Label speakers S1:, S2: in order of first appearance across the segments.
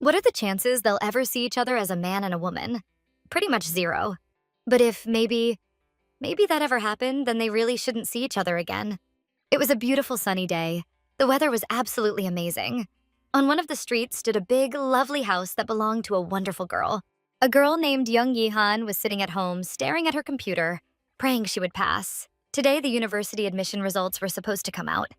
S1: What are the chances they'll ever see each other as a man and a woman? Pretty much zero. But if maybe that ever happened, then they really shouldn't see each other again. It was a beautiful sunny day. The weather was absolutely amazing. On one of the streets stood a big, lovely house that belonged to a wonderful girl. A girl named Young Yihan was sitting at home, staring at her computer, praying she would pass. Today, the university admission results were supposed to come out.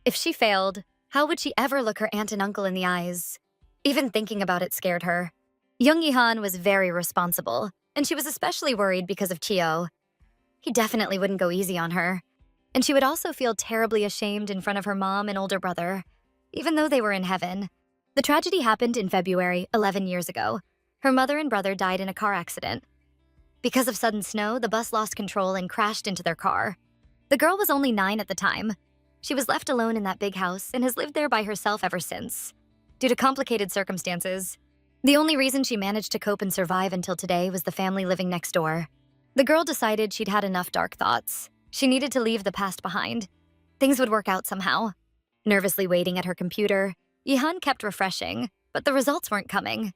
S1: If she failed, how would she ever look her aunt and uncle in the eyes? Even thinking about it scared her. Young Yihan was very responsible, and she was especially worried because of Chio. He definitely wouldn't go easy on her. And she would also feel terribly ashamed in front of her mom and older brother, even though they were in heaven. The tragedy happened in February, 11 years ago. Her mother and brother died in a car accident. Because of sudden snow, the bus lost control and crashed into their car. The girl was only 9 at the time. She was left alone in that big house and has lived there by herself ever since. Due to complicated circumstances, the only reason she managed to cope and survive until today was the family living next door. The girl decided she'd had enough dark thoughts. She needed to leave the past behind. Things would work out somehow. Nervously waiting at her computer, Yihan kept refreshing, but the results weren't coming.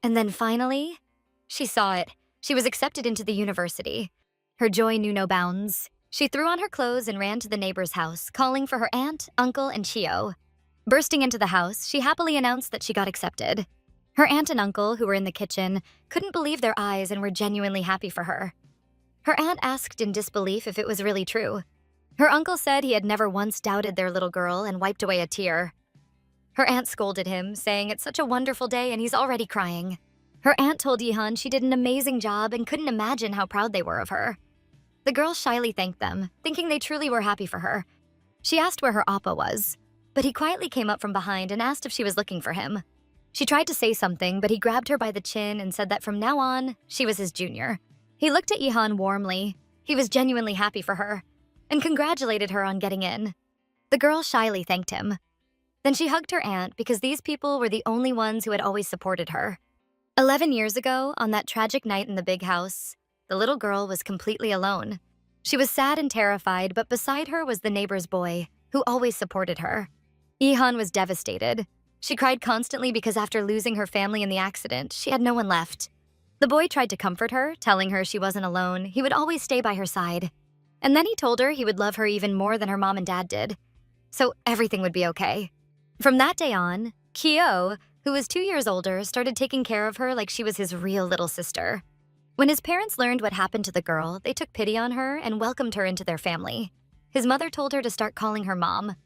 S1: And then finally, she saw it. She was accepted into the university. Her joy knew no bounds. She threw on her clothes and ran to the neighbor's house, calling for her aunt, uncle, and Chio. Bursting into the house, she happily announced that she got accepted. Her aunt and uncle, who were in the kitchen, couldn't believe their eyes and were genuinely happy for her. Her aunt asked in disbelief if it was really true. Her uncle said he had never once doubted their little girl and wiped away a tear. Her aunt scolded him, saying it's such a wonderful day and he's already crying. Her aunt told Yihan she did an amazing job and couldn't imagine how proud they were of her. The girl shyly thanked them, thinking they truly were happy for her. She asked where her appa was, but he quietly came up from behind and asked if she was looking for him. She tried to say something, but he grabbed her by the chin and said that from now on, she was his junior. He looked at Yihan warmly. He was genuinely happy for her and congratulated her on getting in. The girl shyly thanked him. Then she hugged her aunt because these people were the only ones who had always supported her. 11 years ago, on that tragic night in the big house, the little girl was completely alone. She was sad and terrified, but beside her was the neighbor's boy, who always supported her. Yihan was devastated. She cried constantly because after losing her family in the accident, she had no one left. The boy tried to comfort her, telling her she wasn't alone. He would always stay by her side. And then he told her he would love her even more than her mom and dad did. So everything would be okay. From that day on, Kyo, who was 2 years older, started taking care of her like she was his real little sister. When his parents learned what happened to the girl, they took pity on her and welcomed her into their family. His mother told her to start calling her mom.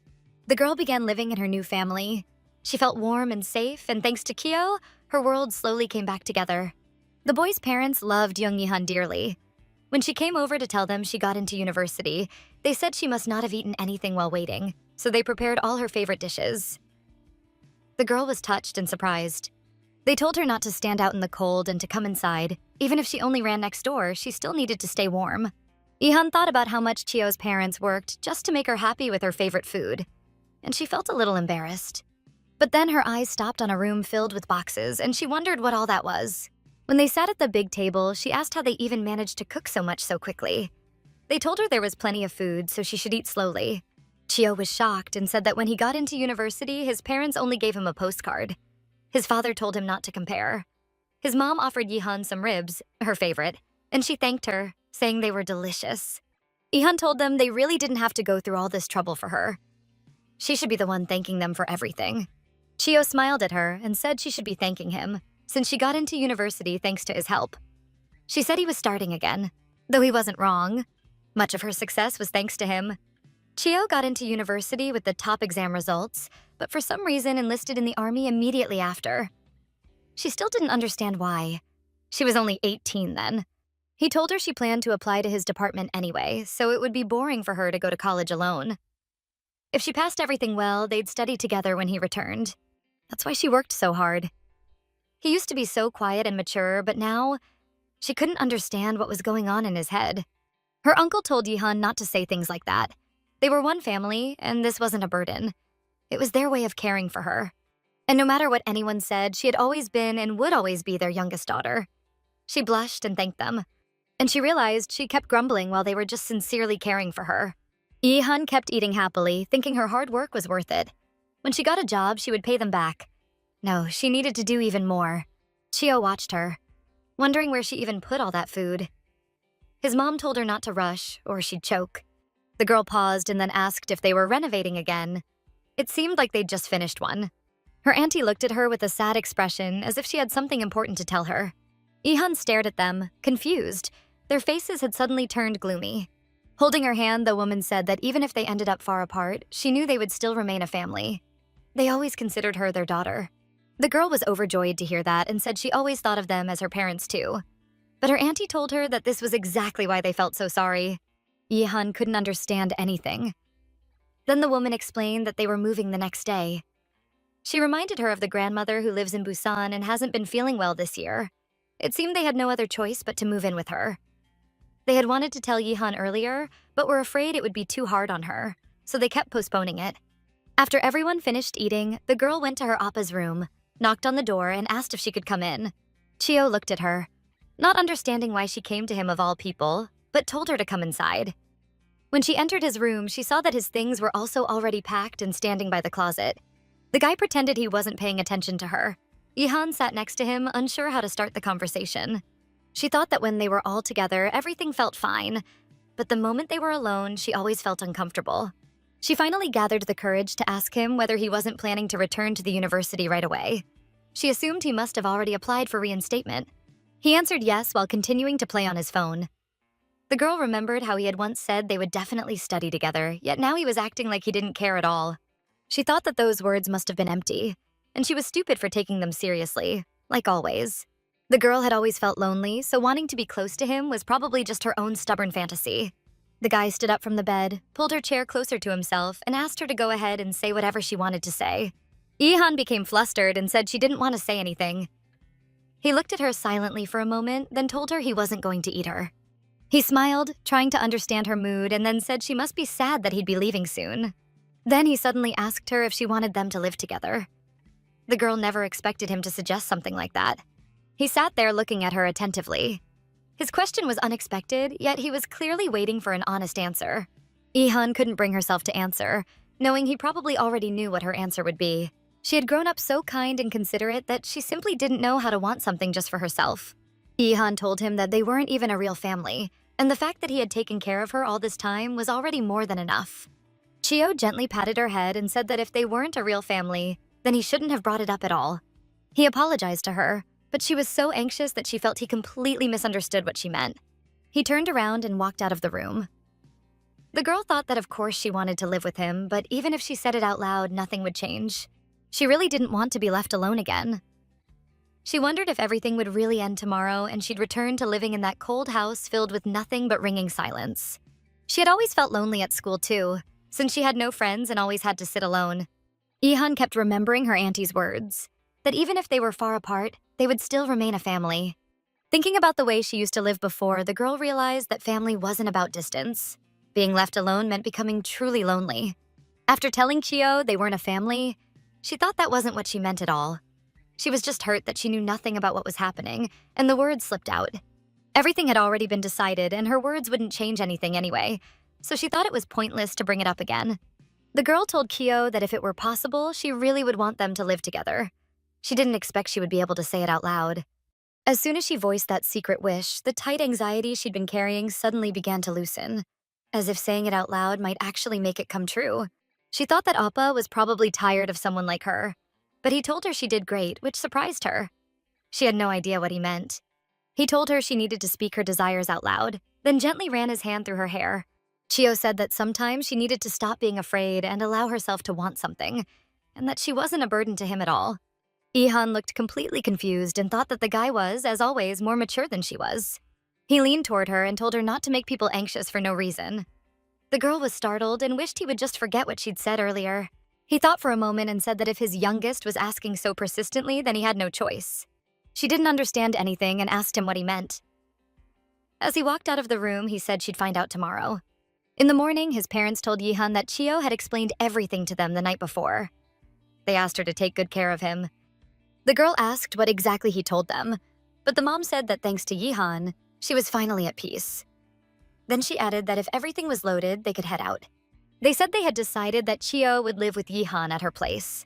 S1: The girl began living in her new family. She felt warm and safe, and thanks to Kyo, her world slowly came back together. The boy's parents loved Young Yihan dearly. When she came over to tell them she got into university, they said she must not have eaten anything while waiting, so they prepared all her favorite dishes. The girl was touched and surprised. They told her not to stand out in the cold and to come inside. Even if she only ran next door, she still needed to stay warm. Yihan thought about how much Chio's parents worked just to make her happy with her favorite food, and she felt a little embarrassed. But then her eyes stopped on a room filled with boxes, and she wondered what all that was. When they sat at the big table, she asked how they even managed to cook so much so quickly. They told her there was plenty of food, so she should eat slowly. Chio was shocked and said that when he got into university, his parents only gave him a postcard. His father told him not to compare. His mom offered Yihan some ribs, her favorite, and she thanked her, saying they were delicious. Yihan told them they really didn't have to go through all this trouble for her. She should be the one thanking them for everything. Chio smiled at her and said she should be thanking him, since she got into university thanks to his help. She said he was starting again, though he wasn't wrong. Much of her success was thanks to him. Chio got into university with the top exam results, but for some reason enlisted in the army immediately after. She still didn't understand why. She was only 18 then. He told her she planned to apply to his department anyway, so it would be boring for her to go to college alone. If she passed everything well, they'd study together when he returned. That's why she worked so hard. He used to be so quiet and mature, but now she couldn't understand what was going on in his head. Her uncle told Yihan not to say things like that. They were one family, and this wasn't a burden. It was their way of caring for her. And no matter what anyone said, she had always been and would always be their youngest daughter. She blushed and thanked them. And she realized she kept grumbling while they were just sincerely caring for her. Yihan kept eating happily, thinking her hard work was worth it. When she got a job, she would pay them back. No, she needed to do even more. Chio watched her, wondering where she even put all that food. His mom told her not to rush, or she'd choke. The girl paused and then asked if they were renovating again. It seemed like they'd just finished one. Her auntie looked at her with a sad expression, as if she had something important to tell her. Ihan stared at them, confused. Their faces had suddenly turned gloomy. Holding her hand, the woman said that even if they ended up far apart, she knew they would still remain a family. They always considered her their daughter. The girl was overjoyed to hear that and said she always thought of them as her parents too. But her auntie told her that this was exactly why they felt so sorry. Ihan couldn't understand anything. Then the woman explained that they were moving the next day. She reminded her of the grandmother who lives in Busan and hasn't been feeling well this year. It seemed they had no other choice but to move in with her. They had wanted to tell Yihan earlier, but were afraid it would be too hard on her, so they kept postponing it. After everyone finished eating, the girl went to her appa's room, knocked on the door, and asked if she could come in. Chio looked at her, not understanding why she came to him of all people, but told her to come inside. When she entered his room, she saw that his things were also already packed and standing by the closet. The guy pretended he wasn't paying attention to her. Yihan sat next to him, unsure how to start the conversation. She thought that when they were all together, everything felt fine, but the moment they were alone, she always felt uncomfortable. She finally gathered the courage to ask him whether he wasn't planning to return to the university right away. She assumed he must have already applied for reinstatement. He answered yes while continuing to play on his phone. The girl remembered how he had once said they would definitely study together, yet now he was acting like he didn't care at all. She thought that those words must have been empty, and she was stupid for taking them seriously, like always. The girl had always felt lonely, so wanting to be close to him was probably just her own stubborn fantasy. The guy stood up from the bed, pulled her chair closer to himself, and asked her to go ahead and say whatever she wanted to say. Yihan became flustered and said she didn't want to say anything. He looked at her silently for a moment, then told her he wasn't going to eat her. He smiled, trying to understand her mood, and then said she must be sad that he'd be leaving soon. Then he suddenly asked her if she wanted them to live together. The girl never expected him to suggest something like that. He sat there looking at her attentively. His question was unexpected, yet he was clearly waiting for an honest answer. Yihan couldn't bring herself to answer, knowing he probably already knew what her answer would be. She had grown up so kind and considerate that she simply didn't know how to want something just for herself. Yihan told him that they weren't even a real family, and the fact that he had taken care of her all this time was already more than enough. Chio gently patted her head and said that if they weren't a real family, then he shouldn't have brought it up at all. He apologized to her, but she was so anxious that she felt he completely misunderstood what she meant. He turned around and walked out of the room. The girl thought that of course she wanted to live with him, but even if she said it out loud, nothing would change. She really didn't want to be left alone again. She wondered if everything would really end tomorrow and she'd return to living in that cold house filled with nothing but ringing silence. She had always felt lonely at school too, since she had no friends and always had to sit alone. Yihan kept remembering her auntie's words, that even if they were far apart, they would still remain a family. Thinking about the way she used to live before, the girl realized that family wasn't about distance. Being left alone meant becoming truly lonely. After telling Chio they weren't a family, she thought that wasn't what she meant at all. She was just hurt that she knew nothing about what was happening, and the words slipped out. Everything had already been decided, and her words wouldn't change anything anyway, so she thought it was pointless to bring it up again. The girl told Chio that if it were possible, she really would want them to live together. She didn't expect she would be able to say it out loud. As soon as she voiced that secret wish, the tight anxiety she'd been carrying suddenly began to loosen, as if saying it out loud might actually make it come true. She thought that Appa was probably tired of someone like her, but he told her she did great, which surprised her. She had no idea what he meant. He told her she needed to speak her desires out loud, then gently ran his hand through her hair. Chio said that sometimes she needed to stop being afraid and allow herself to want something, and that she wasn't a burden to him at all. Yihan looked completely confused and thought that the guy was, as always, more mature than she was. He leaned toward her and told her not to make people anxious for no reason. The girl was startled and wished he would just forget what she'd said earlier. He thought for a moment and said that if his youngest was asking so persistently, then he had no choice. She didn't understand anything and asked him what he meant. As he walked out of the room, he said she'd find out tomorrow. In the morning, his parents told Yihan that Chio had explained everything to them the night before. They asked her to take good care of him. The girl asked what exactly he told them, but the mom said that thanks to Yihan, she was finally at peace. Then she added that if everything was loaded, they could head out. They said they had decided that Chio would live with Yihan at her place.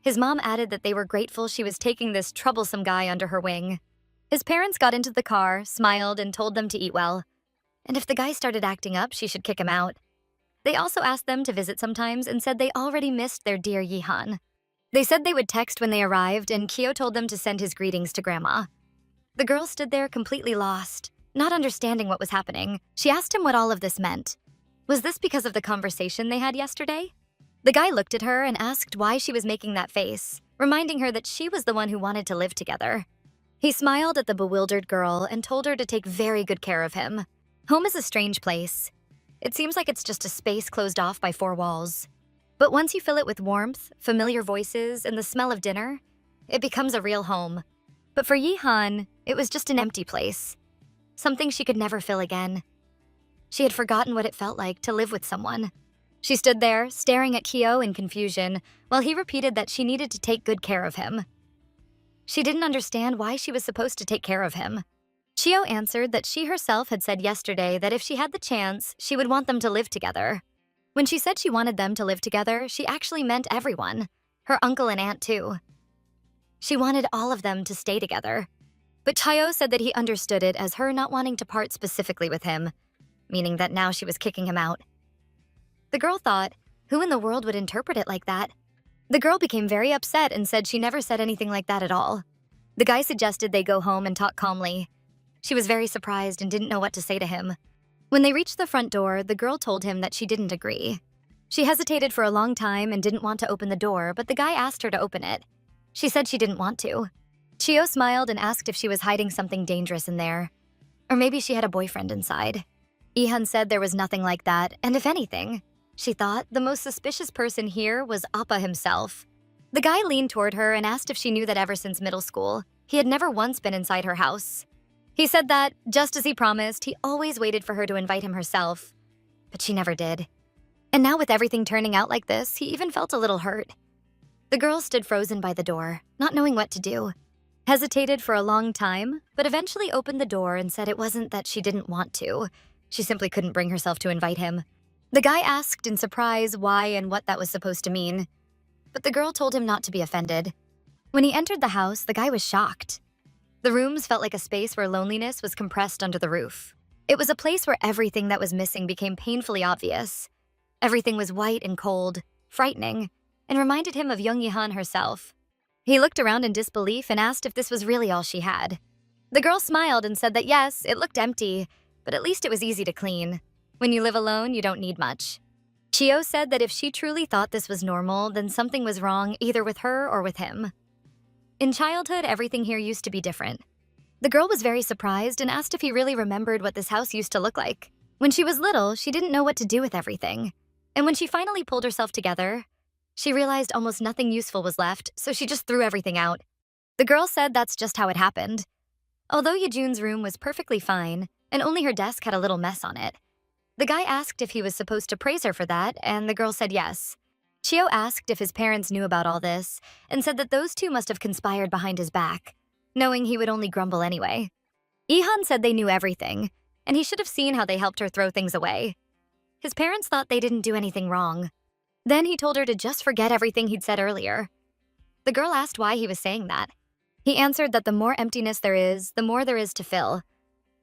S1: His mom added that they were grateful she was taking this troublesome guy under her wing. His parents got into the car, smiled, and told them to eat well. And if the guy started acting up, she should kick him out. They also asked them to visit sometimes and said they already missed their dear Yihan. They said they would text when they arrived, and Kyo told them to send his greetings to Grandma. The girl stood there completely lost, not understanding what was happening. She asked him what all of this meant. Was this because of the conversation they had yesterday? The guy looked at her and asked why she was making that face, reminding her that she was the one who wanted to live together. He smiled at the bewildered girl and told her to take very good care of him. Home is a strange place. It seems like it's just a space closed off by four walls. But once you fill it with warmth, familiar voices, and the smell of dinner, it becomes a real home. But for Yihan, it was just an empty place. Something she could never fill again. She had forgotten what it felt like to live with someone. She stood there, staring at Kyo in confusion, while he repeated that she needed to take good care of him. She didn't understand why she was supposed to take care of him. Chio answered that she herself had said yesterday that if she had the chance, she would want them to live together. When she said she wanted them to live together, she actually meant everyone, her uncle and aunt too. She wanted all of them to stay together. But Chayo said that he understood it as her not wanting to part specifically with him, meaning that now she was kicking him out. The girl thought, who in the world would interpret it like that? The girl became very upset and said she never said anything like that at all. The guy suggested they go home and talk calmly. She was very surprised and didn't know what to say to him. When they reached the front door, the girl told him that she didn't agree. She hesitated for a long time and didn't want to open the door, but the guy asked her to open it. She said she didn't want to. Chio smiled and asked if she was hiding something dangerous in there. Or maybe she had a boyfriend inside. Ihan said there was nothing like that, and if anything, she thought the most suspicious person here was Appa himself. The guy leaned toward her and asked if she knew that ever since middle school, he had never once been inside her house. He said that, just as he promised, he always waited for her to invite him herself. But she never did. And now with everything turning out like this, he even felt a little hurt. The girl stood frozen by the door, not knowing what to do. Hesitated for a long time, but eventually opened the door and said it wasn't that she didn't want to. She simply couldn't bring herself to invite him. The guy asked in surprise why and what that was supposed to mean. But the girl told him not to be offended. When he entered the house, the guy was shocked. The rooms felt like a space where loneliness was compressed under the roof. It was a place where everything that was missing became painfully obvious. Everything was white and cold, frightening, and reminded him of Young Yihan herself. He looked around in disbelief and asked if this was really all she had. The girl smiled and said that yes, it looked empty, but at least it was easy to clean. When you live alone, you don't need much. Chio said that if she truly thought this was normal, then something was wrong either with her or with him. In childhood, everything here used to be different. The girl was very surprised and asked if he really remembered what this house used to look like. When she was little, she didn't know what to do with everything. And when she finally pulled herself together, she realized almost nothing useful was left, so she just threw everything out. The girl said that's just how it happened. Although Yejun's room was perfectly fine, and only her desk had a little mess on it, the guy asked if he was supposed to praise her for that, and the girl said yes. Chio asked if his parents knew about all this, and said that those two must have conspired behind his back, knowing he would only grumble anyway. Ihan said they knew everything, and he should have seen how they helped her throw things away. His parents thought they didn't do anything wrong. Then he told her to just forget everything he'd said earlier. The girl asked why he was saying that. He answered that the more emptiness there is, the more there is to fill.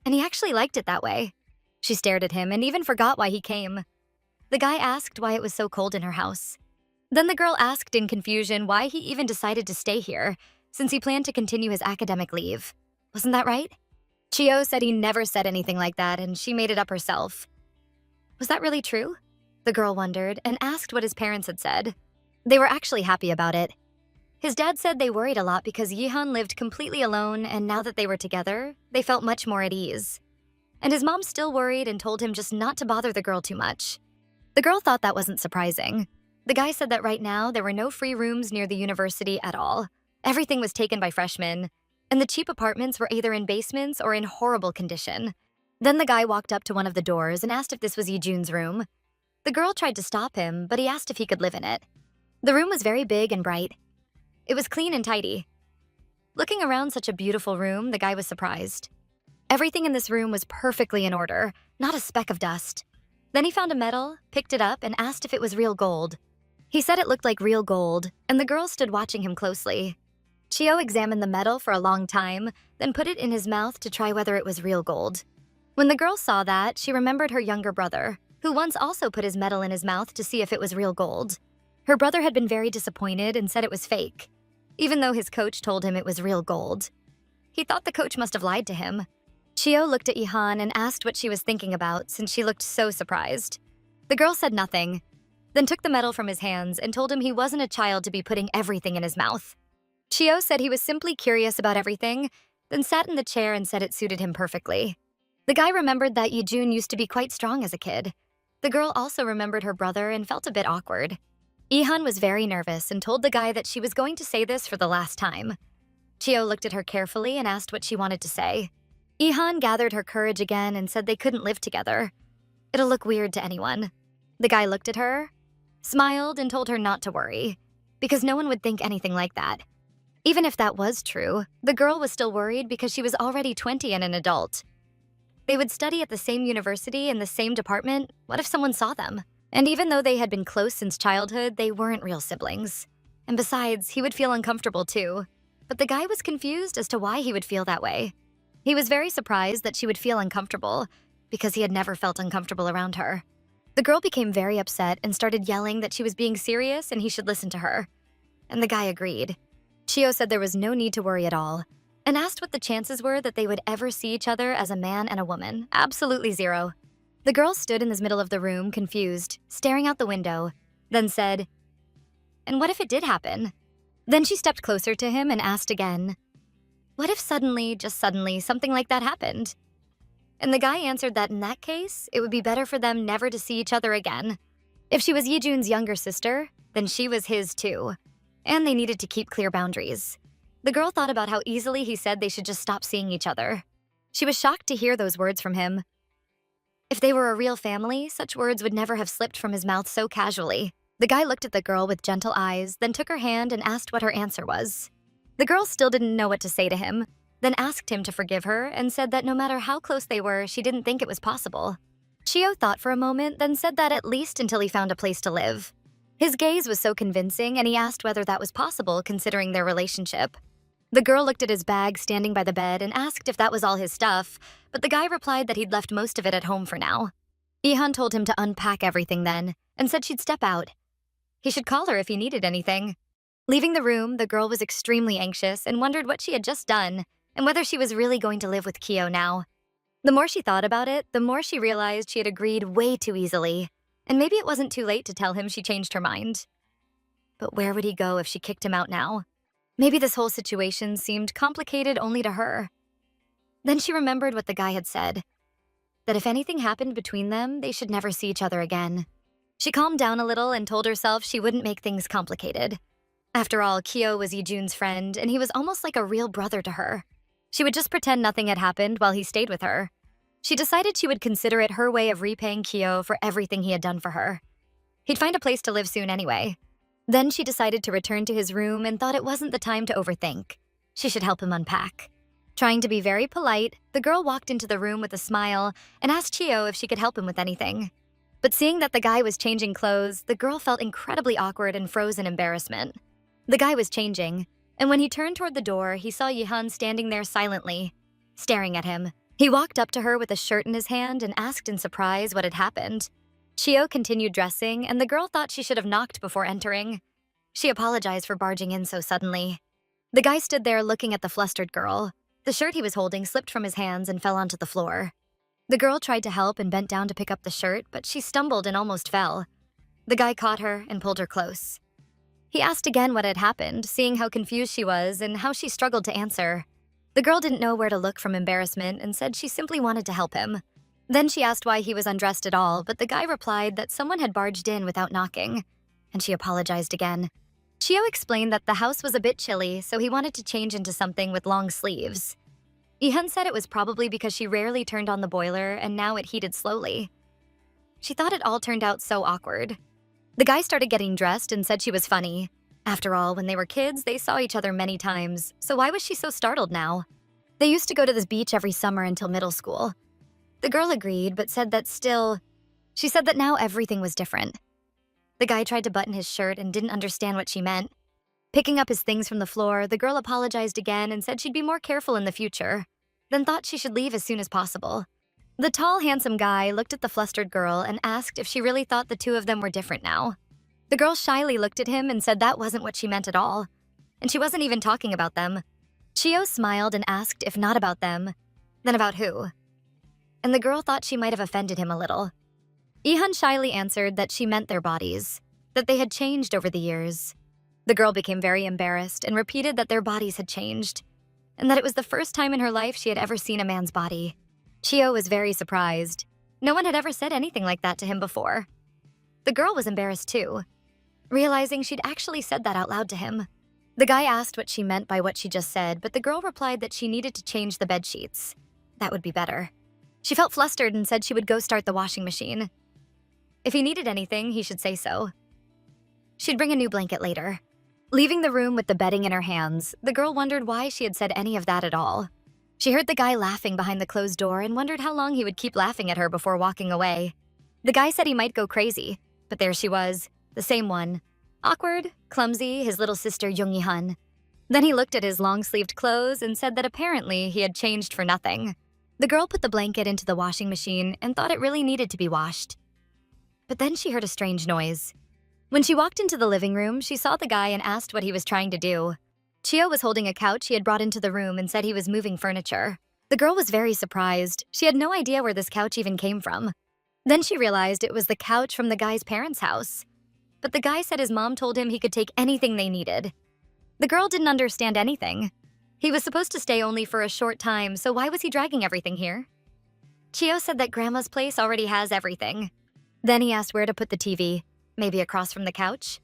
S1: And he actually liked it that way. She stared at him and even forgot why he came. The guy asked why it was so cold in her house. Then the girl asked in confusion why he even decided to stay here, since he planned to continue his academic leave. Wasn't that right? Chio said he never said anything like that, and she made it up herself. Was that really true? The girl wondered and asked what his parents had said. They were actually happy about it. His dad said they worried a lot because Yihan lived completely alone, and now that they were together, they felt much more at ease. And his mom still worried and told him just not to bother the girl too much. The girl thought that wasn't surprising. The guy said that right now there were no free rooms near the university at all. Everything was taken by freshmen, and the cheap apartments were either in basements or in horrible condition. Then the guy walked up to one of the doors and asked if this was Yejun's room. The girl tried to stop him, but he asked if he could live in it. The room was very big and bright. It was clean and tidy. Looking around such a beautiful room, the guy was surprised. Everything in this room was perfectly in order, not a speck of dust. Then he found a medal, picked it up, and asked if it was real gold. He said it looked like real gold, and the girl stood watching him closely. Chio examined the metal for a long time, then put it in his mouth to try whether it was real gold. When the girl saw that, she remembered her younger brother, who once also put his metal in his mouth to see if it was real gold. Her brother had been very disappointed and said it was fake, even though his coach told him it was real gold. He thought the coach must have lied to him. Chio looked at Ihan and asked what she was thinking about since she looked so surprised. The girl said nothing, then took the metal from his hands and told him he wasn't a child to be putting everything in his mouth. Chio said he was simply curious about everything, then sat in the chair and said it suited him perfectly. The guy remembered that Yejun used to be quite strong as a kid. The girl also remembered her brother and felt a bit awkward. Ihan was very nervous and told the guy that she was going to say this for the last time. Chio looked at her carefully and asked what she wanted to say. Ihan gathered her courage again and said they couldn't live together. It'll look weird to anyone. The guy looked at her, smiled, and told her not to worry, because no one would think anything like that. Even if that was true, the girl was still worried because she was already 20 and an adult. They would study at the same university in the same department. What if someone saw them? And even though they had been close since childhood, they weren't real siblings. And besides, he would feel uncomfortable too. But the guy was confused as to why he would feel that way. He was very surprised that she would feel uncomfortable, because he had never felt uncomfortable around her. The girl became very upset and started yelling that she was being serious and he should listen to her. And the guy agreed. Chio said there was no need to worry at all, and asked what the chances were that they would ever see each other as a man and a woman. Absolutely zero. The girl stood in the middle of the room, confused, staring out the window, then said, "And what if it did happen?" Then she stepped closer to him and asked again, "What if suddenly, just suddenly, something like that happened?" And the guy answered that in that case, it would be better for them never to see each other again. If she was Yejun's younger sister, then she was his too, and they needed to keep clear boundaries. The girl thought about how easily he said they should just stop seeing each other. She was shocked to hear those words from him. If they were a real family, such words would never have slipped from his mouth so casually. The guy looked at the girl with gentle eyes, then took her hand and asked what her answer was. The girl still didn't know what to say to him, then asked him to forgive her and said that no matter how close they were, she didn't think it was possible. Chio thought for a moment, then said that at least until he found a place to live. His gaze was so convincing, and he asked whether that was possible considering their relationship. The girl looked at his bag standing by the bed and asked if that was all his stuff, but the guy replied that he'd left most of it at home for now. Ihan told him to unpack everything then, and said she'd step out. He should call her if he needed anything. Leaving the room, the girl was extremely anxious and wondered what she had just done, and whether she was really going to live with Kyo now. The more she thought about it, the more she realized she had agreed way too easily, and maybe it wasn't too late to tell him she changed her mind. But where would he go if she kicked him out now? Maybe this whole situation seemed complicated only to her. Then she remembered what the guy had said, that if anything happened between them, they should never see each other again. She calmed down a little and told herself she wouldn't make things complicated. After all, Kyo was Yejun's friend, and he was almost like a real brother to her. She would just pretend nothing had happened while he stayed with her. She decided she would consider it her way of repaying Kyo for everything he had done for her. He'd find a place to live soon anyway. Then she decided to return to his room and thought it wasn't the time to overthink. She should help him unpack. Trying to be very polite, the girl walked into the room with a smile and asked Chio if she could help him with anything. But seeing that the guy was changing clothes, the girl felt incredibly awkward and froze in embarrassment. The guy was changing, and when he turned toward the door, he saw Yihan standing there silently, staring at him. He walked up to her with a shirt in his hand and asked in surprise what had happened. Chio continued dressing, and the girl thought she should have knocked before entering. She apologized for barging in so suddenly. The guy stood there looking at the flustered girl. The shirt he was holding slipped from his hands and fell onto the floor. The girl tried to help and bent down to pick up the shirt, but she stumbled and almost fell. The guy caught her and pulled her close. He asked again what had happened, seeing how confused she was and how she struggled to answer. The girl didn't know where to look from embarrassment and said she simply wanted to help him. Then she asked why he was undressed at all, but the guy replied that someone had barged in without knocking, and she apologized again. Chio explained that the house was a bit chilly, so he wanted to change into something with long sleeves. Ihan said it was probably because she rarely turned on the boiler and now it heated slowly. She thought it all turned out so awkward. The guy started getting dressed and said she was funny. After all, when they were kids, they saw each other many times, so why was she so startled now? They used to go to this beach every summer until middle school. The girl agreed, but said that now everything was different. The guy tried to button his shirt and didn't understand what she meant. Picking up his things from the floor, the girl apologized again and said she'd be more careful in the future, then thought she should leave as soon as possible. The tall, handsome guy looked at the flustered girl and asked if she really thought the two of them were different now. The girl shyly looked at him and said that wasn't what she meant at all, and she wasn't even talking about them. Chio smiled and asked if not about them, then about who? And the girl thought she might have offended him a little. Ihan shyly answered that she meant their bodies, that they had changed over the years. The girl became very embarrassed and repeated that their bodies had changed, and that it was the first time in her life she had ever seen a man's body. Chio was very surprised. No one had ever said anything like that to him before. The girl was embarrassed too, realizing she'd actually said that out loud to him. The guy asked what she meant by what she just said, but the girl replied that she needed to change the bed sheets. That would be better. She felt flustered and said she would go start the washing machine. If he needed anything, he should say so. She'd bring a new blanket later. Leaving the room with the bedding in her hands, the girl wondered why she had said any of that at all. She heard the guy laughing behind the closed door and wondered how long he would keep laughing at her before walking away. The guy said he might go crazy, but there she was, the same one. Awkward, clumsy, his little sister Young-Ihan. Then he looked at his long-sleeved clothes and said that apparently he had changed for nothing. The girl put the blanket into the washing machine and thought it really needed to be washed. But then she heard a strange noise. When she walked into the living room, she saw the guy and asked what he was trying to do. Chio was holding a couch he had brought into the room and said he was moving furniture. The girl was very surprised. She had no idea where this couch even came from. Then she realized it was the couch from the guy's parents' house. But the guy said his mom told him he could take anything they needed. The girl didn't understand anything. He was supposed to stay only for a short time, so why was he dragging everything here? Chio said that Grandma's place already has everything. Then he asked where to put the TV, maybe across from the couch.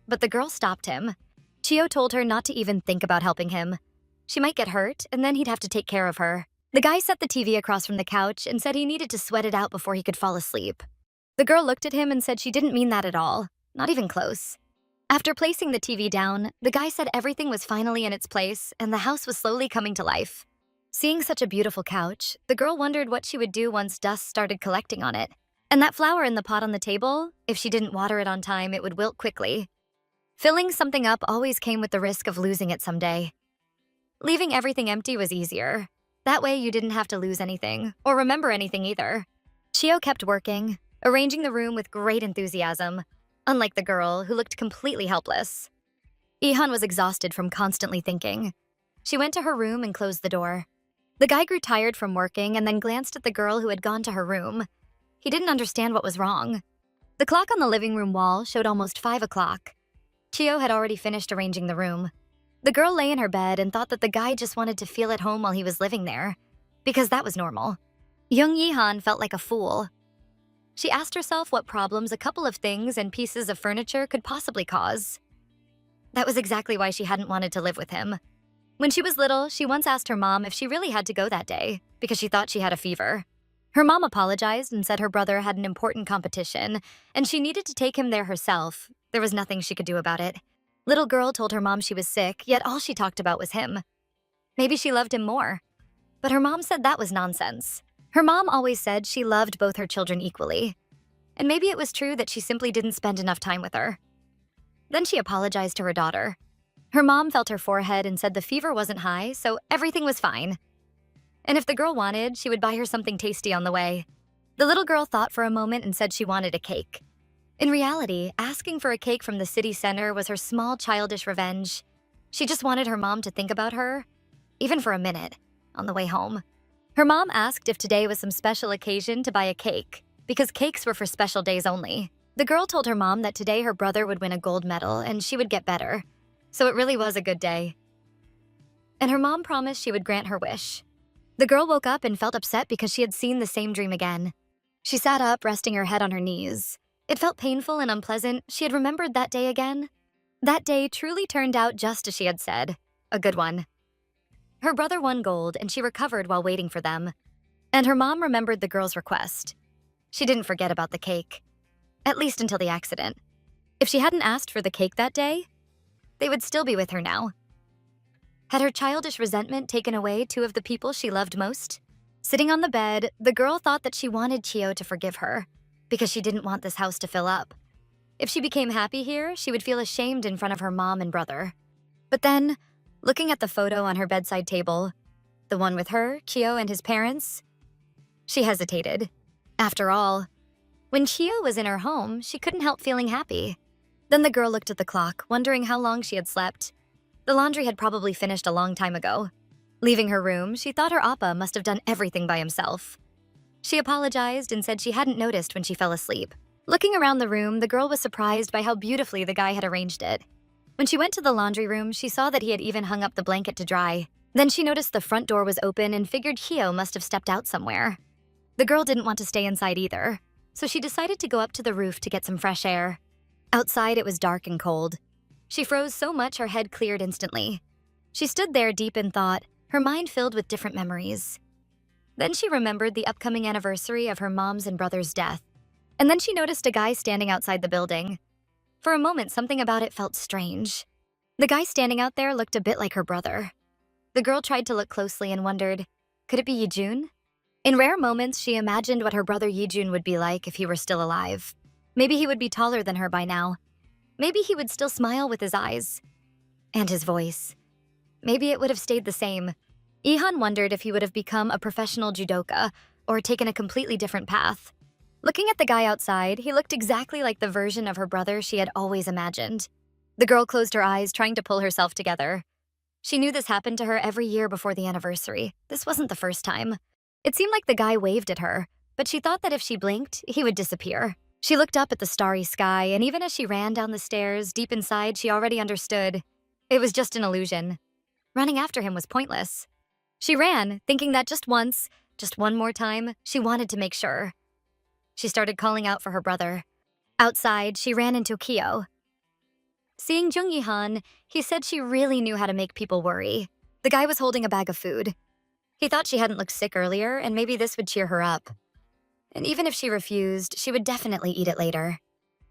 S1: But the girl stopped him. Chio told her not to even think about helping him. She might get hurt, and then he'd have to take care of her. The guy set the TV across from the couch and said he needed to sweat it out before he could fall asleep. The girl looked at him and said she didn't mean that at all, not even close. After placing the TV down, the guy said everything was finally in its place and the house was slowly coming to life. Seeing such a beautiful couch, the girl wondered what she would do once dust started collecting on it. And that flower in the pot on the table, if she didn't water it on time, it would wilt quickly. Filling something up always came with the risk of losing it someday. Leaving everything empty was easier. That way you didn't have to lose anything, or remember anything either. Chio kept working, arranging the room with great enthusiasm, unlike the girl, who looked completely helpless. Ihan was exhausted from constantly thinking. She went to her room and closed the door. The guy grew tired from working and then glanced at the girl who had gone to her room. He didn't understand what was wrong. The clock on the living room wall showed almost 5 o'clock. Chio had already finished arranging the room. The girl lay in her bed and thought that the guy just wanted to feel at home while he was living there, because that was normal. Young-Ihan felt like a fool. She asked herself what problems a couple of things and pieces of furniture could possibly cause. That was exactly why she hadn't wanted to live with him. When she was little, she once asked her mom if she really had to go that day, because she thought she had a fever. Her mom apologized and said her brother had an important competition, and she needed to take him there herself. There was nothing she could do about it. Little girl told her mom she was sick, yet all she talked about was him. Maybe she loved him more. But her mom said that was nonsense. Her mom always said she loved both her children equally. And maybe it was true that she simply didn't spend enough time with her. Then she apologized to her daughter. Her mom felt her forehead and said the fever wasn't high, so everything was fine. And if the girl wanted, she would buy her something tasty on the way. The little girl thought for a moment and said she wanted a cake. In reality, asking for a cake from the city center was her small childish revenge. She just wanted her mom to think about her, even for a minute, on the way home. Her mom asked if today was some special occasion to buy a cake, because cakes were for special days only. The girl told her mom that today her brother would win a gold medal and she would get better. So it really was a good day. And her mom promised she would grant her wish. The girl woke up and felt upset because she had seen the same dream again. She sat up, resting her head on her knees. It felt painful and unpleasant. She had remembered that day again. That day truly turned out just as she had said. A good one. Her brother won gold and she recovered while waiting for them. And her mom remembered the girl's request. She didn't forget about the cake. At least until the accident. If she hadn't asked for the cake that day, they would still be with her now. Had her childish resentment taken away two of the people she loved most? Sitting on the bed, the girl thought that she wanted Chio to forgive her, because she didn't want this house to fill up. If she became happy here, she would feel ashamed in front of her mom and brother. But then, looking at the photo on her bedside table, the one with her, Kyo, and his parents, she hesitated. After all, when Kyo was in her home, she couldn't help feeling happy. Then the girl looked at the clock, wondering how long she had slept. The laundry had probably finished a long time ago. Leaving her room, she thought her appa must have done everything by himself. She apologized and said she hadn't noticed when she fell asleep. Looking around the room, the girl was surprised by how beautifully the guy had arranged it. When she went to the laundry room, she saw that he had even hung up the blanket to dry. Then she noticed the front door was open and figured Kyo must have stepped out somewhere. The girl didn't want to stay inside either, so she decided to go up to the roof to get some fresh air. Outside, it was dark and cold. She froze so much her head cleared instantly. She stood there deep in thought, her mind filled with different memories. Then she remembered the upcoming anniversary of her mom's and brother's death. And then she noticed a guy standing outside the building. For a moment, something about it felt strange. The guy standing out there looked a bit like her brother. The girl tried to look closely and wondered, could it be Yijun? In rare moments, she imagined what her brother Yijun would be like if he were still alive. Maybe he would be taller than her by now. Maybe he would still smile with his eyes. And his voice. Maybe it would have stayed the same. Ihan wondered if he would have become a professional judoka or taken a completely different path. Looking at the guy outside, he looked exactly like the version of her brother she had always imagined. The girl closed her eyes, trying to pull herself together. She knew this happened to her every year before the anniversary. This wasn't the first time. It seemed like the guy waved at her, but she thought that if she blinked, he would disappear. She looked up at the starry sky, and even as she ran down the stairs, deep inside, she already understood. It was just an illusion. Running after him was pointless. She ran, thinking that just once, just one more time, she wanted to make sure. She started calling out for her brother. Outside, she ran into Kyo. Seeing Jung Yi-han, he said she really knew how to make people worry. The guy was holding a bag of food. He thought she hadn't looked sick earlier, and maybe this would cheer her up. And even if she refused, she would definitely eat it later.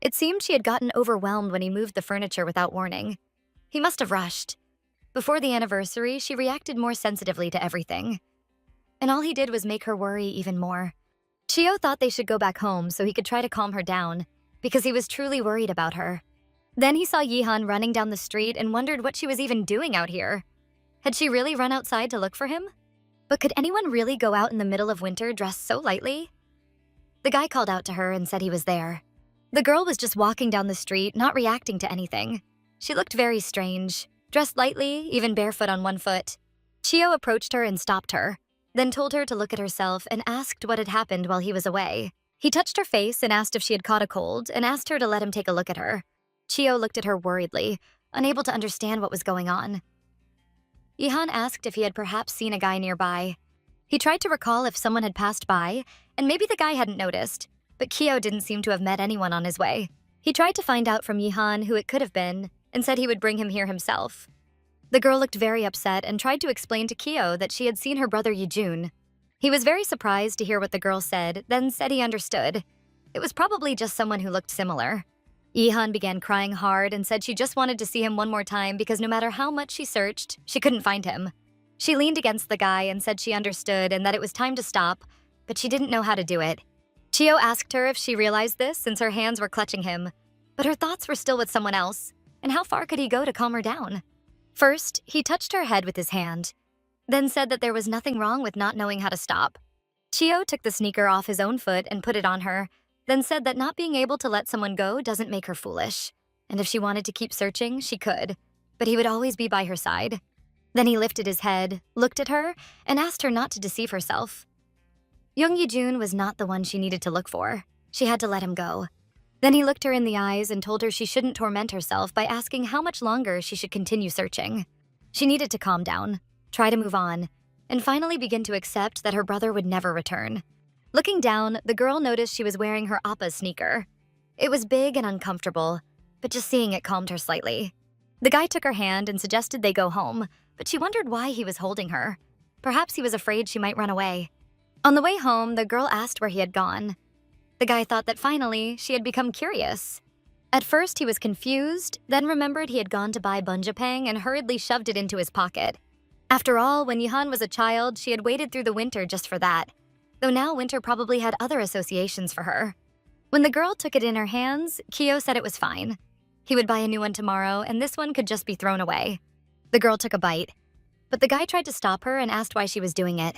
S1: It seemed she had gotten overwhelmed when he moved the furniture without warning. He must have rushed. Before the anniversary, she reacted more sensitively to everything. And all he did was make her worry even more. Chio thought they should go back home so he could try to calm her down, because he was truly worried about her. Then he saw Yihan running down the street and wondered what she was even doing out here. Had she really run outside to look for him? But could anyone really go out in the middle of winter dressed so lightly? The guy called out to her and said he was there. The girl was just walking down the street, not reacting to anything. She looked very strange, dressed lightly, even barefoot on one foot. Chio approached her and stopped her, then told her to look at herself and asked what had happened while he was away. He touched her face and asked if she had caught a cold and asked her to let him take a look at her. Chio looked at her worriedly, unable to understand what was going on. Ihan asked if he had perhaps seen a guy nearby. He tried to recall if someone had passed by, and maybe the guy hadn't noticed, but Kyo didn't seem to have met anyone on his way. He tried to find out from Yihan who it could have been, and said he would bring him here himself. The girl looked very upset and tried to explain to Kyo that she had seen her brother Yijun. He was very surprised to hear what the girl said, then said he understood. It was probably just someone who looked similar. Yihan began crying hard and said she just wanted to see him one more time because no matter how much she searched, she couldn't find him. She leaned against the guy and said she understood and that it was time to stop, but she didn't know how to do it. Chio asked her if she realized this since her hands were clutching him, but her thoughts were still with someone else, and how far could he go to calm her down? First, he touched her head with his hand, then said that there was nothing wrong with not knowing how to stop. Chio took the sneaker off his own foot and put it on her, then said that not being able to let someone go doesn't make her foolish, and if she wanted to keep searching, she could, but he would always be by her side. Then he lifted his head, looked at her, and asked her not to deceive herself. Young Yijun was not the one she needed to look for. She had to let him go. Then he looked her in the eyes and told her she shouldn't torment herself by asking how much longer she should continue searching. She needed to calm down, try to move on, and finally begin to accept that her brother would never return. Looking down, the girl noticed she was wearing her appa's sneaker. It was big and uncomfortable, but just seeing it calmed her slightly. The guy took her hand and suggested they go home, but she wondered why he was holding her. Perhaps he was afraid she might run away. On the way home, the girl asked where he had gone. The guy thought that finally, she had become curious. At first, he was confused, then remembered he had gone to buy bunjapang and hurriedly shoved it into his pocket. After all, when Yihan was a child, she had waited through the winter just for that, though now winter probably had other associations for her. When the girl took it in her hands, Kyo said it was fine. He would buy a new one tomorrow, and this one could just be thrown away. The girl took a bite, but the guy tried to stop her and asked why she was doing it.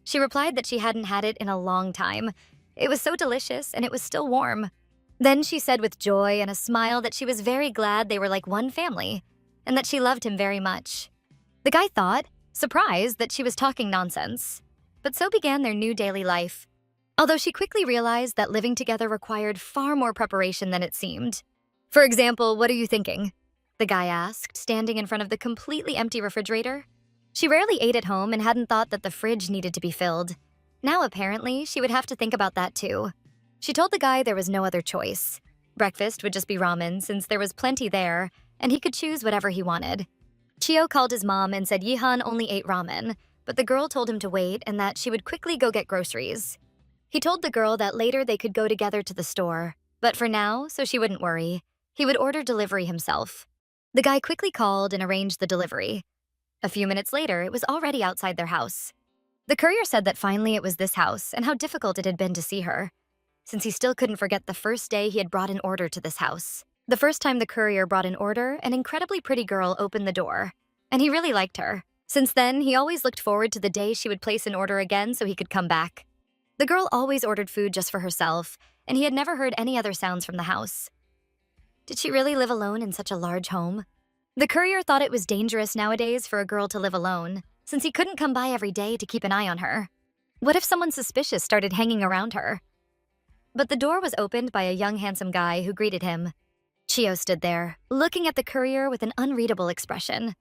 S1: She replied that she hadn't had it in a long time. It was so delicious, and it was still warm. Then she said with joy and a smile that she was very glad they were like one family, and that she loved him very much. The guy thought, surprised, that she was talking nonsense. But so began their new daily life. Although she quickly realized that living together required far more preparation than it seemed. For example, what are you thinking? The guy asked, standing in front of the completely empty refrigerator. She rarely ate at home and hadn't thought that the fridge needed to be filled. Now, apparently, she would have to think about that too. She told the guy there was no other choice. Breakfast would just be ramen since there was plenty there, and he could choose whatever he wanted. Chio called his mom and said Yihan only ate ramen, but the girl told him to wait and that she would quickly go get groceries. He told the girl that later they could go together to the store, but for now, so she wouldn't worry, he would order delivery himself. The guy quickly called and arranged the delivery. A few minutes later, it was already outside their house. The courier said that finally it was this house and how difficult it had been to see her, since he still couldn't forget the first day he had brought an order to this house. The first time the courier brought an order, an incredibly pretty girl opened the door, and he really liked her. Since then, he always looked forward to the day she would place an order again so he could come back. The girl always ordered food just for herself, and he had never heard any other sounds from the house. Did she really live alone in such a large home? The courier thought it was dangerous nowadays for a girl to live alone, since he couldn't come by every day to keep an eye on her. What if someone suspicious started hanging around her? But the door was opened by a young, handsome guy who greeted him. Chio stood there, looking at the courier with an unreadable expression.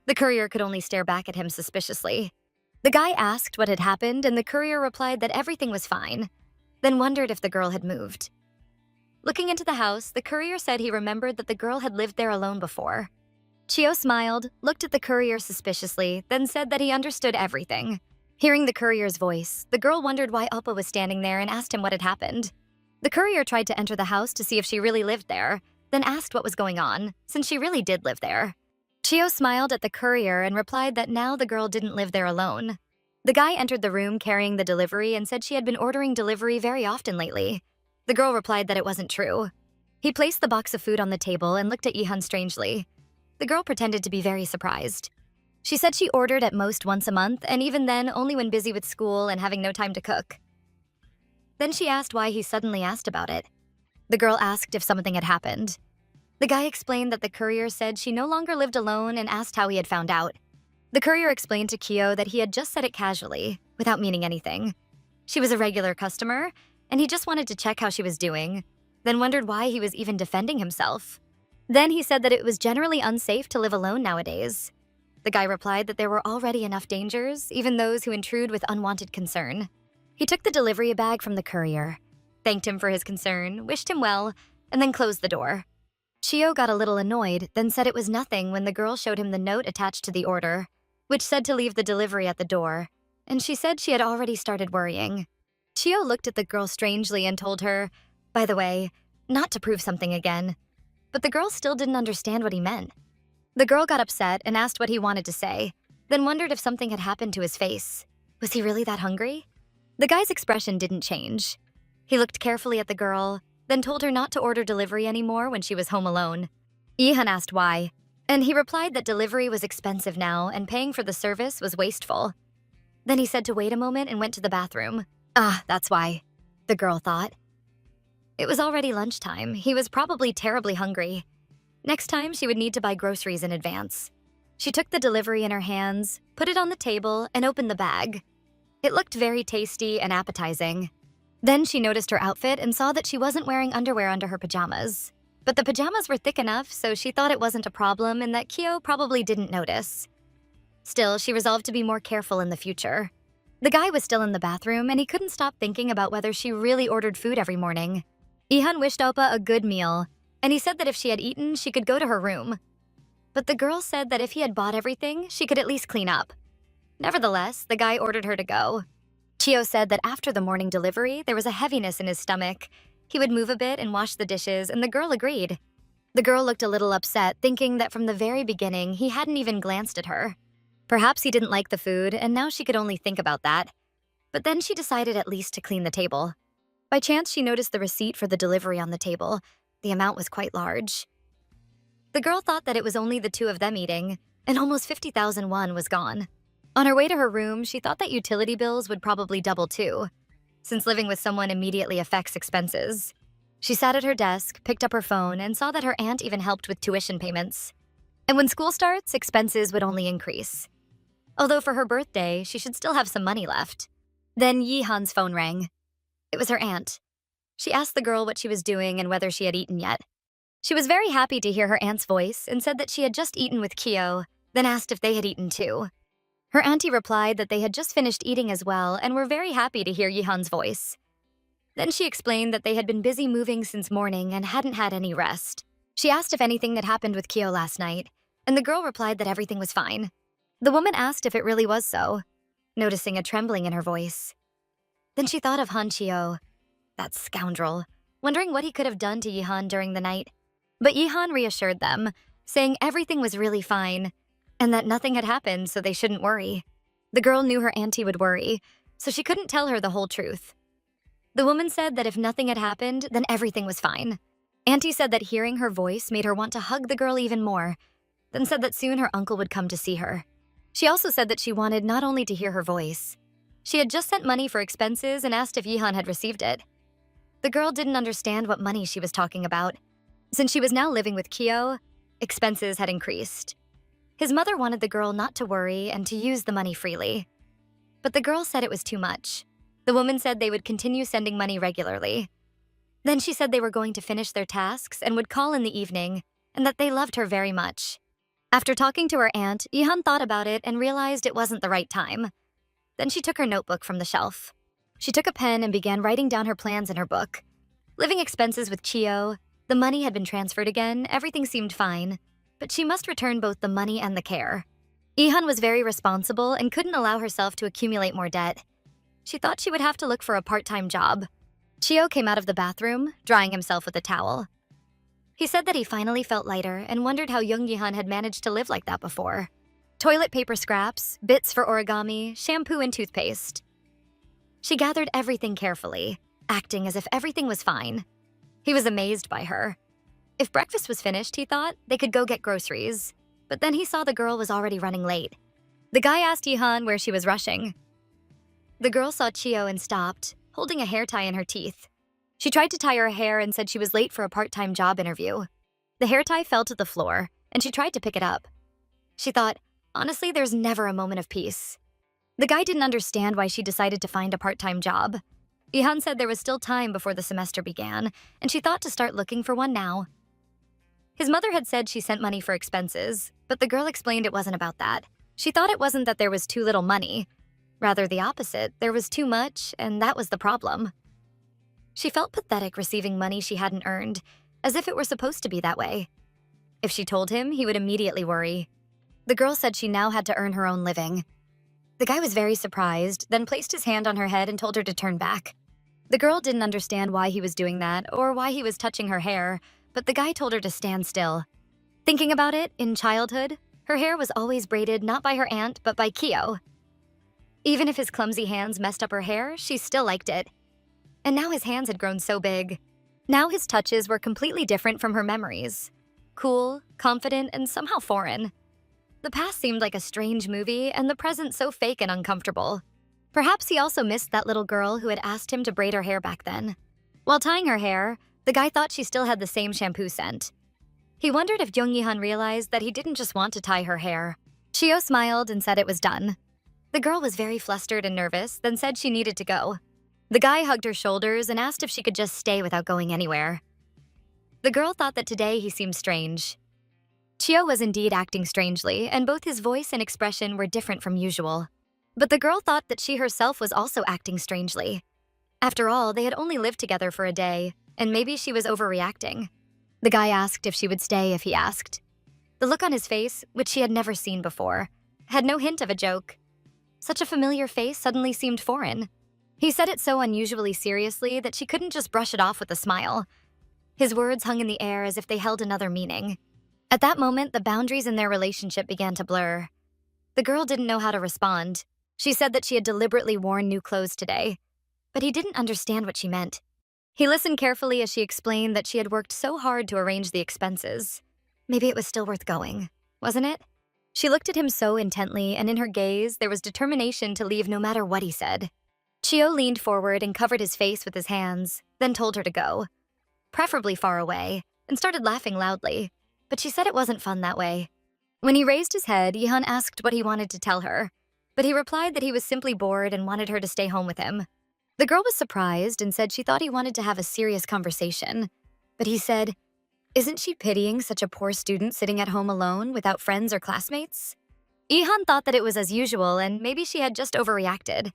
S1: The courier could only stare back at him suspiciously. The guy asked what had happened, and the courier replied that everything was fine, then wondered if the girl had moved. Looking into the house, the courier said he remembered that the girl had lived there alone before. Chio smiled, looked at the courier suspiciously, then said that he understood everything. Hearing the courier's voice, the girl wondered why Oppa was standing there and asked him what had happened. The courier tried to enter the house to see if she really lived there, then asked what was going on, since she really did live there. Chio smiled at the courier and replied that now the girl didn't live there alone. The guy entered the room carrying the delivery and said she had been ordering delivery very often lately. The girl replied that it wasn't true. He placed the box of food on the table and looked at Yihan strangely. The girl pretended to be very surprised. She said she ordered at most once a month, and even then only when busy with school and having no time to cook. Then she asked why he suddenly asked about it. The girl asked if something had happened. The guy explained that the courier said she no longer lived alone and asked how he had found out. The courier explained to Kyo that he had just said it casually, without meaning anything. She was a regular customer, and he just wanted to check how she was doing, then wondered why he was even defending himself. Then he said that it was generally unsafe to live alone nowadays. The guy replied that there were already enough dangers, even those who intrude with unwanted concern. He took the delivery bag from the courier, thanked him for his concern, wished him well, and then closed the door. Chio got a little annoyed, then said it was nothing when the girl showed him the note attached to the order, which said to leave the delivery at the door, and she said she had already started worrying. Chio looked at the girl strangely and told her, by the way, not to prove something again. But the girl still didn't understand what he meant. The girl got upset and asked what he wanted to say, then wondered if something had happened to his face. Was he really that hungry? The guy's expression didn't change. He looked carefully at the girl, then told her not to order delivery anymore when she was home alone. Yihan asked why, and he replied that delivery was expensive now and paying for the service was wasteful. Then he said to wait a moment and went to the bathroom. Ah, that's why, the girl thought. It was already lunchtime. He was probably terribly hungry. Next time, she would need to buy groceries in advance. She took the delivery in her hands, put it on the table, and opened the bag. It looked very tasty and appetizing. Then she noticed her outfit and saw that she wasn't wearing underwear under her pajamas. But the pajamas were thick enough, so she thought it wasn't a problem and that Kyo probably didn't notice. Still, she resolved to be more careful in the future. The guy was still in the bathroom, and he couldn't stop thinking about whether she really ordered food every morning. Yihan wished Oppa a good meal, and he said that if she had eaten, she could go to her room. But the girl said that if he had bought everything, she could at least clean up. Nevertheless, the guy ordered her to go. Chio said that after the morning delivery, there was a heaviness in his stomach. He would move a bit and wash the dishes, and the girl agreed. The girl looked a little upset, thinking that from the very beginning, he hadn't even glanced at her. Perhaps he didn't like the food, and now she could only think about that. But then she decided at least to clean the table. By chance, she noticed the receipt for the delivery on the table. The amount was quite large. The girl thought that it was only the two of them eating, and almost 50,000 won was gone. On her way to her room, she thought that utility bills would probably double too, since living with someone immediately affects expenses. She sat at her desk, picked up her phone, and saw that her aunt even helped with tuition payments. And when school starts, expenses would only increase. Although for her birthday, she should still have some money left. Then Yihan's phone rang. It was her aunt. She asked the girl what she was doing and whether she had eaten yet. She was very happy to hear her aunt's voice and said that she had just eaten with Kyo, then asked if they had eaten too. Her auntie replied that they had just finished eating as well and were very happy to hear Yihan's voice. Then she explained that they had been busy moving since morning and hadn't had any rest. She asked if anything had happened with Kyo last night, and the girl replied that everything was fine. The woman asked if it really was so, noticing a trembling in her voice. Then she thought of Han Chio, that scoundrel, wondering what he could have done to Yihan during the night. But Yihan reassured them, saying everything was really fine, and that nothing had happened so they shouldn't worry. The girl knew her auntie would worry, so she couldn't tell her the whole truth. The woman said that if nothing had happened, then everything was fine. Auntie said that hearing her voice made her want to hug the girl even more, then said that soon her uncle would come to see her. She also said that she wanted not only to hear her voice. She had just sent money for expenses and asked if Yihan had received it. The girl didn't understand what money she was talking about. Since she was now living with Kyo, expenses had increased. His mother wanted the girl not to worry and to use the money freely. But the girl said it was too much. The woman said they would continue sending money regularly. Then she said they were going to finish their tasks and would call in the evening, and that they loved her very much. After talking to her aunt, Yihan thought about it and realized it wasn't the right time. Then she took her notebook from the shelf. She took a pen and began writing down her plans in her book. Living expenses with Chio, the money had been transferred again, everything seemed fine, but she must return both the money and the care. Yihan was very responsible and couldn't allow herself to accumulate more debt. She thought she would have to look for a part-time job. Chio came out of the bathroom, drying himself with a towel. He said that he finally felt lighter and wondered how young Yihan had managed to live like that before. Toilet paper scraps, bits for origami, shampoo and toothpaste. She gathered everything carefully, acting as if everything was fine. He was amazed by her. If breakfast was finished, he thought, they could go get groceries. But then he saw the girl was already running late. The guy asked Yihan where she was rushing. The girl saw Chio and stopped, holding a hair tie in her teeth. She tried to tie her hair and said she was late for a part-time job interview. The hair tie fell to the floor, and she tried to pick it up. She thought, honestly, there's never a moment of peace. The guy didn't understand why she decided to find a part-time job. Yihan said there was still time before the semester began, and she thought to start looking for one now. His mother had said she sent money for expenses, but the girl explained it wasn't about that. She thought it wasn't that there was too little money. Rather the opposite, there was too much, and that was the problem. She felt pathetic receiving money she hadn't earned, as if it were supposed to be that way. If she told him, he would immediately worry. The girl said she now had to earn her own living. The guy was very surprised, then placed his hand on her head and told her to turn back. The girl didn't understand why he was doing that or why he was touching her hair, but the guy told her to stand still. Thinking about it, in childhood, her hair was always braided not by her aunt but by Kyo. Even if his clumsy hands messed up her hair, she still liked it. And now his hands had grown so big. Now his touches were completely different from her memories. Cool, confident, and somehow foreign. The past seemed like a strange movie, and the present so fake and uncomfortable. Perhaps he also missed that little girl who had asked him to braid her hair back then. While tying her hair, the guy thought she still had the same shampoo scent. He wondered if Jung Yihan realized that he didn't just want to tie her hair. Chio smiled and said it was done. The girl was very flustered and nervous, then said she needed to go. The guy hugged her shoulders and asked if she could just stay without going anywhere. The girl thought that today he seemed strange. Chio was indeed acting strangely, and both his voice and expression were different from usual. But the girl thought that she herself was also acting strangely. After all, they had only lived together for a day, and maybe she was overreacting. The guy asked if she would stay if he asked. The look on his face, which she had never seen before, had no hint of a joke. Such a familiar face suddenly seemed foreign. He said it so unusually seriously that she couldn't just brush it off with a smile. His words hung in the air as if they held another meaning. At that moment, the boundaries in their relationship began to blur. The girl didn't know how to respond. She said that she had deliberately worn new clothes today, but he didn't understand what she meant. He listened carefully as she explained that she had worked so hard to arrange the expenses. Maybe it was still worth going, wasn't it? She looked at him so intently, and in her gaze, there was determination to leave no matter what he said. Chio leaned forward and covered his face with his hands, then told her to go, preferably far away, and started laughing loudly. But she said it wasn't fun that way. When he raised his head, Yehan asked what he wanted to tell her, but he replied that he was simply bored and wanted her to stay home with him. The girl was surprised and said she thought he wanted to have a serious conversation. But he said, isn't she pitying such a poor student sitting at home alone without friends or classmates? Yehan thought that it was as usual and maybe she had just overreacted.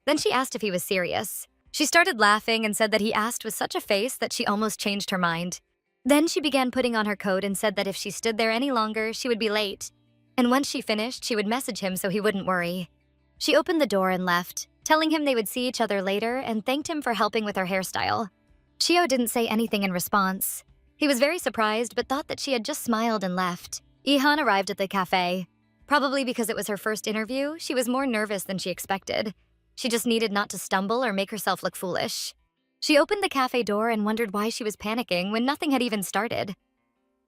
S1: Then she asked if he was serious. She started laughing and said that he asked with such a face that she almost changed her mind. Then she began putting on her coat and said that if she stood there any longer, she would be late. And once she finished, she would message him so he wouldn't worry. She opened the door and left, telling him they would see each other later and thanked him for helping with her hairstyle. Chio didn't say anything in response. He was very surprised but thought that she had just smiled and left. Yehan arrived at the cafe. Probably because it was her first interview, she was more nervous than she expected. She just needed not to stumble or make herself look foolish. She opened the cafe door and wondered why she was panicking when nothing had even started.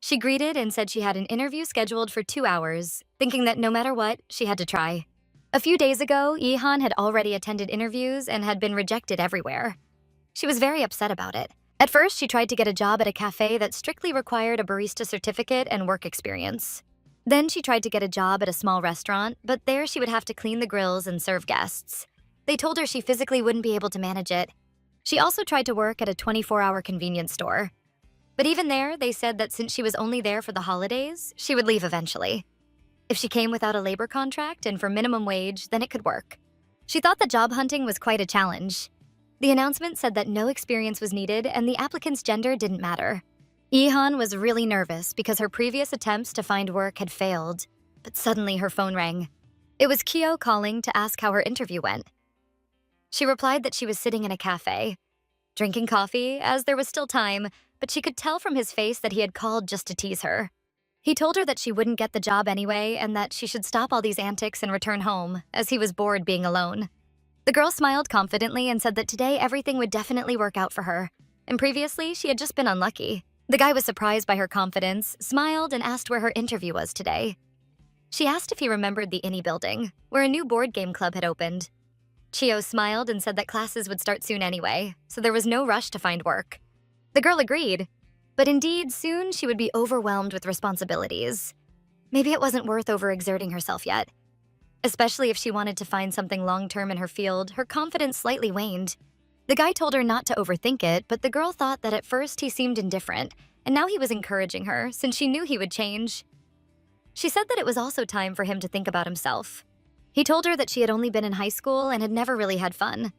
S1: She greeted and said she had an interview scheduled for 2 hours, thinking that no matter what, she had to try. A few days ago, Yehan had already attended interviews and had been rejected everywhere. She was very upset about it. At first, she tried to get a job at a cafe that strictly required a barista certificate and work experience. Then she tried to get a job at a small restaurant, but there she would have to clean the grills and serve guests. They told her she physically wouldn't be able to manage it. She also tried to work at a 24-hour convenience store. But even there, they said that since she was only there for the holidays, she would leave eventually. If she came without a labor contract and for minimum wage, then it could work. She thought that job hunting was quite a challenge. The announcement said that no experience was needed and the applicant's gender didn't matter. Yehan was really nervous because her previous attempts to find work had failed, but suddenly her phone rang. It was Kyo calling to ask how her interview went. She replied that she was sitting in a cafe, drinking coffee, as there was still time, but she could tell from his face that he had called just to tease her. He told her that she wouldn't get the job anyway and that she should stop all these antics and return home, as he was bored being alone. The girl smiled confidently and said that today everything would definitely work out for her, and previously she had just been unlucky. The guy was surprised by her confidence, smiled, and asked where her interview was today. She asked if he remembered the Ini building, where a new board game club had opened. Chio smiled and said that classes would start soon anyway, so there was no rush to find work. The girl agreed, but indeed soon she would be overwhelmed with responsibilities. Maybe it wasn't worth overexerting herself yet. Especially if she wanted to find something long-term in her field, her confidence slightly waned. The guy told her not to overthink it, but the girl thought that at first he seemed indifferent, and now he was encouraging her since she knew he would change. She said that it was also time for him to think about himself. He told her that she had only been in high school and had never really had fun.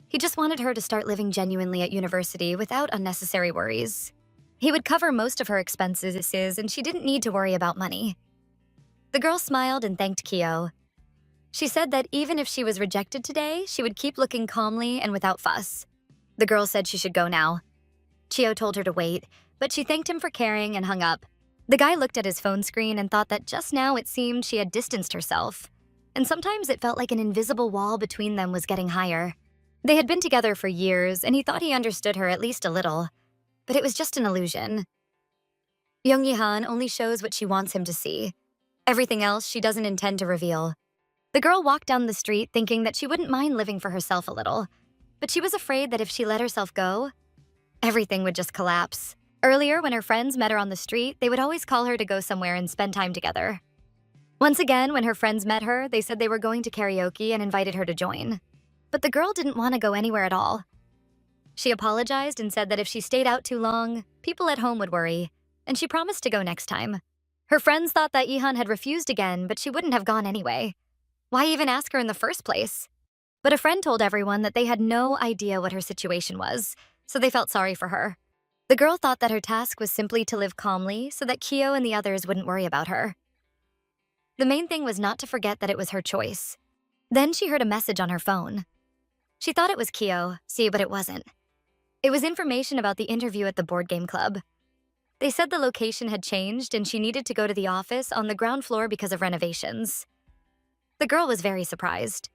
S1: He just wanted her to start living genuinely at university without unnecessary worries. He would cover most of her expenses and she didn't need to worry about money. The girl smiled and thanked Kyo. She said that even if she was rejected today, she would keep looking calmly and without fuss. The girl said she should go now. Chio told her to wait, but she thanked him for caring and hung up. The guy looked at his phone screen and thought that just now it seemed she had distanced herself. And sometimes it felt like an invisible wall between them was getting higher. They had been together for years, and he thought he understood her at least a little. But it was just an illusion. Young Yehan only shows what she wants him to see. Everything else she doesn't intend to reveal. The girl walked down the street thinking that she wouldn't mind living for herself a little, but she was afraid that if she let herself go, everything would just collapse. Earlier, when her friends met her on the street, they would always call her to go somewhere and spend time together. Once again, when her friends met her, they said they were going to karaoke and invited her to join. But the girl didn't want to go anywhere at all. She apologized and said that if she stayed out too long, people at home would worry, and she promised to go next time. Her friends thought that Yehan had refused again, but she wouldn't have gone anyway. Why even ask her in the first place? But a friend told everyone that they had no idea what her situation was, so they felt sorry for her. The girl thought that her task was simply to live calmly so that Kyo and the others wouldn't worry about her. The main thing was not to forget that it was her choice. Then she heard a message on her phone. She thought it was Kyo, but it wasn't. It was information about the interview at the board game club. They said the location had changed and she needed to go to the office on the ground floor because of renovations. The girl was very surprised.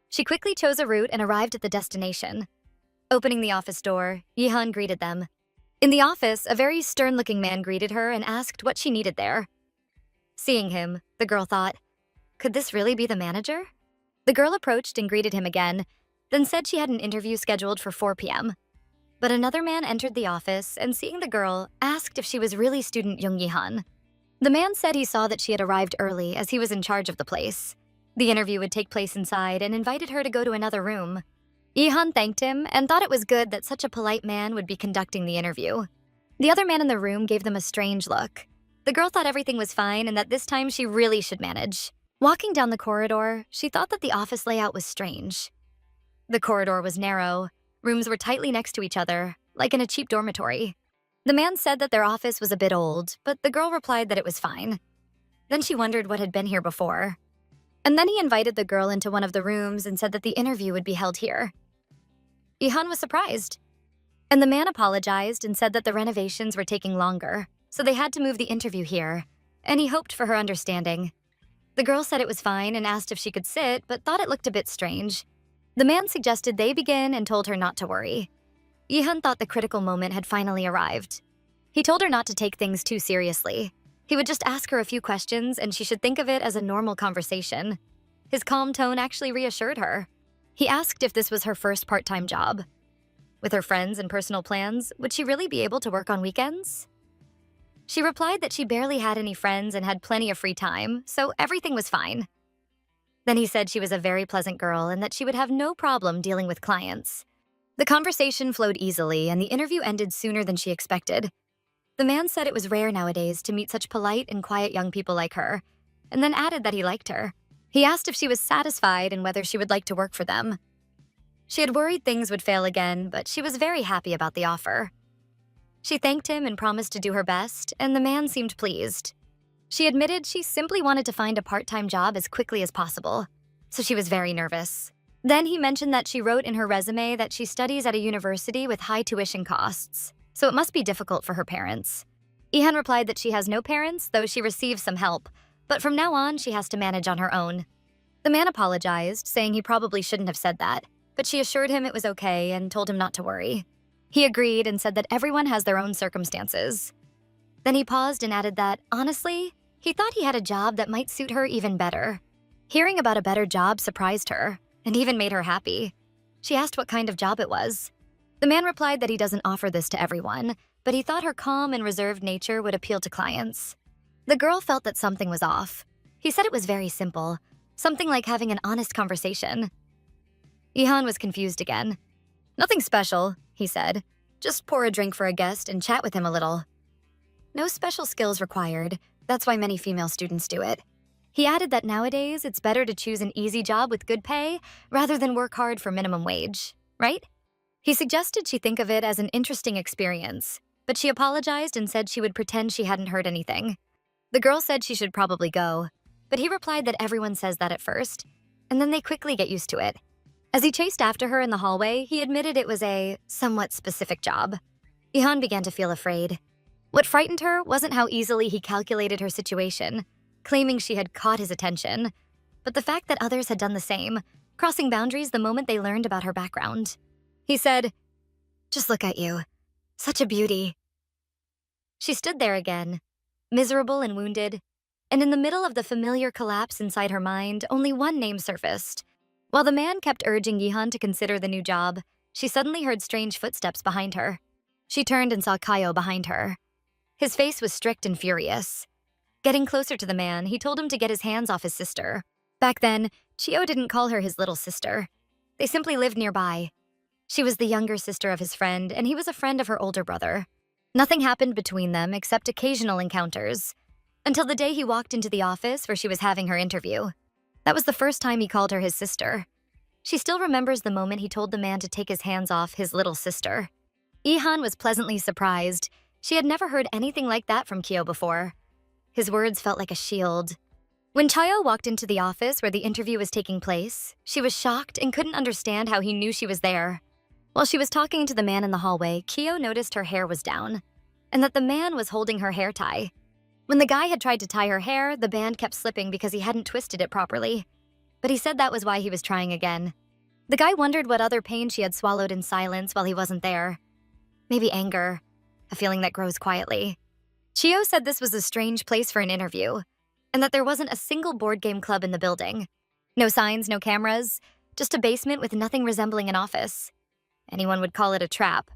S1: She quickly chose a route and arrived at the destination. Opening the office door, Yihan greeted them. In the office, a very stern-looking man greeted her and asked what she needed there. Seeing him, the girl thought, could this really be the manager? The girl approached and greeted him again, then said she had an interview scheduled for 4 p.m. But another man entered the office and, seeing the girl, asked if she was really student Young Yihan. The man said he saw that she had arrived early as he was in charge of the place. The interview would take place inside and invited her to go to another room. Yihan thanked him and thought it was good that such a polite man would be conducting the interview. The other man in the room gave them a strange look. The girl thought everything was fine and that this time she really should manage. Walking down the corridor, she thought that the office layout was strange. The corridor was narrow. Rooms were tightly next to each other, like in a cheap dormitory. The man said that their office was a bit old, but the girl replied that it was fine. Then she wondered what had been here before. And then he invited the girl into one of the rooms and said that the interview would be held here. Yihan was surprised. And the man apologized and said that the renovations were taking longer, so they had to move the interview here, and he hoped for her understanding. The girl said it was fine and asked if she could sit, but thought it looked a bit strange. The man suggested they begin and told her not to worry. Yihan thought the critical moment had finally arrived. He told her not to take things too seriously. He would just ask her a few questions and she should think of it as a normal conversation. His calm tone actually reassured her. He asked if this was her first part-time job. With her friends and personal plans, would she really be able to work on weekends? She replied that she barely had any friends and had plenty of free time, so everything was fine. Then he said she was a very pleasant girl and that she would have no problem dealing with clients. The conversation flowed easily and the interview ended sooner than she expected. The man said it was rare nowadays to meet such polite and quiet young people like her, and then added that he liked her. He asked if she was satisfied and whether she would like to work for them. She had worried things would fail again, but she was very happy about the offer. She thanked him and promised to do her best, and the man seemed pleased. She admitted she simply wanted to find a part-time job as quickly as possible, so she was very nervous. Then he mentioned that she wrote in her resume that she studies at a university with high tuition costs, so it must be difficult for her parents. Yihan replied that she has no parents, though she receives some help, but from now on she has to manage on her own. The man apologized, saying he probably shouldn't have said that, but she assured him it was okay and told him not to worry. He agreed and said that everyone has their own circumstances. Then he paused and added that, honestly, he thought he had a job that might suit her even better. Hearing about a better job surprised her, and even made her happy. She asked what kind of job it was. The man replied that he doesn't offer this to everyone, but he thought her calm and reserved nature would appeal to clients. The girl felt that something was off. He said it was very simple, something like having an honest conversation. Yihan was confused again. Nothing special, he said. Just pour a drink for a guest and chat with him a little. No special skills required. That's why many female students do it. He added that nowadays it's better to choose an easy job with good pay rather than work hard for minimum wage, right? He suggested she think of it as an interesting experience, but she apologized and said she would pretend she hadn't heard anything. The girl said she should probably go, but he replied that everyone says that at first, and then they quickly get used to it. As he chased after her in the hallway, he admitted it was a somewhat specific job. Yihan began to feel afraid. What frightened her wasn't how easily he calculated her situation, claiming she had caught his attention, but the fact that others had done the same, crossing boundaries the moment they learned about her background. He said, "Just look at you. Such a beauty." She stood there again, miserable and wounded, and in the middle of the familiar collapse inside her mind, only one name surfaced. While the man kept urging Yihan to consider the new job, she suddenly heard strange footsteps behind her. She turned and saw Kaio behind her. His face was strict and furious. Getting closer to the man, he told him to get his hands off his sister. Back then, Chio didn't call her his little sister. They simply lived nearby. She was the younger sister of his friend, and he was a friend of her older brother. Nothing happened between them except occasional encounters, until the day he walked into the office where she was having her interview. That was the first time he called her his sister. She still remembers the moment he told the man to take his hands off his little sister. Yihan was pleasantly surprised. She had never heard anything like that from Kyo before. His words felt like a shield. When Chayo walked into the office where the interview was taking place, she was shocked and couldn't understand how he knew she was there. While she was talking to the man in the hallway, Kyo noticed her hair was down, and that the man was holding her hair tie. When the guy had tried to tie her hair, the band kept slipping because he hadn't twisted it properly. But he said that was why he was trying again. The guy wondered what other pain she had swallowed in silence while he wasn't there. Maybe anger, a feeling that grows quietly. Chio said this was a strange place for an interview, and that there wasn't a single board game club in the building. No signs, no cameras, just a basement with nothing resembling an office. Anyone would call it a trap,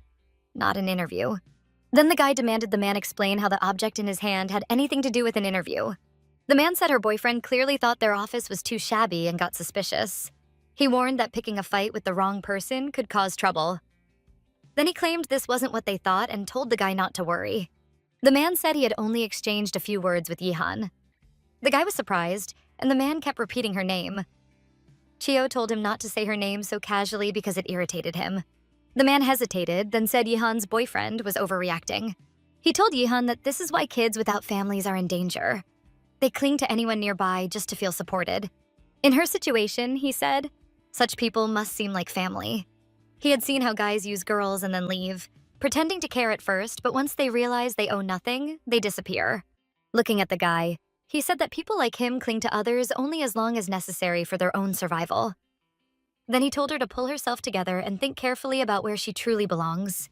S1: not an interview. Then the guy demanded the man explain how the object in his hand had anything to do with an interview. The man said her boyfriend clearly thought their office was too shabby and got suspicious. He warned that picking a fight with the wrong person could cause trouble. Then he claimed this wasn't what they thought and told the guy not to worry. The man said he had only exchanged a few words with Yihan. The guy was surprised, and the man kept repeating her name. Chio told him not to say her name so casually because it irritated him. The man hesitated, then said Yihan's boyfriend was overreacting. He told Yihan that this is why kids without families are in danger. They cling to anyone nearby just to feel supported. In her situation, he said, such people must seem like family. He had seen how guys use girls and then leave, pretending to care at first, but once they realize they owe nothing, they disappear. Looking at the guy, he said that people like him cling to others only as long as necessary for their own survival. Then he told her to pull herself together and think carefully about where she truly belongs.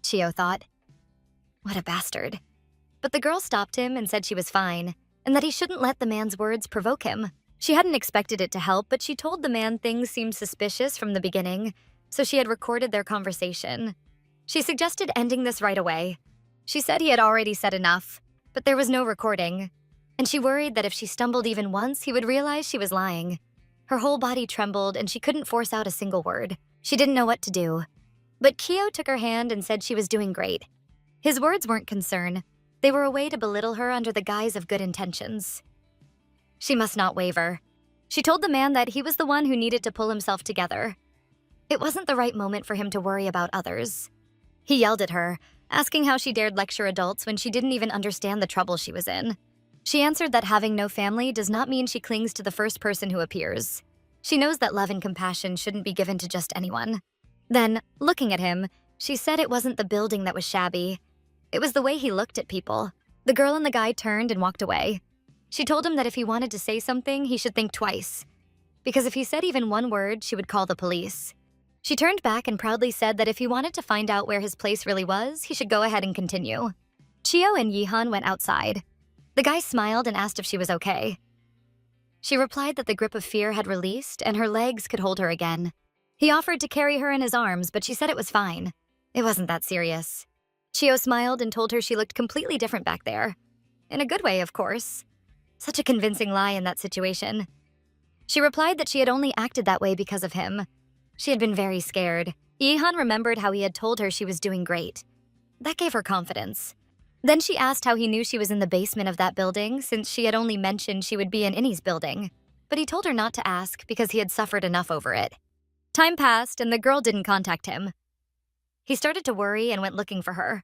S1: Chio thought, what a bastard. But the girl stopped him and said she was fine, and that he shouldn't let the man's words provoke him. She hadn't expected it to help, but she told the man things seemed suspicious from the beginning, so she had recorded their conversation. She suggested ending this right away. She said he had already said enough, but there was no recording, and she worried that if she stumbled even once, he would realize she was lying. Her whole body trembled, and she couldn't force out a single word. She didn't know what to do. But Chio took her hand and said she was doing great. His words weren't concern. They were a way to belittle her under the guise of good intentions. She must not waver. She told the man that he was the one who needed to pull himself together. It wasn't the right moment for him to worry about others. He yelled at her, asking how she dared lecture adults when she didn't even understand the trouble she was in. She answered that having no family does not mean she clings to the first person who appears. She knows that love and compassion shouldn't be given to just anyone. Then, looking at him, she said it wasn't the building that was shabby. It was the way he looked at people. The girl and the guy turned and walked away. She told him that if he wanted to say something, he should think twice, because if he said even one word, she would call the police. She turned back and proudly said that if he wanted to find out where his place really was, he should go ahead and continue. Chio and Yihan went outside. The guy smiled and asked if she was okay. She replied that the grip of fear had released and her legs could hold her again. He offered to carry her in his arms, but she said it was fine. It wasn't that serious. Chio smiled and told her she looked completely different back there. In a good way, of course. Such a convincing lie in that situation. She replied that she had only acted that way because of him. She had been very scared. Yihan remembered how he had told her she was doing great. That gave her confidence. Then she asked how he knew she was in the basement of that building, since she had only mentioned she would be in Innie's building. But he told her not to ask because he had suffered enough over it. Time passed and the girl didn't contact him. He started to worry and went looking for her.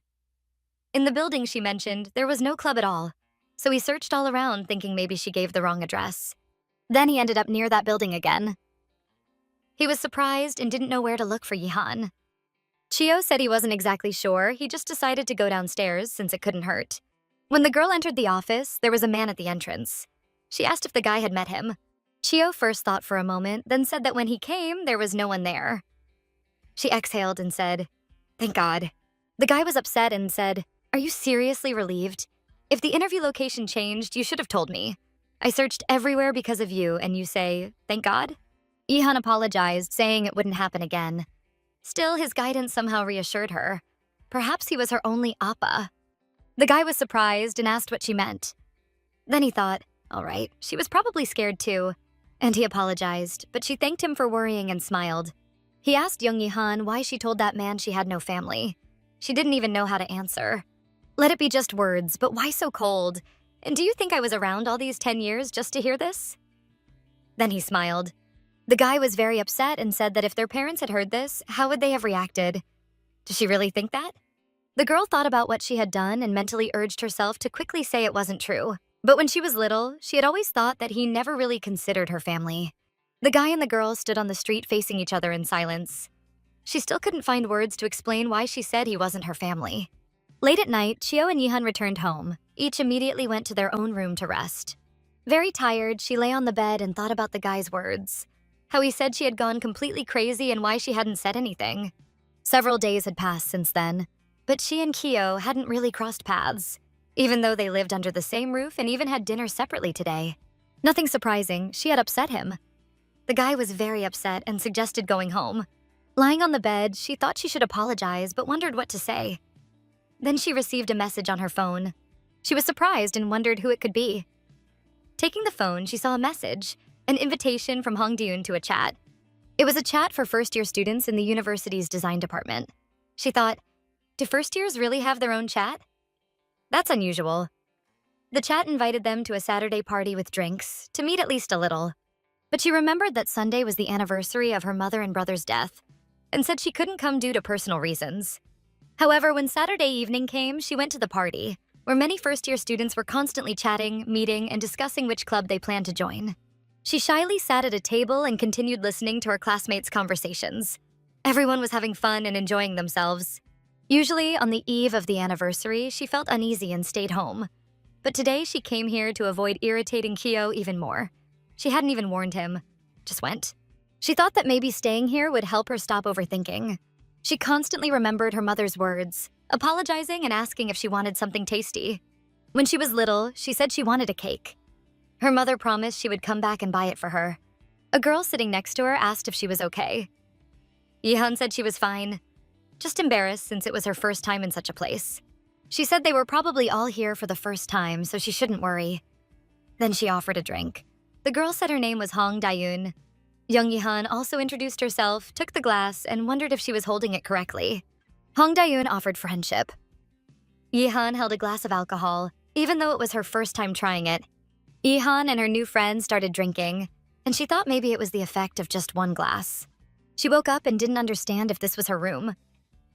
S1: In the building she mentioned, there was no club at all, so he searched all around thinking maybe she gave the wrong address. Then he ended up near that building again. He was surprised and didn't know where to look for Yihan. Chio said he wasn't exactly sure, he just decided to go downstairs since it couldn't hurt. When the girl entered the office, there was a man at the entrance. She asked if the guy had met him. Chio first thought for a moment, then said that when he came, there was no one there. She exhaled and said, "Thank God." The guy was upset and said, "Are you seriously relieved? If the interview location changed, you should have told me. I searched everywhere because of you, and you say, 'Thank God'?" Yihan apologized, saying it wouldn't happen again. Still, his guidance somehow reassured her. Perhaps he was her only appa. The guy was surprised and asked what she meant. Then he thought, all right, she was probably scared too. And he apologized, but she thanked him for worrying and smiled. He asked young Yihan why she told that man she had no family. She didn't even know how to answer. Let it be just words, but why so cold? And do you think I was around all these 10 years just to hear this? Then he smiled. The guy was very upset and said that if their parents had heard this, how would they have reacted? Does she really think that? The girl thought about what she had done and mentally urged herself to quickly say it wasn't true. But when she was little, she had always thought that he never really considered her family. The guy and the girl stood on the street facing each other in silence. She still couldn't find words to explain why she said he wasn't her family. Late at night, Chio and Yihan returned home. Each immediately went to their own room to rest. Very tired, she lay on the bed and thought about the guy's words. how he said she had gone completely crazy and why she hadn't said anything. Several days had passed since then, but she and Kyo hadn't really crossed paths, even though they lived under the same roof and even had dinner separately today. Nothing surprising, she had upset him. The guy was very upset and suggested going home. Lying on the bed, she thought she should apologize but wondered what to say. Then she received a message on her phone. She was surprised and wondered who it could be. Taking the phone, she saw a message, an invitation from Hongdaeun to a chat. It was a chat for first-year students in the university's design department. She thought, do first years really have their own chat? That's unusual. The chat invited them to a Saturday party with drinks, to meet at least a little. But she remembered that Sunday was the anniversary of her mother and brother's death, and said she couldn't come due to personal reasons. However, when Saturday evening came, she went to the party, where many first-year students were constantly chatting, meeting, and discussing which club they planned to join. She shyly sat at a table and continued listening to her classmates' conversations. Everyone was having fun and enjoying themselves. Usually, on the eve of the anniversary, she felt uneasy and stayed home. But today, she came here to avoid irritating Kyo even more. She hadn't even warned him, just went. She thought that maybe staying here would help her stop overthinking. She constantly remembered her mother's words, apologizing and asking if she wanted something tasty. When she was little, she said she wanted a cake. Her mother promised she would come back and buy it for her. A girl sitting next to her asked if she was okay. Yehan said she was fine, just embarrassed since it was her first time in such a place. She said they were probably all here for the first time, so she shouldn't worry. Then she offered a drink. The girl said her name was Hong Daeun. Young Yehan also introduced herself, took the glass, and wondered if she was holding it correctly. Hong Daeun offered friendship. Yehan held a glass of alcohol, even though it was her first time trying it. Yehan and her new friend started drinking, and she thought maybe it was the effect of just one glass. She woke up and didn't understand if this was her room.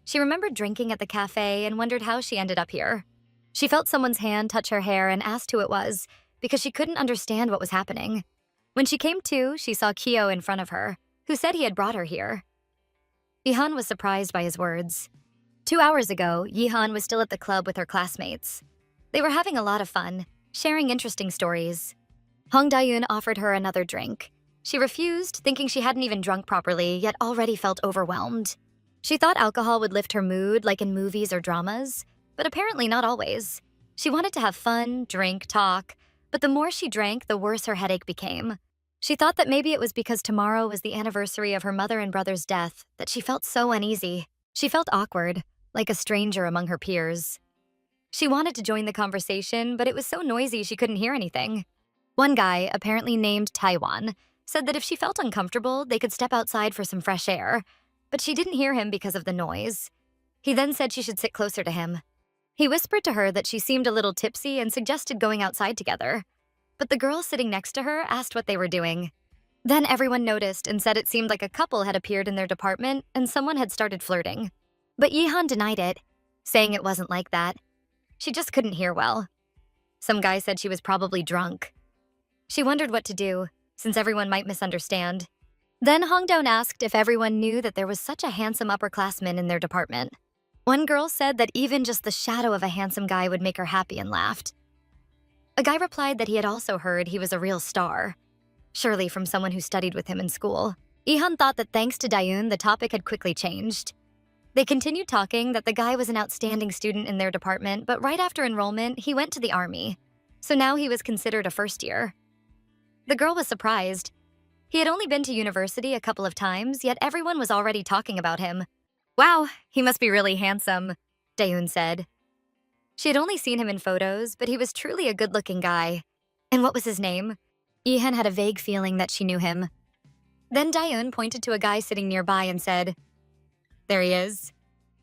S1: She remembered drinking at the cafe and wondered how she ended up here. She felt someone's hand touch her hair and asked who it was, because she couldn't understand what was happening. When she came to, she saw Kyo in front of her, who said he had brought her here. Yehan was surprised by his words. 2 hours ago, Yehan was still at the club with her classmates. They were having a lot of fun, sharing interesting stories. Hong Daeun offered her another drink. She refused, thinking she hadn't even drunk properly, yet already felt overwhelmed. She thought alcohol would lift her mood, like in movies or dramas, but apparently not always. She wanted to have fun, drink, talk, but the more she drank, the worse her headache became. She thought that maybe it was because tomorrow was the anniversary of her mother and brother's death that she felt so uneasy. She felt awkward, like a stranger among her peers. She wanted to join the conversation, but it was so noisy she couldn't hear anything. One guy, apparently named Taiwan, said that if she felt uncomfortable, they could step outside for some fresh air, but she didn't hear him because of the noise. He then said she should sit closer to him. He whispered to her that she seemed a little tipsy and suggested going outside together. But the girl sitting next to her asked what they were doing. Then everyone noticed and said it seemed like a couple had appeared in their department and someone had started flirting. But Yehan denied it, saying it wasn't like that. She just couldn't hear well. Some guy said she was probably drunk. She wondered what to do, since everyone might misunderstand. Then Hongdaeun asked if everyone knew that there was such a handsome upperclassman in their department. One girl said that even just the shadow of a handsome guy would make her happy and laughed. A guy replied that he had also heard he was a real star, surely from someone who studied with him in school. Yehan thought that thanks to Daeun, the topic had quickly changed. They continued talking that the guy was an outstanding student in their department, but right after enrollment, he went to the army. So now he was considered a first year. The girl was surprised. He had only been to university a couple of times, yet everyone was already talking about him. Wow, he must be really handsome, Daeun said. She had only seen him in photos, but he was truly a good-looking guy. And what was his name? Yehan had a vague feeling that she knew him. Then Daeun pointed to a guy sitting nearby and said, "There he is."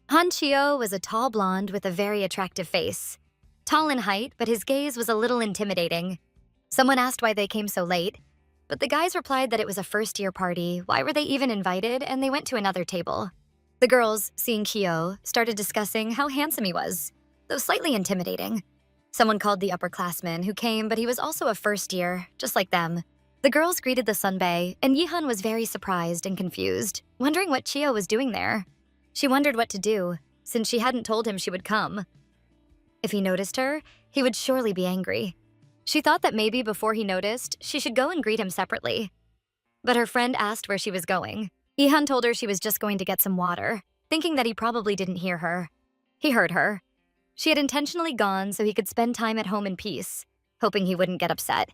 S1: Han Chio was a tall blonde with a very attractive face. Tall in height, but his gaze was a little intimidating. Someone asked why they came so late, but the guys replied that it was a first-year party, why were they even invited, and they went to another table. The girls, seeing Kyo, started discussing how handsome he was, though slightly intimidating. Someone called the upperclassman who came, but he was also a first year, just like them. The girls greeted the sunbae, and Yehan was very surprised and confused, wondering what Chio was doing there. She wondered what to do, since she hadn't told him she would come. If he noticed her, he would surely be angry. She thought that maybe before he noticed, she should go and greet him separately. but her friend asked where she was going. Ihan told her she was just going to get some water, thinking that he probably didn't hear her. He heard her. She had intentionally gone so he could spend time at home in peace, hoping he wouldn't get upset.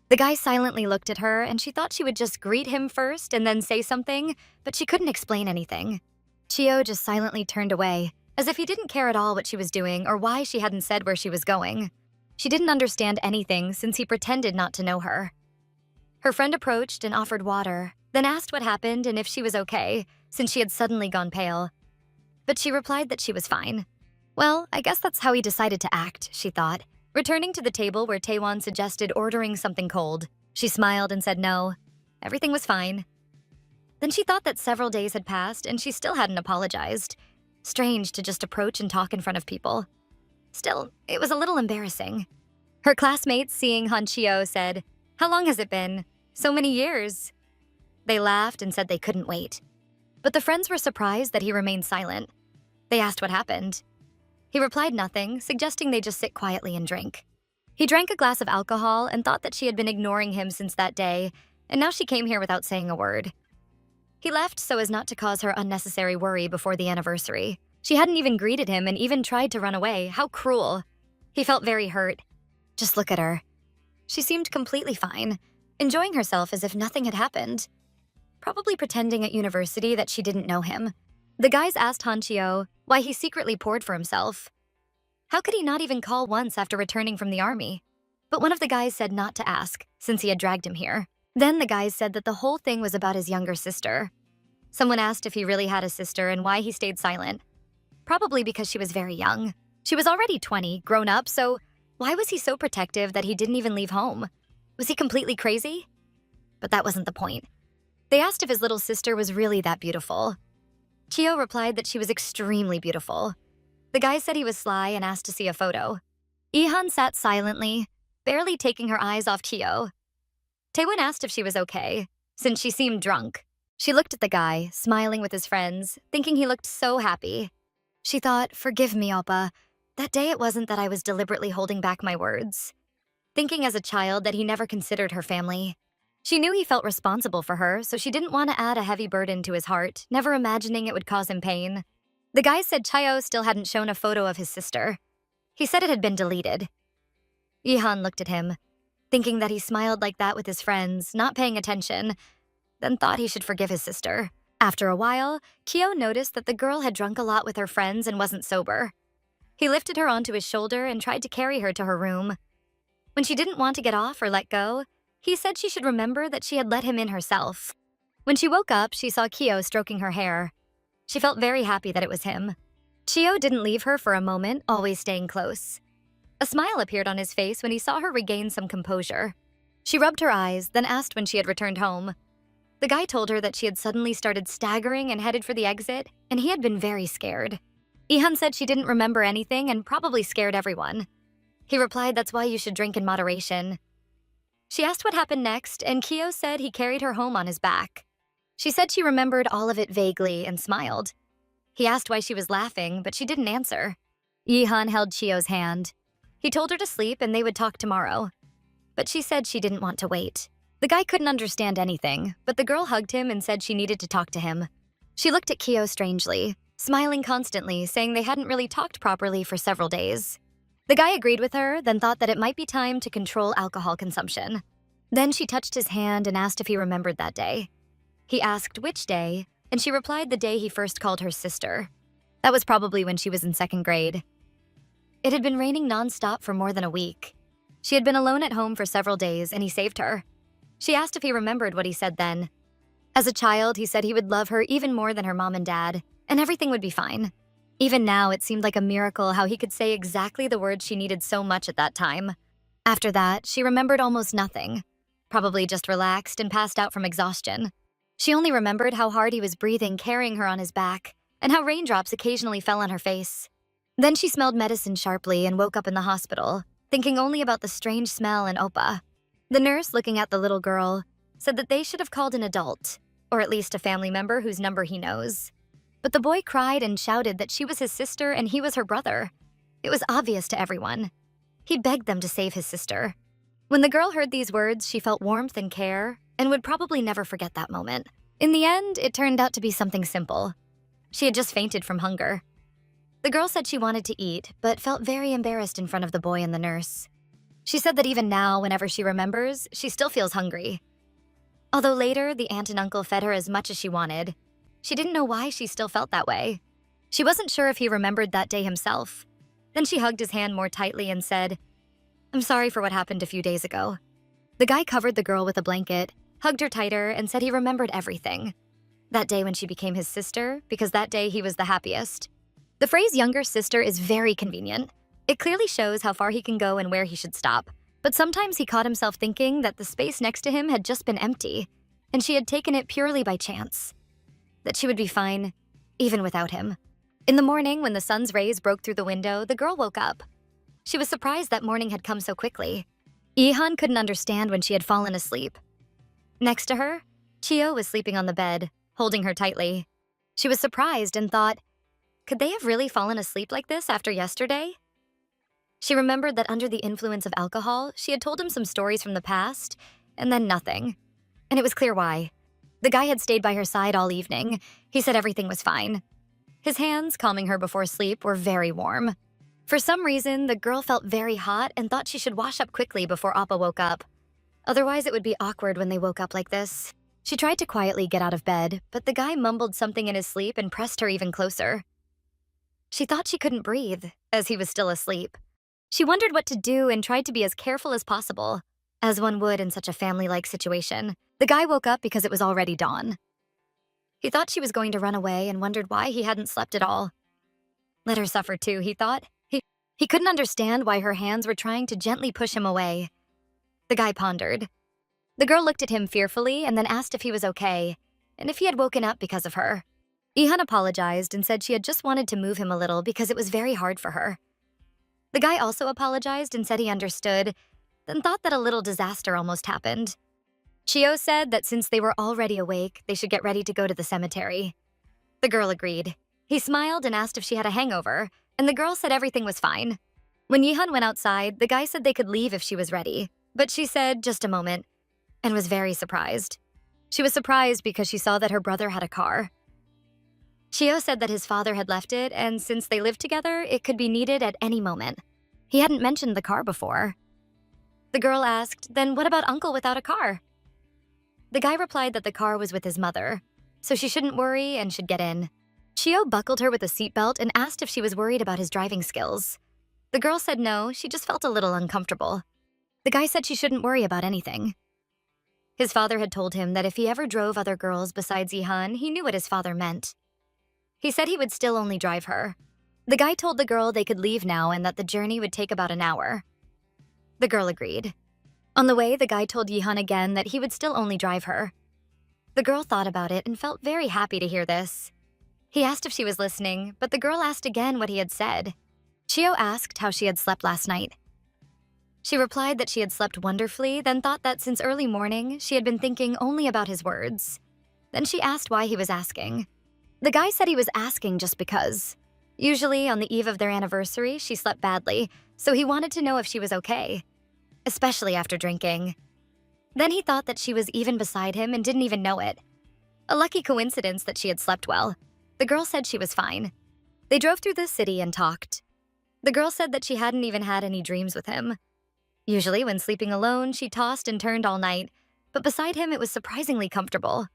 S1: The guy silently looked at her, and she thought she would just greet him first and then say something, but she couldn't explain anything. Chio just silently turned away, as if he didn't care at all what she was doing or why she hadn't said where she was going. She didn't understand anything since he pretended not to know her. Her friend approached and offered water, then asked what happened and if she was okay, since she had suddenly gone pale. But she replied that she was fine. Well, I guess that's how he decided to act, she thought, returning to the table where Taewon suggested ordering something cold. She smiled and said no. Everything was fine. Then she thought that several days had passed and she still hadn't apologized. Strange to just approach and talk in front of people. Still, it was a little embarrassing. Her classmates, seeing Han Chio, said, "How long has it been? So many years." They laughed and said they couldn't wait. But the friends were surprised that he remained silent. They asked what happened. He replied nothing, suggesting they just sit quietly and drink. He drank a glass of alcohol and thought that she had been ignoring him since that day, and now she came here without saying a word. He left so as not to cause her unnecessary worry before the anniversary. She hadn't even greeted him and even tried to run away. How cruel. He felt very hurt. Just look at her. She seemed completely fine, enjoying herself as if nothing had happened. Probably pretending at university that she didn't know him. The guys asked Han Chio why he secretly poured for himself. How could he not even call once after returning from the army? But one of the guys said not to ask, since he had dragged him here. Then the guys said that the whole thing was about his younger sister. Someone asked if he really had a sister and why he stayed silent. Probably because she was very young. She was already 20, grown up, so why was he so protective that he didn't even leave home? Was he completely crazy? But that wasn't the point. They asked if his little sister was really that beautiful. Chio replied that she was extremely beautiful. The guy said he was sly and asked to see a photo. Ihan sat silently, barely taking her eyes off Chio. Taewon asked if she was okay, since she seemed drunk. She looked at the guy, smiling with his friends, thinking he looked so happy. She thought, "Forgive me, Oppa. That day it wasn't that I was deliberately holding back my words." Thinking as a child that he never considered her family. She knew he felt responsible for her, so she didn't want to add a heavy burden to his heart, never imagining it would cause him pain. The guy said Chio still hadn't shown a photo of his sister. He said it had been deleted. Ihan looked at him, thinking that he smiled like that with his friends, not paying attention, then thought he should forgive his sister. After a while, Chio noticed that the girl had drunk a lot with her friends and wasn't sober. He lifted her onto his shoulder and tried to carry her to her room. When she didn't want to get off or let go, he said she should remember that she had let him in herself. When she woke up, she saw Chio stroking her hair. She felt very happy that it was him. Chio didn't leave her for a moment, always staying close. A smile appeared on his face when he saw her regain some composure. She rubbed her eyes, then asked when she had returned home. The guy told her that she had suddenly started staggering and headed for the exit, and he had been very scared. Ihan said she didn't remember anything and probably scared everyone. He replied that's why you should drink in moderation. She asked what happened next, and Chio said he carried her home on his back. She said she remembered all of it vaguely and smiled. He asked why she was laughing, but she didn't answer. Ihan held Chio's hand. He told her to sleep and they would talk tomorrow. But she said she didn't want to wait. The guy couldn't understand anything, but the girl hugged him and said she needed to talk to him. She looked at Chio strangely, smiling constantly, saying they hadn't really talked properly for several days. The guy agreed with her, then thought that it might be time to control alcohol consumption. Then she touched his hand and asked if he remembered that day. He asked which day, and she replied the day he first called her sister. That was probably when she was in 2nd grade. It had been raining nonstop for more than a week. She had been alone at home for several days, and he saved her. She asked if he remembered what he said then. As a child, he said he would love her even more than her mom and dad, and everything would be fine. Even now, it seemed like a miracle how he could say exactly the words she needed so much at that time. After that, she remembered almost nothing. Probably just relaxed and passed out from exhaustion. She only remembered how hard he was breathing, carrying her on his back, and how raindrops occasionally fell on her face. Then she smelled medicine sharply and woke up in the hospital, thinking only about the strange smell and Oppa. The nurse, looking at the little girl, said that they should have called an adult, or at least a family member whose number he knows. But the boy cried and shouted that she was his sister and he was her brother. It was obvious to everyone. He begged them to save his sister. When the girl heard these words, she felt warmth and care, and would probably never forget that moment. In the end, it turned out to be something simple. She had just fainted from hunger. The girl said she wanted to eat, but felt very embarrassed in front of the boy and the nurse. She said that even now, whenever she remembers, she still feels hungry. Although later, the aunt and uncle fed her as much as she wanted, she didn't know why she still felt that way. She wasn't sure if he remembered that day himself. Then she hugged his hand more tightly and said, "I'm sorry for what happened a few days ago." The guy covered the girl with a blanket, hugged her tighter, and said he remembered everything. That day when she became his sister, because that day he was the happiest. The phrase younger sister is very convenient. It clearly shows how far he can go and where he should stop. But sometimes he caught himself thinking that the space next to him had just been empty, and she had taken it purely by chance. That she would be fine, even without him. In the morning, when the sun's rays broke through the window, the girl woke up. She was surprised that morning had come so quickly. Ihan couldn't understand when she had fallen asleep. Next to her, Chio was sleeping on the bed, holding her tightly. She was surprised and thought, could they have really fallen asleep like this after yesterday? She remembered that under the influence of alcohol, she had told him some stories from the past, and then nothing. And it was clear why. The guy had stayed by her side all evening. He said everything was fine. His hands, calming her before sleep, were very warm. For some reason, the girl felt very hot and thought she should wash up quickly before Appa woke up. Otherwise, it would be awkward when they woke up like this. She tried to quietly get out of bed, but the guy mumbled something in his sleep and pressed her even closer. She thought she couldn't breathe, as he was still asleep. She wondered what to do and tried to be as careful as possible, as one would in such a family-like situation. The guy woke up because it was already dawn. He thought she was going to run away and wondered why he hadn't slept at all. Let her suffer too, he thought. He couldn't understand why her hands were trying to gently push him away. The guy pondered. The girl looked at him fearfully and then asked if he was okay, and if he had woken up because of her. Ihan apologized and said she had just wanted to move him a little because it was very hard for her. The guy also apologized and said he understood, then thought that a little disaster almost happened. Chio said that since they were already awake, they should get ready to go to the cemetery. The girl agreed. He smiled and asked if she had a hangover, and the girl said everything was fine. When Yihan went outside, the guy said they could leave if she was ready, but she said just a moment, and was very surprised. She was surprised because she saw that her brother had a car. Chio said that his father had left it, and since they lived together, it could be needed at any moment. He hadn't mentioned the car before. The girl asked, then what about Uncle without a car? The guy replied that the car was with his mother, so she shouldn't worry and should get in. Chio buckled her with a seatbelt and asked if she was worried about his driving skills. The girl said no, she just felt a little uncomfortable. The guy said she shouldn't worry about anything. His father had told him that if he ever drove other girls besides Yihan, he knew what his father meant. He said he would still only drive her. The guy told the girl they could leave now and that the journey would take about an hour. The girl agreed. On the way, the guy told Yihan again that he would still only drive her. The girl thought about it and felt very happy to hear this. He asked if she was listening, but the girl asked again what he had said. Chio asked how she had slept last night. She replied that she had slept wonderfully, then thought that since early morning, she had been thinking only about his words. Then she asked why he was asking. The guy said he was asking just because. Usually, on the eve of their anniversary, she slept badly, so he wanted to know if she was okay, especially after drinking. Then he thought that she was even beside him and didn't even know it. A lucky coincidence that she had slept well. The girl said she was fine. They drove through the city and talked. The girl said that she hadn't even had any dreams with him. Usually, when sleeping alone, she tossed and turned all night, but beside him it was surprisingly comfortable.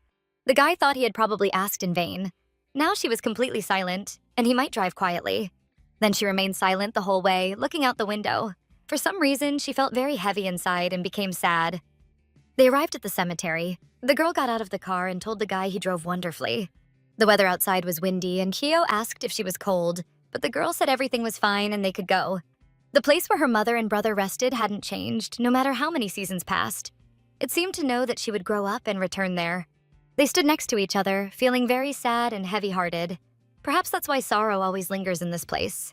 S1: The guy thought he had probably asked in vain. Now she was completely silent, and he might drive quietly. Then she remained silent the whole way, looking out the window. For some reason, she felt very heavy inside and became sad. They arrived at the cemetery. The girl got out of the car and told the guy he drove wonderfully. The weather outside was windy, and Chio asked if she was cold, but the girl said everything was fine and they could go. The place where her mother and brother rested hadn't changed, no matter how many seasons passed. It seemed to know that she would grow up and return there. They stood next to each other, feeling very sad and heavy-hearted. Perhaps that's why sorrow always lingers in this place.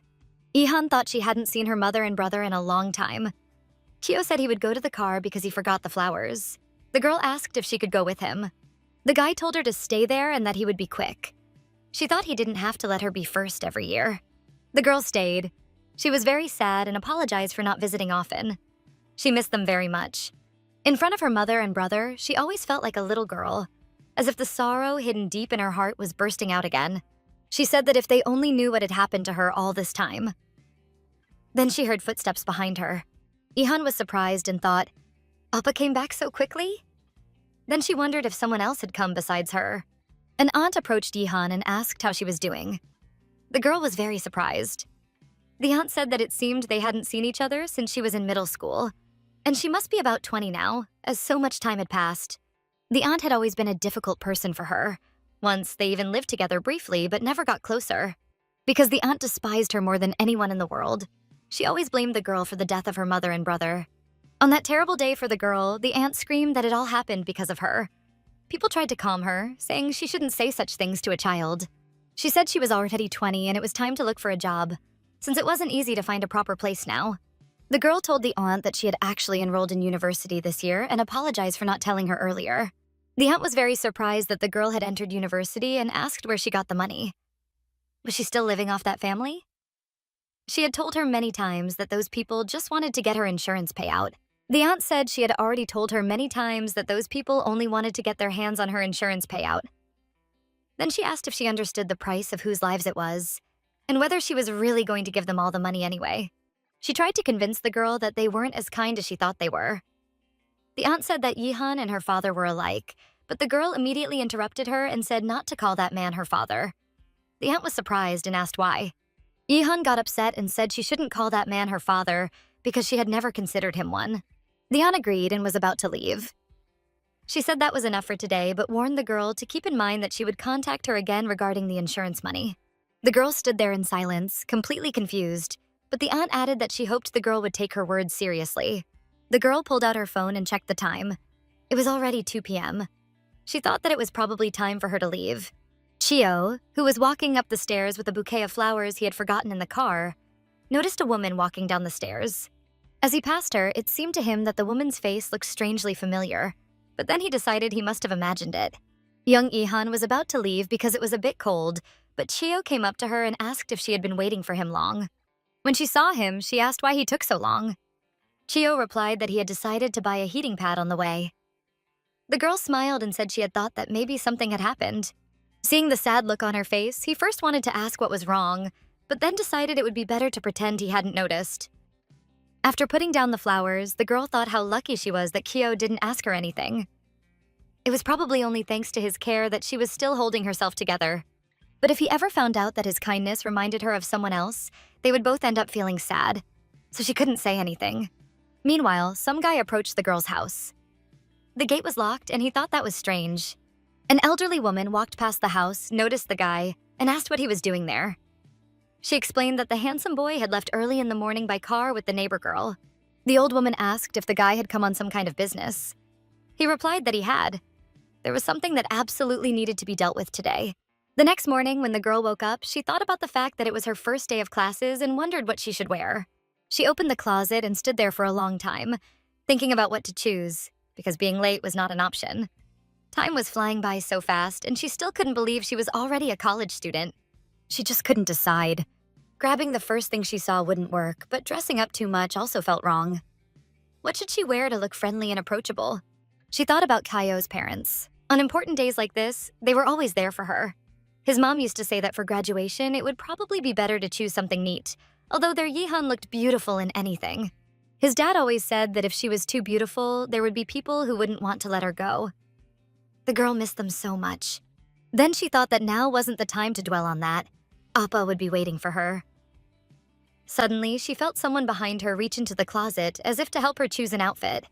S1: Ihan thought she hadn't seen her mother and brother in a long time. Chio said he would go to the car because he forgot the flowers. The girl asked if she could go with him. The guy told her to stay there and that he would be quick. She thought he didn't have to let her be first every year. The girl stayed. She was very sad and apologized for not visiting often. She missed them very much. In front of her mother and brother, she always felt like a little girl, as if the sorrow hidden deep in her heart was bursting out again. She said that if they only knew what had happened to her all this time. Then she heard footsteps behind her. Ihan was surprised and thought, Appa came back so quickly? Then she wondered if someone else had come besides her. An aunt approached Ihan and asked how she was doing. The girl was very surprised. The aunt said that it seemed they hadn't seen each other since she was in middle school, and she must be about 20 now, as so much time had passed. The aunt had always been a difficult person for her. Once, they even lived together briefly, but never got closer. Because the aunt despised her more than anyone in the world, she always blamed the girl for the death of her mother and brother. On that terrible day for the girl, the aunt screamed that it all happened because of her. People tried to calm her, saying she shouldn't say such things to a child. She said she was already 20 and it was time to look for a job, since it wasn't easy to find a proper place now. The girl told the aunt that she had actually enrolled in university this year and apologized for not telling her earlier. The aunt was very surprised that the girl had entered university and asked where she got the money. Was she still living off that family? She had told her many times that those people just wanted to get her insurance payout. The aunt said she had already told her many times that those people only wanted to get their hands on her insurance payout. Then she asked if she understood the price of whose lives it was, and whether she was really going to give them all the money anyway. She tried to convince the girl that they weren't as kind as she thought they were. The aunt said that Yihan and her father were alike, but the girl immediately interrupted her and said not to call that man her father. The aunt was surprised and asked why. Yihan got upset and said she shouldn't call that man her father because she had never considered him one. The aunt agreed and was about to leave. She said that was enough for today, but warned the girl to keep in mind that she would contact her again regarding the insurance money. The girl stood there in silence, completely confused, but the aunt added that she hoped the girl would take her words seriously. The girl pulled out her phone and checked the time. It was already 2 p.m. She thought that it was probably time for her to leave. Chio, who was walking up the stairs with a bouquet of flowers he had forgotten in the car, noticed a woman walking down the stairs. As he passed her, it seemed to him that the woman's face looked strangely familiar, but then he decided he must have imagined it. Young Ihan was about to leave because it was a bit cold, but Chio came up to her and asked if she had been waiting for him long. When she saw him, she asked why he took so long. Chio replied that he had decided to buy a heating pad on the way. The girl smiled and said she had thought that maybe something had happened. Seeing the sad look on her face, he first wanted to ask what was wrong, but then decided it would be better to pretend he hadn't noticed. After putting down the flowers, the girl thought how lucky she was that Chio didn't ask her anything. It was probably only thanks to his care that she was still holding herself together. But if he ever found out that his kindness reminded her of someone else, they would both end up feeling sad, so she couldn't say anything. Meanwhile, some guy approached the girl's house. The gate was locked, and he thought that was strange. An elderly woman walked past the house, noticed the guy, and asked what he was doing there. She explained that the handsome boy had left early in the morning by car with the neighbor girl. The old woman asked if the guy had come on some kind of business. He replied that he had. There was something that absolutely needed to be dealt with today. The next morning, when the girl woke up, she thought about the fact that it was her first day of classes and wondered what she should wear. She opened the closet and stood there for a long time, thinking about what to choose, because being late was not an option. Time was flying by so fast, and she still couldn't believe she was already a college student. She just couldn't decide. Grabbing the first thing she saw wouldn't work, but dressing up too much also felt wrong. What should she wear to look friendly and approachable? She thought about Kaio's parents. On important days like this, they were always there for her. His mom used to say that for graduation, it would probably be better to choose something neat, although their Yihan looked beautiful in anything. His dad always said that if she was too beautiful, there would be people who wouldn't want to let her go. The girl missed them so much. Then she thought that now wasn't the time to dwell on that. Appa would be waiting for her. Suddenly, she felt someone behind her reach into the closet as if to help her choose an outfit.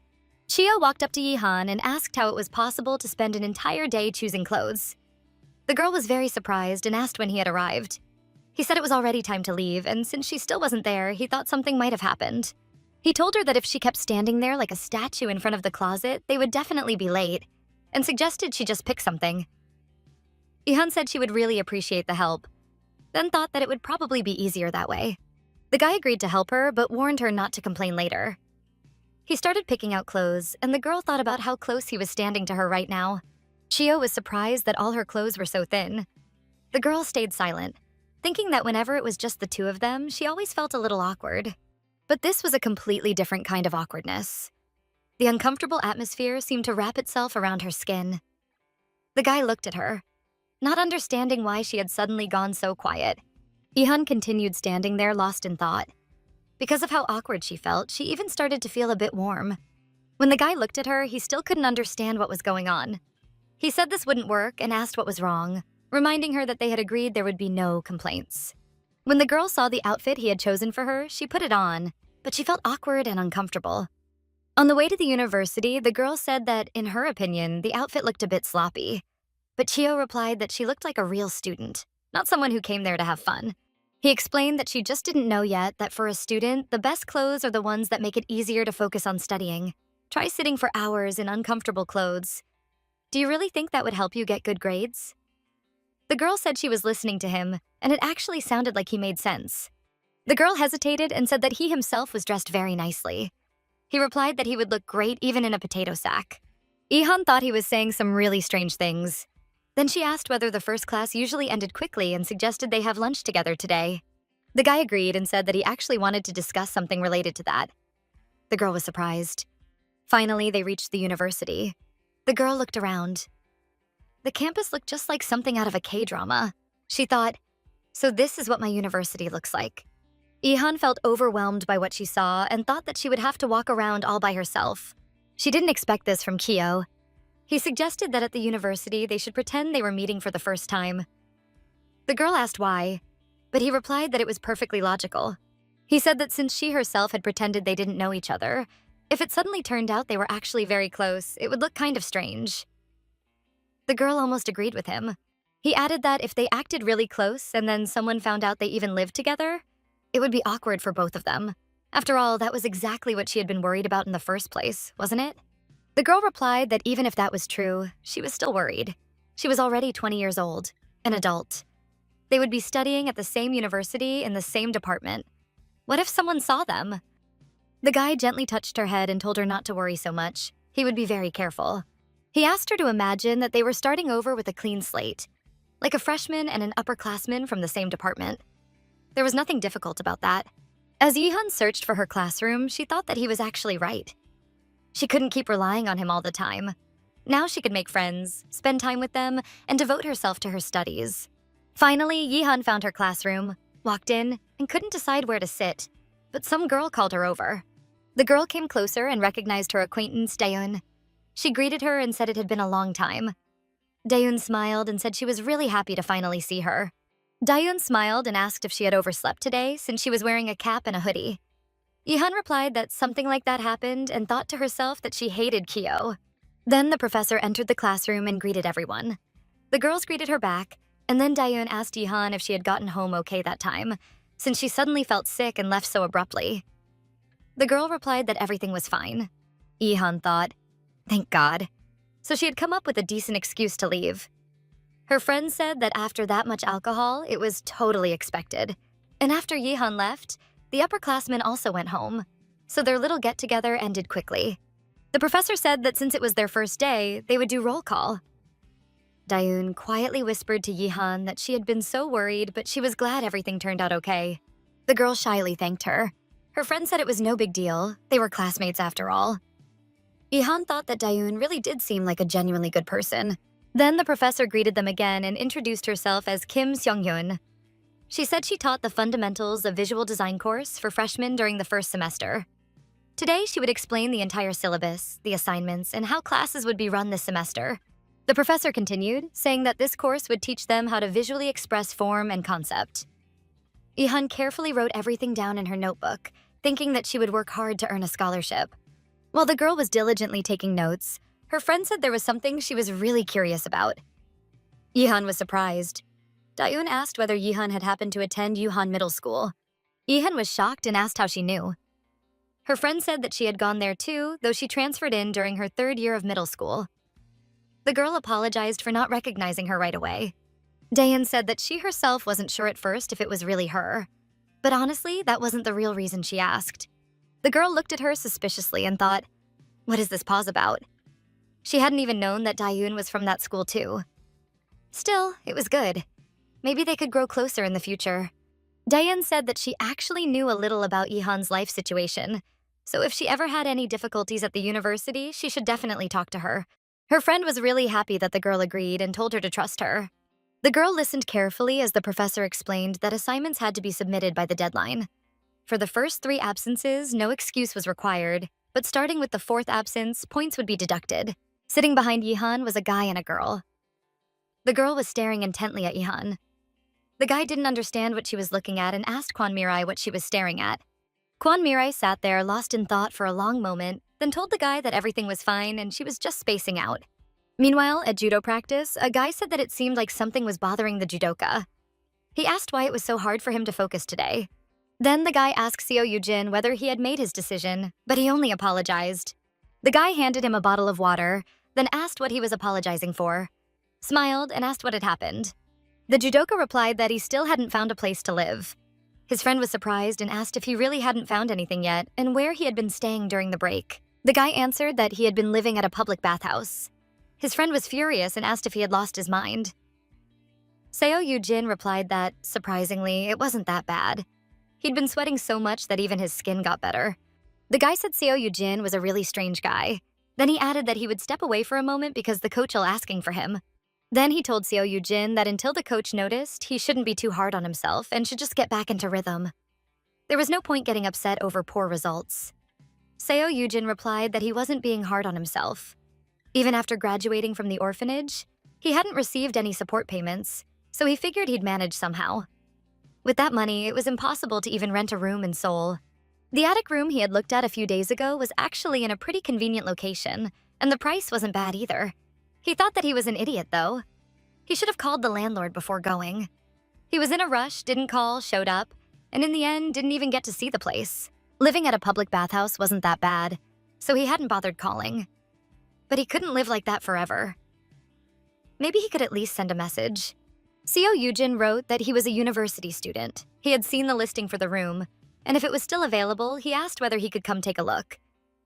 S1: Chia walked up to Yihan and asked how it was possible to spend an entire day choosing clothes. The girl was very surprised and asked when he had arrived. He said it was already time to leave, and since she still wasn't there, he thought something might have happened. He told her that if she kept standing there like a statue in front of the closet, they would definitely be late, and suggested she just pick something. Yihan said she would really appreciate the help, then thought that it would probably be easier that way. The guy agreed to help her, but warned her not to complain later. He started picking out clothes, and the girl thought about how close he was standing to her right now. Chio was surprised that all her clothes were so thin. The girl stayed silent, thinking that whenever it was just the two of them, she always felt a little awkward. But this was a completely different kind of awkwardness. The uncomfortable atmosphere seemed to wrap itself around her skin. The guy looked at her, not understanding why she had suddenly gone so quiet. Ihun continued standing there, lost in thought. Because of how awkward she felt, she even started to feel a bit warm. When the guy looked at her, he still couldn't understand what was going on. He said this wouldn't work and asked what was wrong, reminding her that they had agreed there would be no complaints. When the girl saw the outfit he had chosen for her, she put it on, but she felt awkward and uncomfortable. On the way to the university, the girl said that, in her opinion, the outfit looked a bit sloppy. But Chio replied that she looked like a real student, not someone who came there to have fun. He explained that she just didn't know yet that for a student, the best clothes are the ones that make it easier to focus on studying. Try sitting for hours in uncomfortable clothes. Do you really think that would help you get good grades? The girl said she was listening to him, and it actually sounded like he made sense. The girl hesitated and said that he himself was dressed very nicely. He replied that he would look great even in a potato sack. Ihun thought he was saying some really strange things. Then she asked whether the first class usually ended quickly and suggested they have lunch together today. The guy agreed and said that he actually wanted to discuss something related to that. The girl was surprised. Finally, they reached the university. The girl looked around. The campus looked just like something out of a K-drama. She thought, so this is what my university looks like. Ihun felt overwhelmed by what she saw and thought that she would have to walk around all by herself. She didn't expect this from Kyo. He suggested that at the university they should pretend they were meeting for the first time. The girl asked why, but he replied that it was perfectly logical. He said that since she herself had pretended they didn't know each other, if it suddenly turned out they were actually very close, it would look kind of strange. The girl almost agreed with him. He added that if they acted really close and then someone found out they even lived together, it would be awkward for both of them. After all, that was exactly what she had been worried about in the first place, wasn't it? The girl replied that even if that was true, she was still worried. She was already 20 years old, an adult. They would be studying at the same university in the same department. What if someone saw them? The guy gently touched her head and told her not to worry so much. He would be very careful. He asked her to imagine that they were starting over with a clean slate, like a freshman and an upperclassman from the same department. There was nothing difficult about that. As Ihun searched for her classroom, she thought that he was actually right. She couldn't keep relying on him all the time. Now she could make friends, spend time with them, and devote herself to her studies. Finally, Ihun found her classroom, walked in, and couldn't decide where to sit, but some girl called her over. The girl came closer and recognized her acquaintance, Daeun. She greeted her and said it had been a long time. Daeun smiled and said she was really happy to finally see her. Daeun smiled and asked if she had overslept today since she was wearing a cap and a hoodie. Ihun replied that something like that happened and thought to herself that she hated Kyo. Then the professor entered the classroom and greeted everyone. The girls greeted her back, and then Daeun asked Ihun if she had gotten home okay that time, since she suddenly felt sick and left so abruptly. The girl replied that everything was fine. Ihun thought, thank God. So she had come up with a decent excuse to leave. Her friend said that after that much alcohol, it was totally expected. And after Ihun left, the upperclassmen also went home, so their little get-together ended quickly. The professor said that since it was their first day, they would do roll call. Daeun quietly whispered to Ihun that she had been so worried, but she was glad everything turned out okay. The girl shyly thanked her. Her friend said it was no big deal. They were classmates after all. Ihun thought that Daeun really did seem like a genuinely good person. Then the professor greeted them again and introduced herself as Kim Seong-hyun. She said she taught the fundamentals of visual design course for freshmen during the first semester. Today, she would explain the entire syllabus, the assignments, and how classes would be run this semester. The professor continued, saying that this course would teach them how to visually express form and concept. Ihun carefully wrote everything down in her notebook, thinking that she would work hard to earn a scholarship. While the girl was diligently taking notes, her friend said there was something she was really curious about. Ihun was surprised. Daeun asked whether Ihun had happened to attend Yuhan Middle School. Ihun was shocked and asked how she knew. Her friend said that she had gone there too, though she transferred in during her 3rd year of middle school. The girl apologized for not recognizing her right away. Daeun said that she herself wasn't sure at first if it was really her. But honestly, that wasn't the real reason she asked. The girl looked at her suspiciously and thought, what is this pause about? She hadn't even known that Daeun was from that school too. Still, it was good. Maybe they could grow closer in the future. Daeun said that she actually knew a little about Ihun's life situation, so if she ever had any difficulties at the university, she should definitely talk to her. Her friend was really happy that the girl agreed and told her to trust her. The girl listened carefully as the professor explained that assignments had to be submitted by the deadline. For the first 3 absences, no excuse was required, but starting with the 4th absence, points would be deducted. Sitting behind Yihan was a guy and a girl. The girl was staring intently at Yihan. The guy didn't understand what she was looking at and asked Kwan Mirai what she was staring at. Kwan Mirai sat there lost in thought for a long moment, then told the guy that everything was fine and she was just spacing out. Meanwhile, at judo practice, a guy said that it seemed like something was bothering the judoka. He asked why it was so hard for him to focus today. Then the guy asked Seo Yujin whether he had made his decision, but he only apologized. The guy handed him a bottle of water, then asked what he was apologizing for, smiled, and asked what had happened. The judoka replied that he still hadn't found a place to live. His friend was surprised and asked if he really hadn't found anything yet and where he had been staying during the break. The guy answered that he had been living at a public bathhouse. His friend was furious and asked if he had lost his mind. Seo Yujin replied that, surprisingly, it wasn't that bad. He'd been sweating so much that even his skin got better. The guy said Seo Yujin was a really strange guy. Then he added that he would step away for a moment because the coach was asking for him. Then he told Seo Yujin that until the coach noticed, he shouldn't be too hard on himself and should just get back into rhythm. There was no point getting upset over poor results. Seo Yujin replied that he wasn't being hard on himself. Even after graduating from the orphanage, he hadn't received any support payments, so he figured he'd manage somehow. With that money, it was impossible to even rent a room in Seoul. The attic room he had looked at a few days ago was actually in a pretty convenient location, and the price wasn't bad either. He thought that he was an idiot, though. He should have called the landlord before going. He was in a rush, didn't call, showed up, and in the end, didn't even get to see the place. Living at a public bathhouse wasn't that bad, so he hadn't bothered calling. But he couldn't live like that forever. Maybe he could at least send a message. Seo Yujin wrote that he was a university student. He had seen the listing for the room, and if it was still available, he asked whether he could come take a look.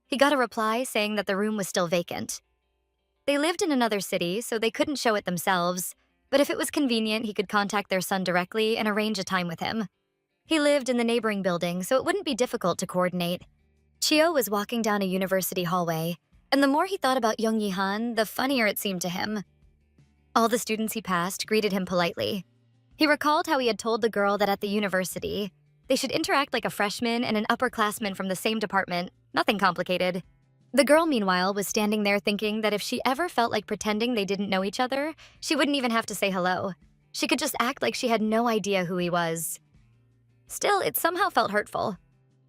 S1: He got a reply saying that the room was still vacant. They lived in another city, so they couldn't show it themselves, but if it was convenient, he could contact their son directly and arrange a time with him. He lived in the neighboring building, so it wouldn't be difficult to coordinate. Chio was walking down a university hallway, and the more he thought about Young Yihan, the funnier it seemed to him. All the students he passed greeted him politely. He recalled how he had told the girl that at the university, they should interact like a freshman and an upperclassman from the same department, nothing complicated. The girl, meanwhile, was standing there thinking that if she ever felt like pretending they didn't know each other, she wouldn't even have to say hello. She could just act like she had no idea who he was. Still, it somehow felt hurtful.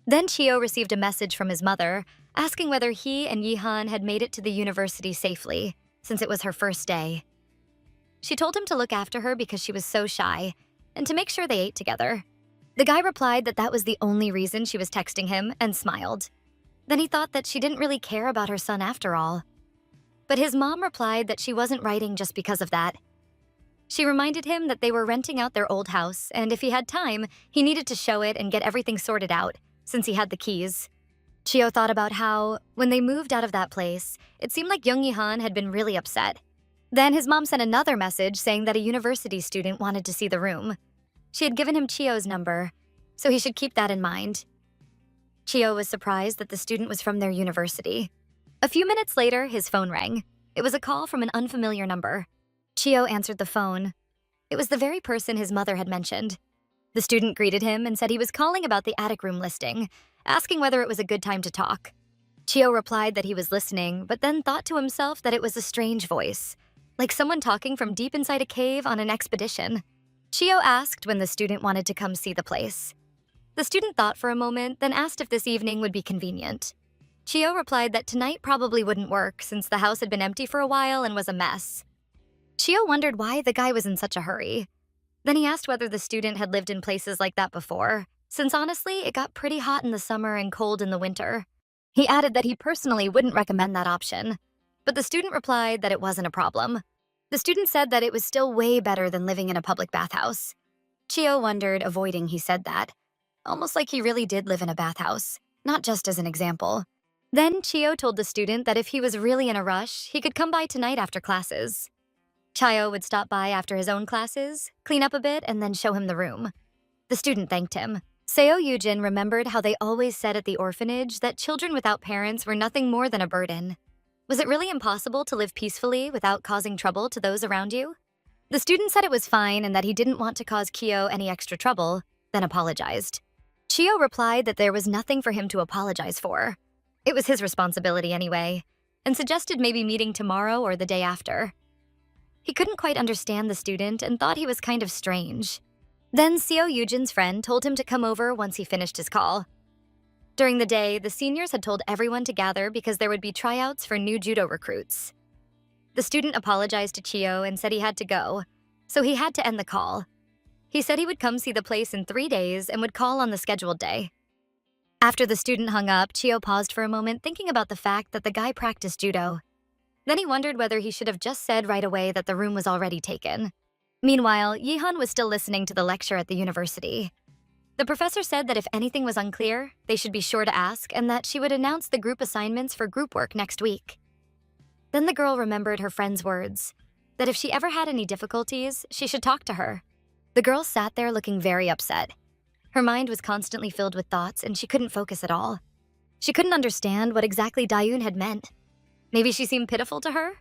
S1: Then Chio received a message from his mother, asking whether he and Yihan had made it to the university safely, since it was her first day. She told him to look after her because she was so shy, and to make sure they ate together. The guy replied that that was the only reason she was texting him, and smiled. Then he thought that she didn't really care about her son after all. But his mom replied that she wasn't writing just because of that. She reminded him that they were renting out their old house, and if he had time, he needed to show it and get everything sorted out, since he had the keys. Chio thought about how, when they moved out of that place, it seemed like Young Yihan had been really upset. Then his mom sent another message saying that a university student wanted to see the room. She had given him Chio's number, so he should keep that in mind. Chio was surprised that the student was from their university. A few minutes later, his phone rang. It was a call from an unfamiliar number. Chio answered the phone. It was the very person his mother had mentioned. The student greeted him and said he was calling about the attic room listing, asking whether it was a good time to talk. Chio replied that he was listening, but then thought to himself that it was a strange voice, like someone talking from deep inside a cave on an expedition. Chio asked when the student wanted to come see the place. The student thought for a moment, then asked if this evening would be convenient. Chio replied that tonight probably wouldn't work since the house had been empty for a while and was a mess. Chio wondered why the guy was in such a hurry. Then he asked whether the student had lived in places like that before, since honestly, it got pretty hot in the summer and cold in the winter. He added that he personally wouldn't recommend that option, but the student replied that it wasn't a problem. The student said that it was still way better than living in a public bathhouse. Chio wondered, avoiding he said that, almost like he really did live in a bathhouse, not just as an example. Then Chio told the student that if he was really in a rush, he could come by tonight after classes. Chio would stop by after his own classes, clean up a bit, and then show him the room. The student thanked him. Seo Yujin remembered how they always said at the orphanage that children without parents were nothing more than a burden. Was it really impossible to live peacefully without causing trouble to those around you? The student said it was fine and that he didn't want to cause Kyo any extra trouble, then apologized. Chio replied that there was nothing for him to apologize for. It was his responsibility anyway, and suggested maybe meeting tomorrow or the day after. He couldn't quite understand the student and thought he was kind of strange. Then Seo Yujin's friend told him to come over once he finished his call. During the day, the seniors had told everyone to gather because there would be tryouts for new judo recruits. The student apologized to Chio and said he had to go, so he had to end the call. He said he would come see the place in 3 days and would call on the scheduled day. After the student hung up, Chio paused for a moment thinking about the fact that the guy practiced judo. Then he wondered whether he should have just said right away that the room was already taken. Meanwhile, Yihan was still listening to the lecture at the university. The professor said that if anything was unclear, they should be sure to ask and that she would announce the group assignments for group work next week. Then the girl remembered her friend's words, that if she ever had any difficulties, she should talk to her. The girl sat there looking very upset. Her mind was constantly filled with thoughts and she couldn't focus at all. She couldn't understand what exactly Dayun had meant. Maybe she seemed pitiful to her?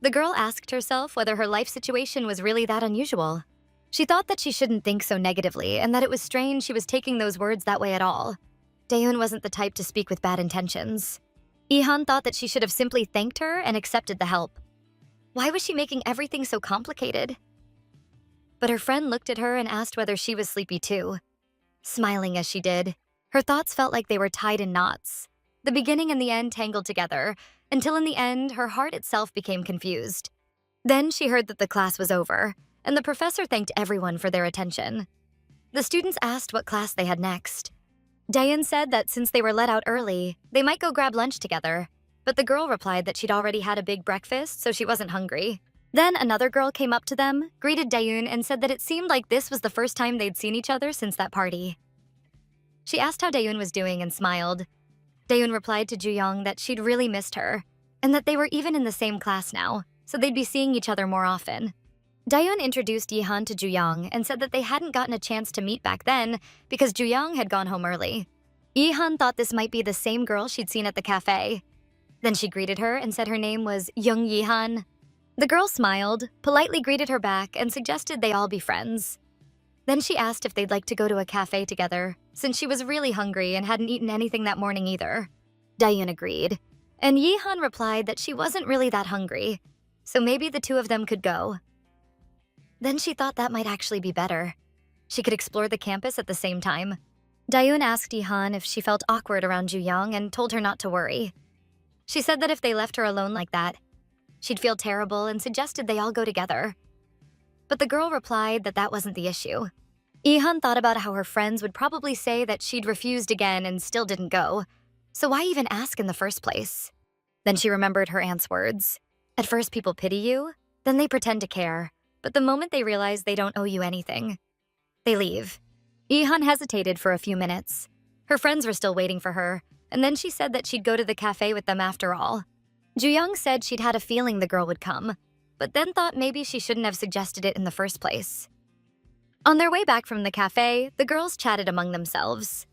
S1: The girl asked herself whether her life situation was really that unusual. She thought that she shouldn't think so negatively and that it was strange she was taking those words that way at all. Dayun wasn't the type to speak with bad intentions. Ihan thought that she should have simply thanked her and accepted the help. Why was she making everything so complicated? But her friend looked at her and asked whether she was sleepy too. Smiling as she did, her thoughts felt like they were tied in knots. The beginning and the end tangled together, until in the end, her heart itself became confused. Then she heard that the class was over, and the professor thanked everyone for their attention. The students asked what class they had next. Dayan said that since they were let out early, they might go grab lunch together, but the girl replied that she'd already had a big breakfast, so she wasn't hungry. Then another girl came up to them, greeted Dayun, and said that it seemed like this was the first time they'd seen each other since that party. She asked how Dayun was doing and smiled. Dayun replied to Juyong that she'd really missed her, and that they were even in the same class now, so they'd be seeing each other more often. Dayun introduced Yihan to Juyong and said that they hadn't gotten a chance to meet back then because Juyong had gone home early. Yihan thought this might be the same girl she'd seen at the cafe. Then she greeted her and said her name was Young Yihan. The girl smiled, politely greeted her back, and suggested they all be friends. Then she asked if they'd like to go to a cafe together, since she was really hungry and hadn't eaten anything that morning either. Dayun agreed, and Yihan replied that she wasn't really that hungry, so maybe the two of them could go. Then she thought that might actually be better. She could explore the campus at the same time. Dayun asked Yihan if she felt awkward around Juyong and told her not to worry. She said that if they left her alone like that, she'd feel terrible and suggested they all go together. But the girl replied that that wasn't the issue. Yihan thought about how her friends would probably say that she'd refused again and still didn't go, so why even ask in the first place? Then she remembered her aunt's words. At first people pity you, then they pretend to care, but the moment they realize they don't owe you anything, they leave. Yihan hesitated for a few minutes. Her friends were still waiting for her, and then she said that she'd go to the cafe with them after all. Juyong said she'd had a feeling the girl would come, but then thought maybe she shouldn't have suggested it in the first place. On their way back from the cafe, the girls chatted among themselves.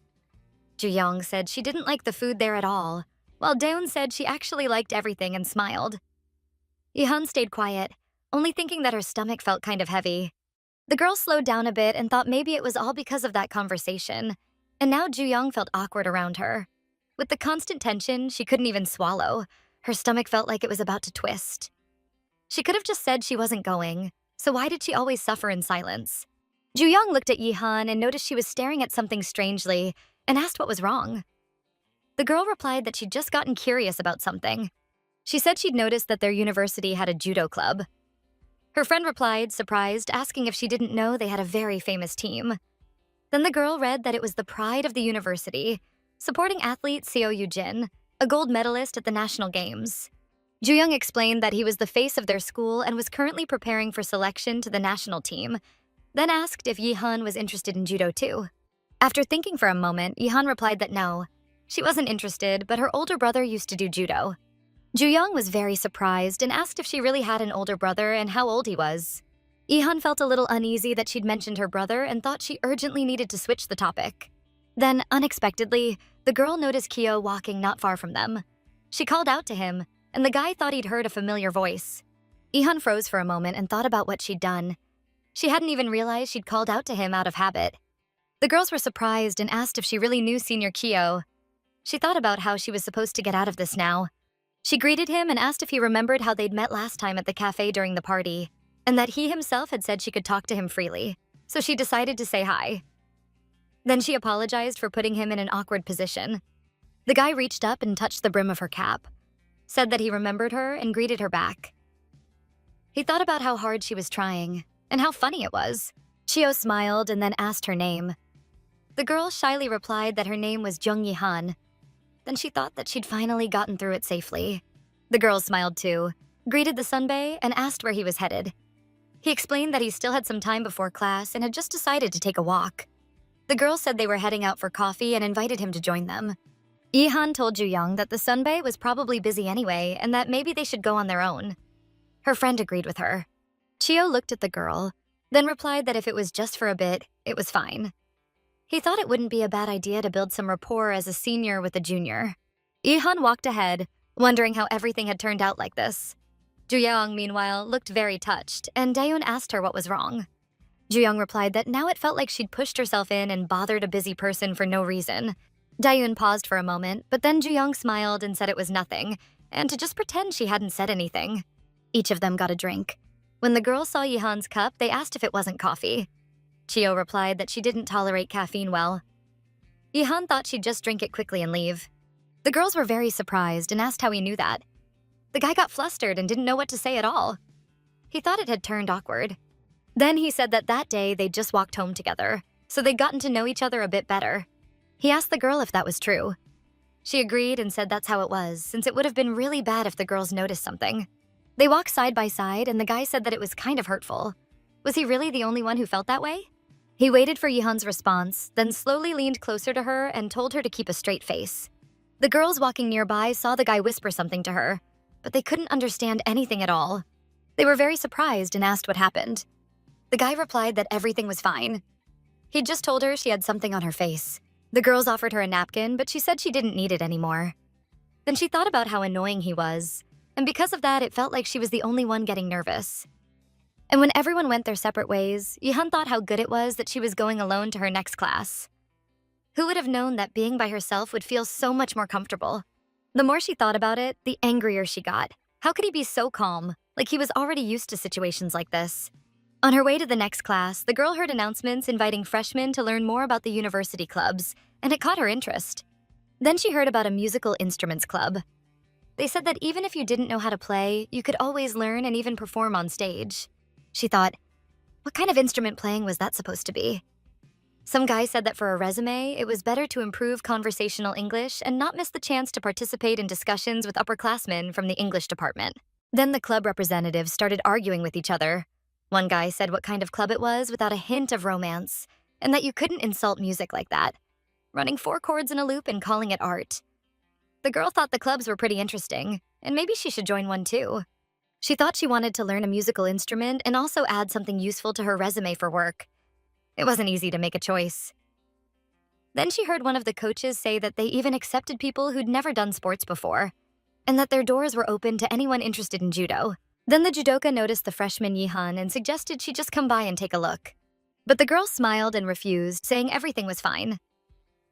S1: Juyong said she didn't like the food there at all, while Daeun said she actually liked everything and smiled. Yihan stayed quiet, only thinking that her stomach felt kind of heavy. The girl slowed down a bit and thought maybe it was all because of that conversation, and now Juyong felt awkward around her. With the constant tension, she couldn't even swallow. Her stomach felt like it was about to twist. She could have just said she wasn't going, so why did she always suffer in silence? Juyong looked at Yihan and noticed she was staring at something strangely and asked what was wrong. The girl replied that she'd just gotten curious about something. She said she'd noticed that their university had a judo club. Her friend replied, surprised, asking if she didn't know they had a very famous team. Then the girl read that it was the pride of the university, supporting athlete Seo Yujin, a gold medalist at the national games. Juyong explained that he was the face of their school and was currently preparing for selection to the national team, then asked if Yihan was interested in judo too. After thinking for a moment, Yihan replied that no, she wasn't interested, but her older brother used to do judo. Juyong was very surprised and asked if she really had an older brother and how old he was. Ihan felt a little uneasy that she'd mentioned her brother and thought she urgently needed to switch the topic. Then, unexpectedly, the girl noticed Kyo walking not far from them. She called out to him, and the guy thought he'd heard a familiar voice. Ihan froze for a moment and thought about what she'd done. She hadn't even realized she'd called out to him out of habit. The girls were surprised and asked if she really knew Senior Kyo. She thought about how she was supposed to get out of this now. She greeted him and asked if he remembered how they'd met last time at the cafe during the party, and that he himself had said she could talk to him freely, so she decided to say hi. Then she apologized for putting him in an awkward position. The guy reached up and touched the brim of her cap, said that he remembered her, and greeted her back. He thought about how hard she was trying, and how funny it was. Chio smiled and then asked her name. The girl shyly replied that her name was Jung Yi-han. Then she thought that she'd finally gotten through it safely. The girl smiled too, greeted the sunbae, and asked where he was headed. He explained that he still had some time before class and had just decided to take a walk. The girls said they were heading out for coffee and invited him to join them. Ihan told Ju-young that the sunbae was probably busy anyway and that maybe they should go on their own. Her friend agreed with her. Chio looked at the girl, then replied that if it was just for a bit, it was fine. He thought it wouldn't be a bad idea to build some rapport as a senior with a junior. Ihan walked ahead, wondering how everything had turned out like this. Ju-young, meanwhile, looked very touched, and Daeun asked her what was wrong. Ju-young replied that now it felt like she'd pushed herself in and bothered a busy person for no reason. Daeun paused for a moment, but then Ju-young smiled and said it was nothing, and to just pretend she hadn't said anything. Each of them got a drink. When the girls saw Yihan's cup, they asked if it wasn't coffee. Chio replied that she didn't tolerate caffeine well. Yihan thought she'd just drink it quickly and leave. The girls were very surprised and asked how he knew that. The guy got flustered and didn't know what to say at all. He thought it had turned awkward. Then he said that that day they'd just walked home together, so they'd gotten to know each other a bit better. He asked the girl if that was true. She agreed and said that's how it was, since it would have been really bad if the girls noticed something. They walked side by side, and the guy said that it was kind of hurtful. Was he really the only one who felt that way? He waited for Yihan's response, then slowly leaned closer to her and told her to keep a straight face. The girls walking nearby saw the guy whisper something to her, but they couldn't understand anything at all. They were very surprised and asked what happened. The guy replied that everything was fine. He'd just told her she had something on her face. The girls offered her a napkin, but she said she didn't need it anymore. Then she thought about how annoying he was, and because of that, it felt like she was the only one getting nervous. And when everyone went their separate ways, Yihan thought how good it was that she was going alone to her next class. Who would have known that being by herself would feel so much more comfortable? The more she thought about it, the angrier she got. How could he be so calm, like he was already used to situations like this? On her way to the next class, the girl heard announcements inviting freshmen to learn more about the university clubs, and it caught her interest. Then she heard about a musical instruments club. They said that even if you didn't know how to play, you could always learn and even perform on stage. She thought, what kind of instrument playing was that supposed to be? Some guy said that for a resume, it was better to improve conversational English and not miss the chance to participate in discussions with upperclassmen from the English department. Then the club representatives started arguing with each other. One guy said what kind of club it was without a hint of romance, and that you couldn't insult music like that, running 4 chords in a loop and calling it art. The girl thought the clubs were pretty interesting, and maybe she should join one too. She thought she wanted to learn a musical instrument and also add something useful to her resume for work. It wasn't easy to make a choice. Then she heard one of the coaches say that they even accepted people who'd never done sports before, and that their doors were open to anyone interested in judo. Then the judoka noticed the freshman Yihan and suggested she just come by and take a look. But the girl smiled and refused, saying everything was fine.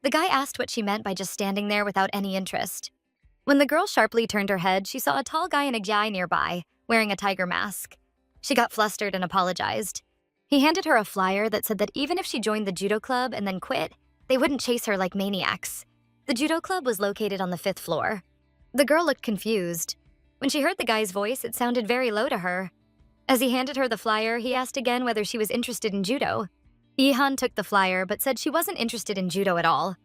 S1: The guy asked what she meant by just standing there without any interest. When the girl sharply turned her head, she saw a tall guy in a gyai nearby, wearing a tiger mask. She got flustered and apologized. He handed her a flyer that said that even if she joined the judo club and then quit, they wouldn't chase her like maniacs. The judo club was located on the 5th floor. The girl looked confused. When she heard the guy's voice, it sounded very low to her. As he handed her the flyer, he asked again whether she was interested in judo. Yihan took the flyer but said she wasn't interested in judo at all.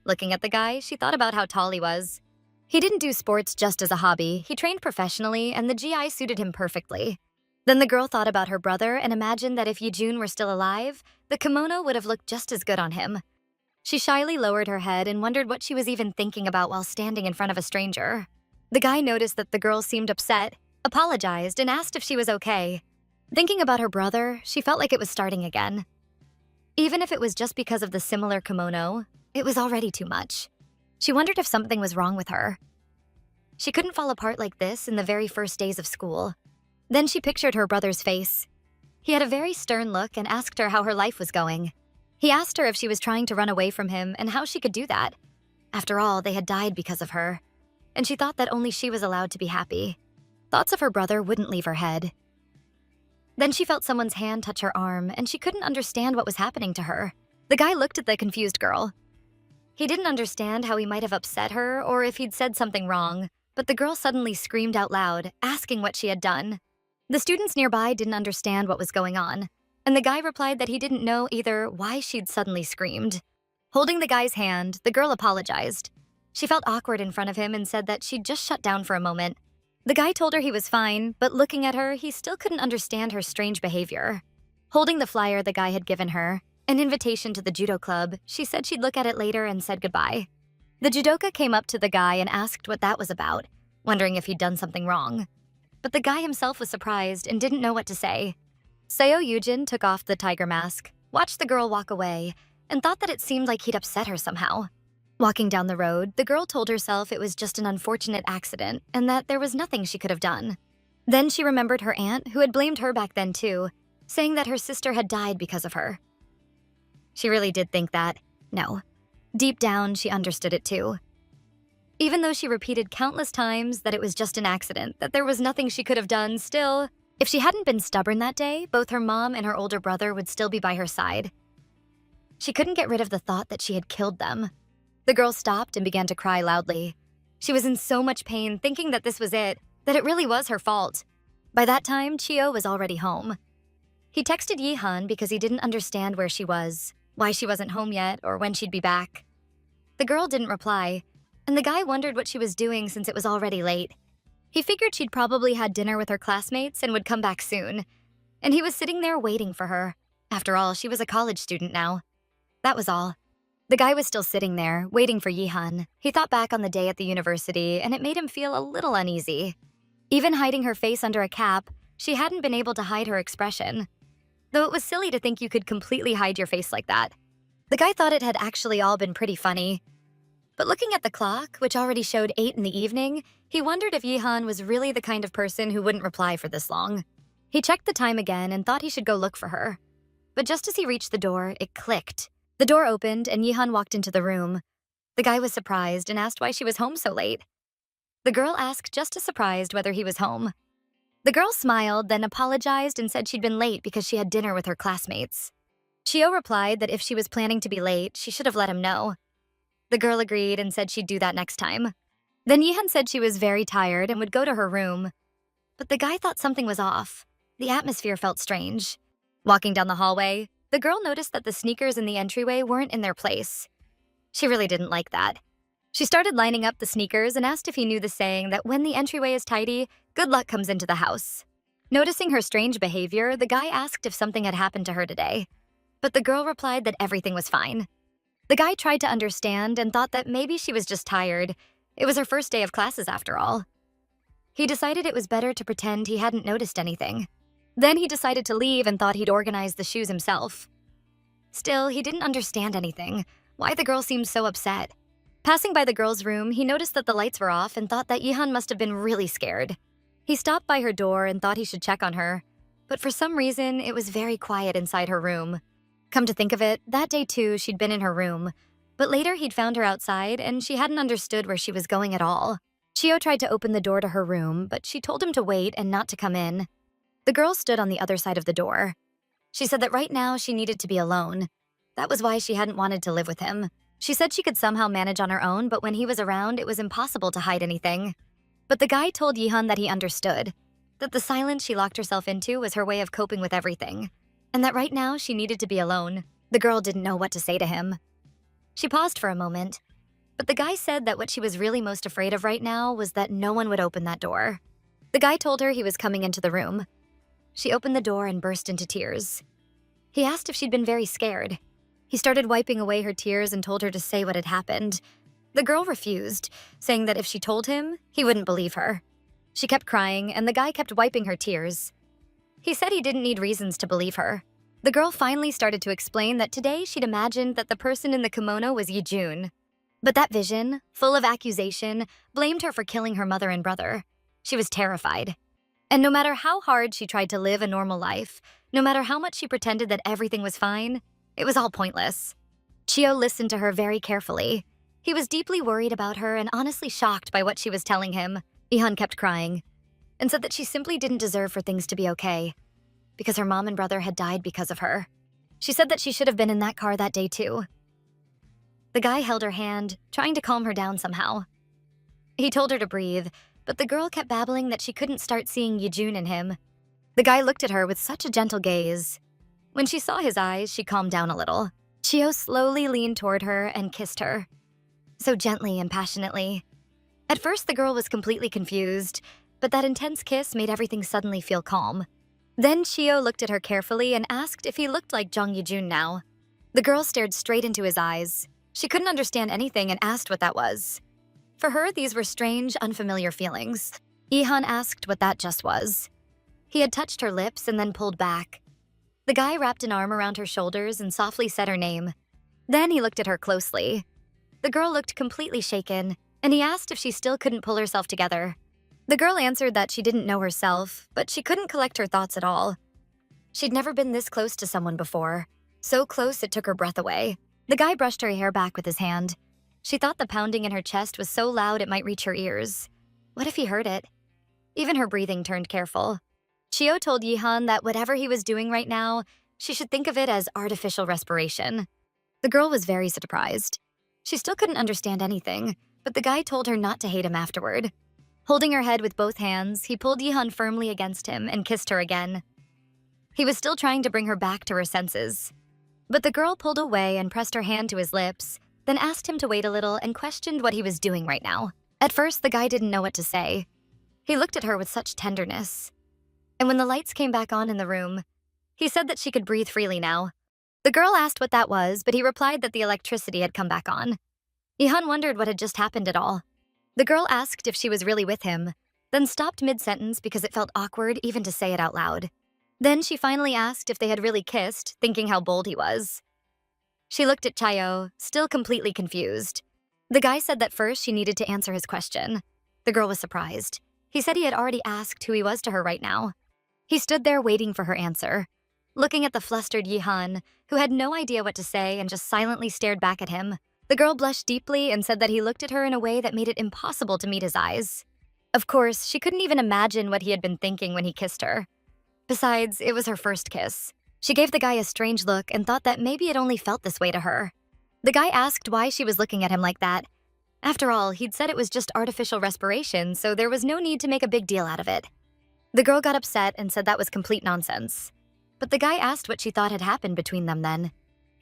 S1: Looking at the guy, she thought about how tall he was. He didn't do sports just as a hobby. He trained professionally, and the GI suited him perfectly. Then the girl thought about her brother and imagined that if Yejun were still alive, the kimono would have looked just as good on him. She shyly lowered her head and wondered what she was even thinking about while standing in front of a stranger. The guy noticed that the girl seemed upset, apologized, and asked if she was okay. Thinking about her brother, she felt like it was starting again. Even if it was just because of the similar kimono, it was already too much. She wondered if something was wrong with her. She couldn't fall apart like this in the very first days of school. Then she pictured her brother's face. He had a very stern look and asked her how her life was going. He asked her if she was trying to run away from him and how she could do that. After all, they had died because of her, and she thought that only she was allowed to be happy. Thoughts of her brother wouldn't leave her head. Then she felt someone's hand touch her arm, and she couldn't understand what was happening to her. The guy looked at the confused girl. He didn't understand how he might have upset her or if he'd said something wrong, but the girl suddenly screamed out loud, asking what she had done. The students nearby didn't understand what was going on, and the guy replied that he didn't know either why she'd suddenly screamed. Holding the guy's hand, the girl apologized. She felt awkward in front of him and said that she'd just shut down for a moment. The guy told her he was fine, but looking at her, he still couldn't understand her strange behavior. Holding the flyer the guy had given her, an invitation to the judo club, she said she'd look at it later and said goodbye. The judoka came up to the guy and asked what that was about, wondering if he'd done something wrong. But the guy himself was surprised and didn't know what to say. Seo Yujin took off the tiger mask, watched the girl walk away, and thought that it seemed like he'd upset her somehow. Walking down the road, the girl told herself it was just an unfortunate accident and that there was nothing she could have done. Then she remembered her aunt, who had blamed her back then too, saying that her sister had died because of her. She really did think that. No. Deep down, she understood it too. Even though she repeated countless times that it was just an accident, that there was nothing she could have done, still, if she hadn't been stubborn that day, both her mom and her older brother would still be by her side. She couldn't get rid of the thought that she had killed them. The girl stopped and began to cry loudly. She was in so much pain, thinking that this was it, that it really was her fault. By that time, Chio was already home. He texted Yihan because he didn't understand where she was, why she wasn't home yet, or when she'd be back. The girl didn't reply, and the guy wondered what she was doing since it was already late. He figured she'd probably had dinner with her classmates and would come back soon, and he was sitting there waiting for her. After all, she was a college student now. That was all. The guy was still sitting there, waiting for Yihan. He thought back on the day at the university, and it made him feel a little uneasy. Even hiding her face under a cap, she hadn't been able to hide her expression. Though it was silly to think you could completely hide your face like that. The guy thought it had actually all been pretty funny. But looking at the clock, which already showed 8 in the evening, he wondered if Yihan was really the kind of person who wouldn't reply for this long. He checked the time again and thought he should go look for her. But just as he reached the door, it clicked. The door opened and Yihan walked into the room. The guy was surprised and asked why she was home so late. The girl asked just as surprised whether he was home. The girl smiled, then apologized and said she'd been late because she had dinner with her classmates. Chio replied that if she was planning to be late, she should have let him know. The girl agreed and said she'd do that next time. Then Yihan said she was very tired and would go to her room. But the guy thought something was off. The atmosphere felt strange. Walking down the hallway, the girl noticed that the sneakers in the entryway weren't in their place. She really didn't like that. She started lining up the sneakers and asked if he knew the saying that when the entryway is tidy, good luck comes into the house. Noticing her strange behavior, the guy asked if something had happened to her today. But the girl replied that everything was fine. The guy tried to understand and thought that maybe she was just tired. It was her first day of classes after all. He decided it was better to pretend he hadn't noticed anything. Then he decided to leave and thought he'd organize the shoes himself. Still, he didn't understand anything, why the girl seemed so upset. Passing by the girl's room, he noticed that the lights were off and thought that Yihan must have been really scared. He stopped by her door and thought he should check on her, but for some reason, it was very quiet inside her room. Come to think of it, that day too, she'd been in her room, but later he'd found her outside and she hadn't understood where she was going at all. Chio tried to open the door to her room, but she told him to wait and not to come in. The girl stood on the other side of the door. She said that right now she needed to be alone. That was why she hadn't wanted to live with him. She said she could somehow manage on her own, but when he was around, it was impossible to hide anything. But the guy told Yihan that he understood, that the silence she locked herself into was her way of coping with everything, and that right now she needed to be alone. The girl didn't know what to say to him. She paused for a moment, but the guy said that what she was really most afraid of right now was that no one would open that door. The guy told her he was coming into the room. She opened the door and burst into tears. He asked if she'd been very scared. He started wiping away her tears and told her to say what had happened. The girl refused, saying that if she told him, he wouldn't believe her. She kept crying, and the guy kept wiping her tears. He said he didn't need reasons to believe her. The girl finally started to explain that today she'd imagined that the person in the kimono was Yejun. But that vision, full of accusation, blamed her for killing her mother and brother. She was terrified. And no matter how hard she tried to live a normal life, no matter how much she pretended that everything was fine, it was all pointless. Chio listened to her very carefully. He was deeply worried about her and honestly shocked by what she was telling him. Ihan kept crying and said that she simply didn't deserve for things to be okay because her mom and brother had died because of her. She said that she should have been in that car that day too. The guy held her hand, trying to calm her down somehow. He told her to breathe, but the girl kept babbling that she couldn't start seeing Yejun in him. The guy looked at her with such a gentle gaze. When she saw his eyes, she calmed down a little. Chio slowly leaned toward her and kissed her, so gently and passionately. At first, the girl was completely confused, but that intense kiss made everything suddenly feel calm. Then Chio looked at her carefully and asked if he looked like Jang Yejun now. The girl stared straight into his eyes. She couldn't understand anything and asked what that was. For her, these were strange, unfamiliar feelings. Ihan asked what that just was. He had touched her lips and then pulled back. The guy wrapped an arm around her shoulders and softly said her name. Then he looked at her closely. The girl looked completely shaken, and he asked if she still couldn't pull herself together. The girl answered that she didn't know herself, but she couldn't collect her thoughts at all. She'd never been this close to someone before, so close it took her breath away. The guy brushed her hair back with his hand. She thought the pounding in her chest was so loud it might reach her ears. What if he heard it? Even her breathing turned careful. Chio told Yihan that whatever he was doing right now, she should think of it as artificial respiration. The girl was very surprised. She still couldn't understand anything, but the guy told her not to hate him afterward. Holding her head with both hands, he pulled Yihan firmly against him and kissed her again. He was still trying to bring her back to her senses. But the girl pulled away and pressed her hand to his lips, then asked him to wait a little and questioned what he was doing right now. At first, the guy didn't know what to say. He looked at her with such tenderness. And when the lights came back on in the room, he said that she could breathe freely now. The girl asked what that was, but he replied that the electricity had come back on. Ihan wondered what had just happened at all. The girl asked if she was really with him, then stopped mid-sentence because it felt awkward even to say it out loud. Then she finally asked if they had really kissed, thinking how bold he was. She looked at Chayo, still completely confused. The guy said that first she needed to answer his question. The girl was surprised. He said he had already asked who he was to her right now. He stood there waiting for her answer, looking at the flustered Yihan, who had no idea what to say and just silently stared back at him. The girl blushed deeply and said that he looked at her in a way that made it impossible to meet his eyes. Of course, she couldn't even imagine what he had been thinking when he kissed her. Besides, it was her first kiss. She gave the guy a strange look and thought that maybe it only felt this way to her. The guy asked why she was looking at him like that. After all, he'd said it was just artificial respiration, so there was no need to make a big deal out of it. The girl got upset and said that was complete nonsense. But the guy asked what she thought had happened between them then.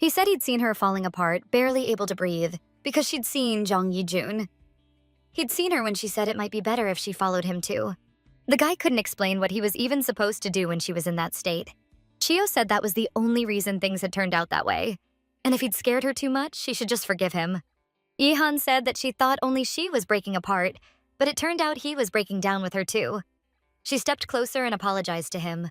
S1: He said he'd seen her falling apart, barely able to breathe, because she'd seen Jang Yejun. He'd seen her when she said it might be better if she followed him too. The guy couldn't explain what he was even supposed to do when she was in that state. Chio said that was the only reason things had turned out that way, and if he'd scared her too much, she should just forgive him. Ihan said that she thought only she was breaking apart, but it turned out he was breaking down with her too. She stepped closer and apologized to him.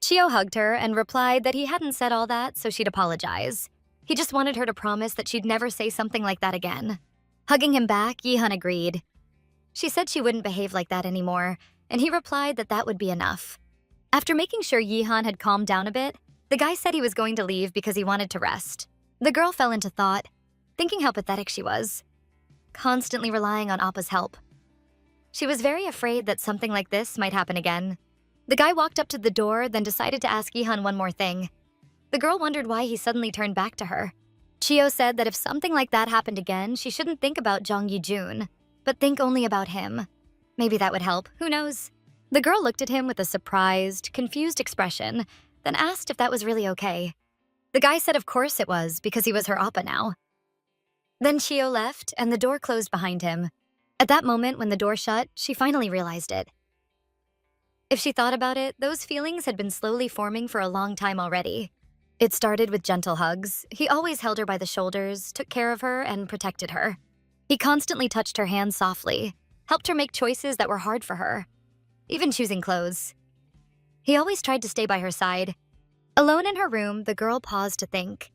S1: Chio hugged her and replied that he hadn't said all that, so she'd apologize. He just wanted her to promise that she'd never say something like that again. Hugging him back, Yihan agreed. She said she wouldn't behave like that anymore, and he replied that that would be enough. After making sure Yihan had calmed down a bit, the guy said he was going to leave because he wanted to rest. The girl fell into thought, thinking how pathetic she was, constantly relying on Appa's help. She was very afraid that something like this might happen again. The guy walked up to the door, then decided to ask Yihan one more thing. The girl wondered why he suddenly turned back to her. Chio said that if something like that happened again, she shouldn't think about Jang Yejun, but think only about him. Maybe that would help, who knows? The girl looked at him with a surprised, confused expression, then asked if that was really okay. The guy said of course it was, because he was her Appa now. Then Chio left, and the door closed behind him. At that moment, when the door shut, she finally realized it. If she thought about it, those feelings had been slowly forming for a long time already. It started with gentle hugs. He always held her by the shoulders, took care of her, and protected her. He constantly touched her hands softly, helped her make choices that were hard for her, even choosing clothes. He always tried to stay by her side. Alone in her room, the girl paused to think.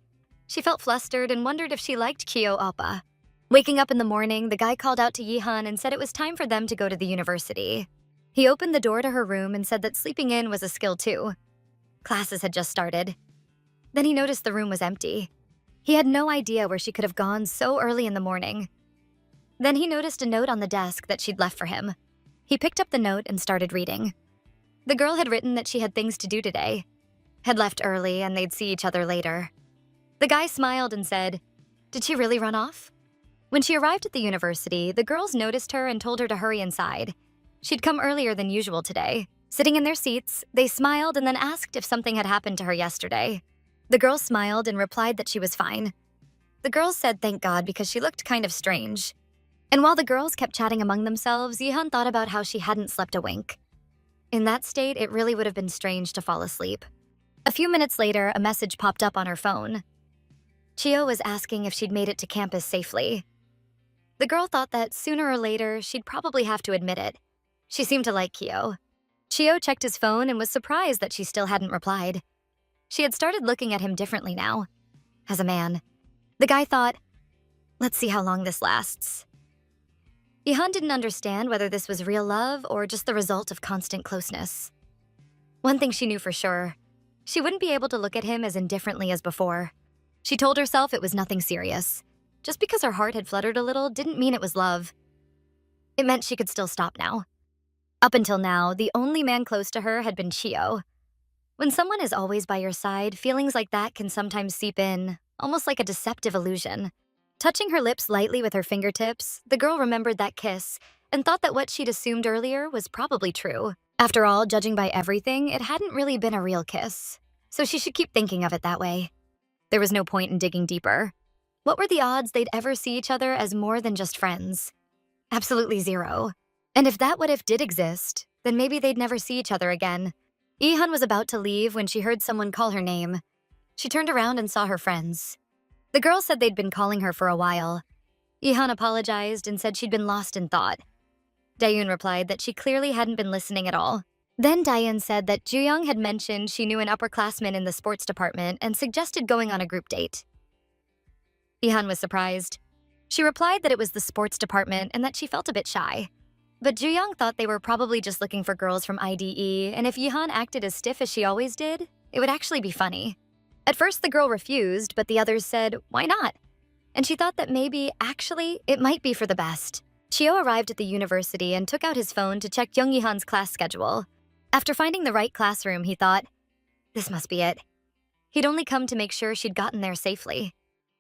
S1: She felt flustered and wondered if she liked Kyo Oppa. Waking up in the morning, the guy called out to Yihan and said it was time for them to go to the university. He opened the door to her room and said that sleeping in was a skill too. Classes had just started. Then he noticed the room was empty. He had no idea where she could have gone so early in the morning. Then he noticed a note on the desk that she'd left for him. He picked up the note and started reading. The girl had written that she had things to do today, had left early, and they'd see each other later. The guy smiled and said, "Did she really run off?" When she arrived at the university, the girls noticed her and told her to hurry inside. She'd come earlier than usual today. Sitting in their seats, they smiled and then asked if something had happened to her yesterday. The girl smiled and replied that she was fine. The girls said thank God because she looked kind of strange. And while the girls kept chatting among themselves, Yihan thought about how she hadn't slept a wink. In that state, it really would have been strange to fall asleep. A few minutes later, a message popped up on her phone. Chio was asking if she'd made it to campus safely. The girl thought that sooner or later, she'd probably have to admit it. She seemed to like Chio. Chio checked his phone and was surprised that she still hadn't replied. She had started looking at him differently now, as a man. The guy thought, let's see how long this lasts. Yihan didn't understand whether this was real love or just the result of constant closeness. One thing she knew for sure, she wouldn't be able to look at him as indifferently as before. She told herself it was nothing serious. Just because her heart had fluttered a little didn't mean it was love. It meant she could still stop now. Up until now, the only man close to her had been Chio. When someone is always by your side, feelings like that can sometimes seep in, almost like a deceptive illusion. Touching her lips lightly with her fingertips, the girl remembered that kiss and thought that what she'd assumed earlier was probably true. After all, judging by everything, it hadn't really been a real kiss, so she should keep thinking of it that way. There was no point in digging deeper. What were the odds they'd ever see each other as more than just friends? Absolutely zero. And if that what if did exist, then maybe they'd never see each other again. Yihan was about to leave when she heard someone call her name. She turned around and saw her friends. The girl said they'd been calling her for a while. Yihan apologized and said she'd been lost in thought. Daeun replied that she clearly hadn't been listening at all. Then Daeun said that Jooyoung had mentioned she knew an upperclassman in the sports department and suggested going on a group date. Yihan was surprised. She replied that it was the sports department and that she felt a bit shy. But Jooyoung thought they were probably just looking for girls from IDE, and if Yihan acted as stiff as she always did, it would actually be funny. At first, the girl refused, but the others said, why not? And she thought that maybe, actually, it might be for the best. Chio arrived at the university and took out his phone to check Young Yihan's class schedule. After finding the right classroom, he thought, this must be it. He'd only come to make sure she'd gotten there safely.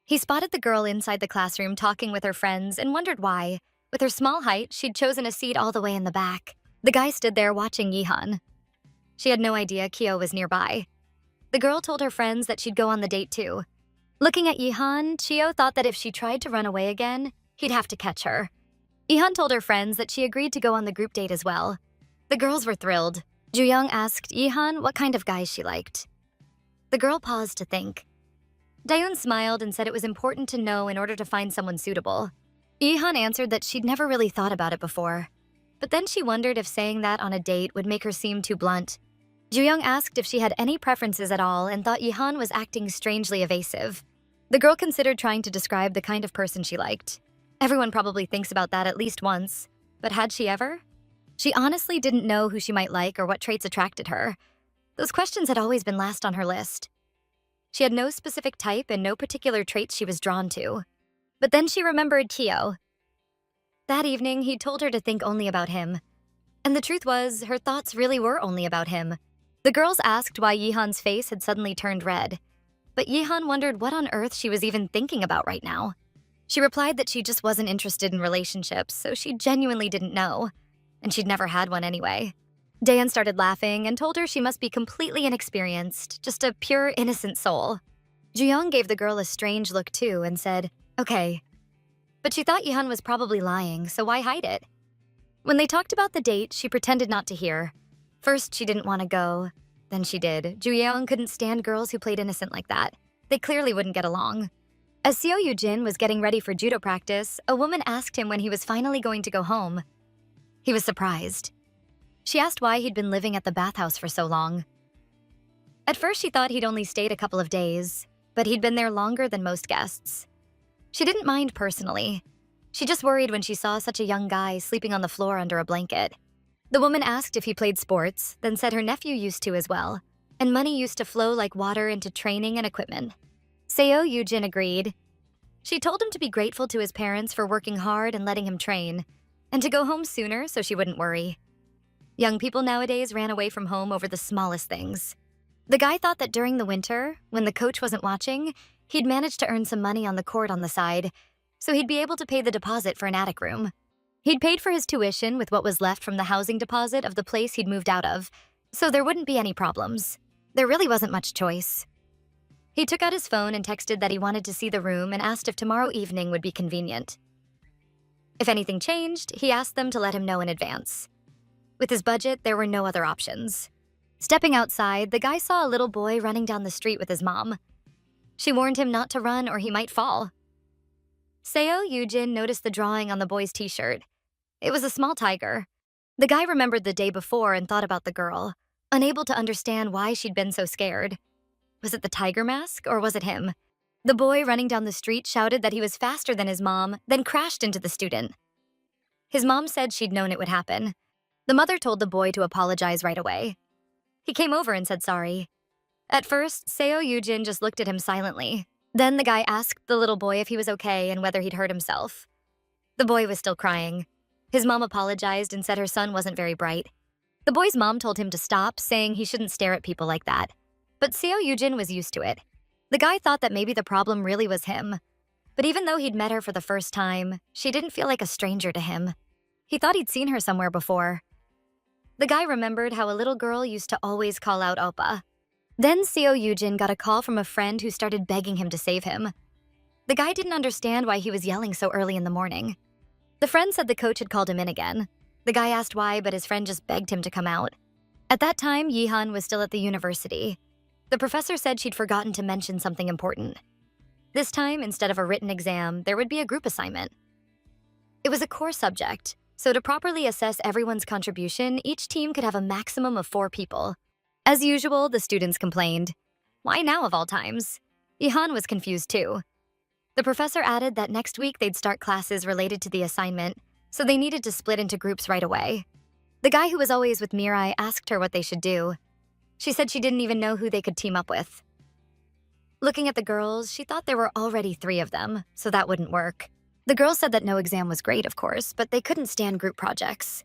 S1: He spotted the girl inside the classroom talking with her friends and wondered why. With her small height, she'd chosen a seat all the way in the back. The guy stood there watching Yihan. She had no idea Kyo was nearby. The girl told her friends that she'd go on the date too. Looking at Yihan, Chio thought that if she tried to run away again, he'd have to catch her. Yihan told her friends that she agreed to go on the group date as well. The girls were thrilled. Jooyoung asked Yihan what kind of guys she liked. The girl paused to think. Daeun smiled and said it was important to know in order to find someone suitable. Yihan answered that she'd never really thought about it before. But then she wondered if saying that on a date would make her seem too blunt. Jooyoung asked if she had any preferences at all and thought Yihan was acting strangely evasive. The girl considered trying to describe the kind of person she liked. Everyone probably thinks about that at least once, but had she ever? She honestly didn't know who she might like or what traits attracted her. Those questions had always been last on her list. She had no specific type and no particular traits she was drawn to. But then she remembered Kyo. That evening, he told her to think only about him. And the truth was, her thoughts really were only about him. The girls asked why Yihan's face had suddenly turned red. But Yihan wondered what on earth she was even thinking about right now. She replied that she just wasn't interested in relationships, so she genuinely didn't know. And she'd never had one anyway. Daeun started laughing and told her she must be completely inexperienced, just a pure, innocent soul. Jooyoung gave the girl a strange look too and said, okay. But she thought Yihan was probably lying, so why hide it? When they talked about the date, she pretended not to hear. First, she didn't want to go. Then she did. Jooyoung couldn't stand girls who played innocent like that. They clearly wouldn't get along. As Seo Yoo-jin was getting ready for judo practice, a woman asked him when he was finally going to go home. He was surprised. She asked why he'd been living at the bathhouse for so long. At first, she thought he'd only stayed a couple of days, but he'd been there longer than most guests. She didn't mind personally. She just worried when she saw such a young guy sleeping on the floor under a blanket. The woman asked if he played sports, then said her nephew used to as well, and money used to flow like water into training and equipment. Seo Yujin agreed. She told him to be grateful to his parents for working hard and letting him train, and to go home sooner so she wouldn't worry. Young people nowadays ran away from home over the smallest things. The guy thought that during the winter, when the coach wasn't watching, he'd managed to earn some money on the court on the side, so he'd be able to pay the deposit for an attic room. He'd paid for his tuition with what was left from the housing deposit of the place he'd moved out of, so there wouldn't be any problems. There really wasn't much choice. He took out his phone and texted that he wanted to see the room and asked if tomorrow evening would be convenient. If anything changed, he asked them to let him know in advance. With his budget, there were no other options. Stepping outside, the guy saw a little boy running down the street with his mom. She warned him not to run or he might fall. Seo Yujin noticed the drawing on the boy's t-shirt. It was a small tiger. The guy remembered the day before and thought about the girl, unable to understand why she'd been so scared. Was it the tiger mask or was it him? The boy running down the street shouted that he was faster than his mom, then crashed into the student. His mom said she'd known it would happen. The mother told the boy to apologize right away. He came over and said sorry. At first, Seo Yujin just looked at him silently. Then the guy asked the little boy if he was okay and whether he'd hurt himself. The boy was still crying. His mom apologized and said her son wasn't very bright. The boy's mom told him to stop, saying he shouldn't stare at people like that. But Seo Yujin was used to it. The guy thought that maybe the problem really was him. But even though he'd met her for the first time, she didn't feel like a stranger to him. He thought he'd seen her somewhere before. The guy remembered how a little girl used to always call out Oppa. Then Seo Yujin got a call from a friend who started begging him to save him. The guy didn't understand why he was yelling so early in the morning. The friend said the coach had called him in again. The guy asked why, but his friend just begged him to come out. At that time, Yihan was still at the university. The professor said she'd forgotten to mention something important. This time, instead of a written exam, there would be a group assignment. It was a core subject, so to properly assess everyone's contribution, each team could have a maximum of 4 people. As usual, the students complained. Why now of all times? Yihan was confused too. The professor added that next week they'd start classes related to the assignment, so they needed to split into groups right away. The guy who was always with Mirai asked her what they should do. She said she didn't even know who they could team up with. Looking at the girls, she thought there were already 3 of them, so that wouldn't work. The girls said that no exam was great, of course, but they couldn't stand group projects.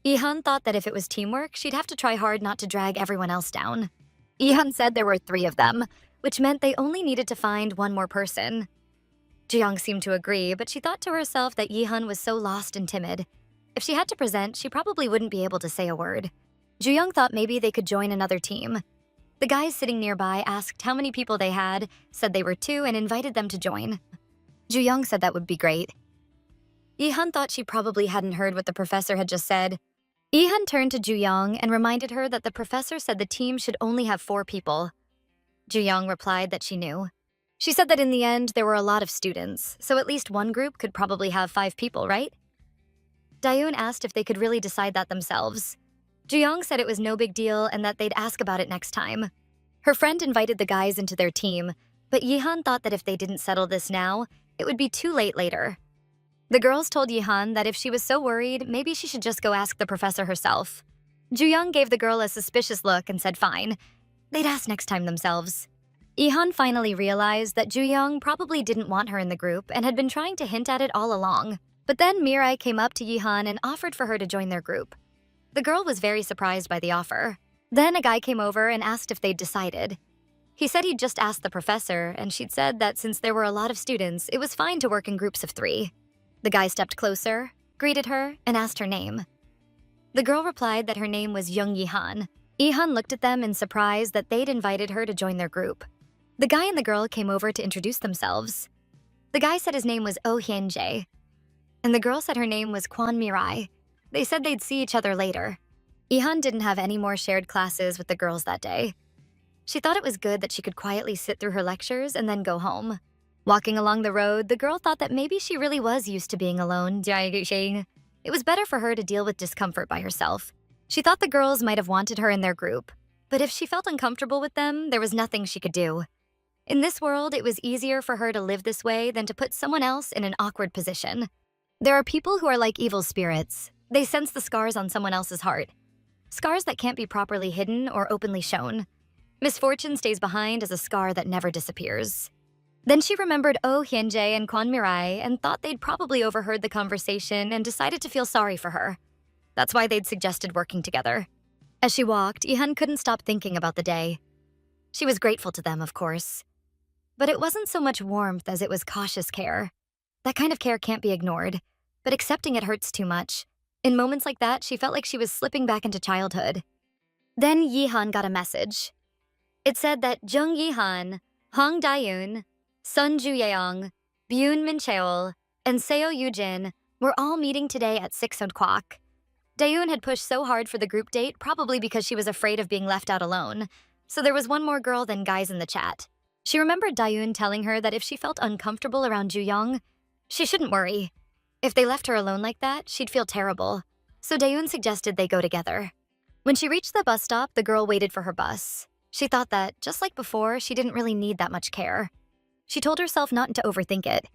S1: Yihan thought that if it was teamwork, she'd have to try hard not to drag everyone else down. Yihan said there were 3 of them, which meant they only needed to find 1 more person. Juyong seemed to agree, but she thought to herself that Yihan was so lost and timid. If she had to present, she probably wouldn't be able to say a word. Juyong thought maybe they could join another team. The guys sitting nearby asked how many people they had, said they were 2, and invited them to join. Juyong said that would be great. Yihan thought she probably hadn't heard what the professor had just said. Yihan turned to Juyong and reminded her that the professor said the team should only have 4 people. Juyong replied that she knew. She said that in the end, there were a lot of students, so at least one group could probably have 5 people, right? Dayoon asked if they could really decide that themselves. Juyong said it was no big deal and that they'd ask about it next time. Her friend invited the guys into their team, but Yihan thought that if they didn't settle this now, it would be too late later. The girls told Yihan that if she was so worried, maybe she should just go ask the professor herself. Juyong gave the girl a suspicious look and said fine. They'd ask next time themselves. Yihan finally realized that Juyong probably didn't want her in the group and had been trying to hint at it all along. But then Mirai came up to Yihan and offered for her to join their group. The girl was very surprised by the offer. Then a guy came over and asked if they'd decided. He said he'd just asked the professor, and she'd said that since there were a lot of students, it was fine to work in groups of 3. The guy stepped closer, greeted her, and asked her name. The girl replied that her name was Young Yihan. Yihan looked at them in surprise that they'd invited her to join their group. The guy and the girl came over to introduce themselves. The guy said his name was Oh Hyun-jae, and the girl said her name was Kwon Mirai. They said they'd see each other later. Yihan didn't have any more shared classes with the girls that day. She thought it was good that she could quietly sit through her lectures and then go home. Walking along the road, the girl thought that maybe she really was used to being alone. It was better for her to deal with discomfort by herself. She thought the girls might have wanted her in their group, but if she felt uncomfortable with them, there was nothing she could do. In this world, it was easier for her to live this way than to put someone else in an awkward position. There are people who are like evil spirits. They sense the scars on someone else's heart. Scars that can't be properly hidden or openly shown. Misfortune stays behind as a scar that never disappears. Then she remembered Oh Hyunjae and Kwon Mirai and thought they'd probably overheard the conversation and decided to feel sorry for her. That's why they'd suggested working together. As she walked, Ihan couldn't stop thinking about the day. She was grateful to them, of course. But it wasn't so much warmth as it was cautious care. That kind of care can't be ignored, but accepting it hurts too much. In moments like that, she felt like she was slipping back into childhood. Then Yihan got a message. It said that Jung Yihan, Hong Daeun, Sun Juyeong, Byun Min Cheol, and Seo Yujin were all meeting today at 6 o'clock. Daeun had pushed so hard for the group date, probably because she was afraid of being left out alone, so there was one more girl than guys in the chat. She remembered Daeun telling her that if she felt uncomfortable around Juyong, she shouldn't worry. If they left her alone like that, she'd feel terrible. So Daeun suggested they go together. When she reached the bus stop, the girl waited for her bus. She thought that, just like before, she didn't really need that much care. She told herself not to overthink it.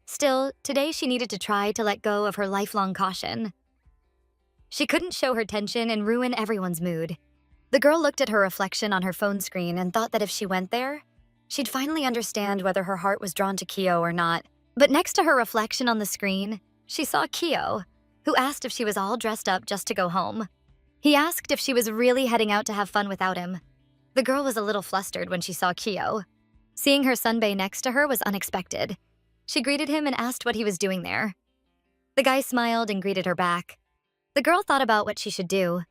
S1: Still, today she needed to try to let go of her lifelong caution. She couldn't show her tension and ruin everyone's mood. The girl looked at her reflection on her phone screen and thought that if she went there, she'd finally understand whether her heart was drawn to Kyo or not. But next to her reflection on the screen, she saw Kyo, who asked if she was all dressed up just to go home. He asked if she was really heading out to have fun without him. The girl was a little flustered when she saw Kyo. Seeing her sunbae next to her was unexpected. She greeted him and asked what he was doing there. The guy smiled and greeted her back. The girl thought about what she should do.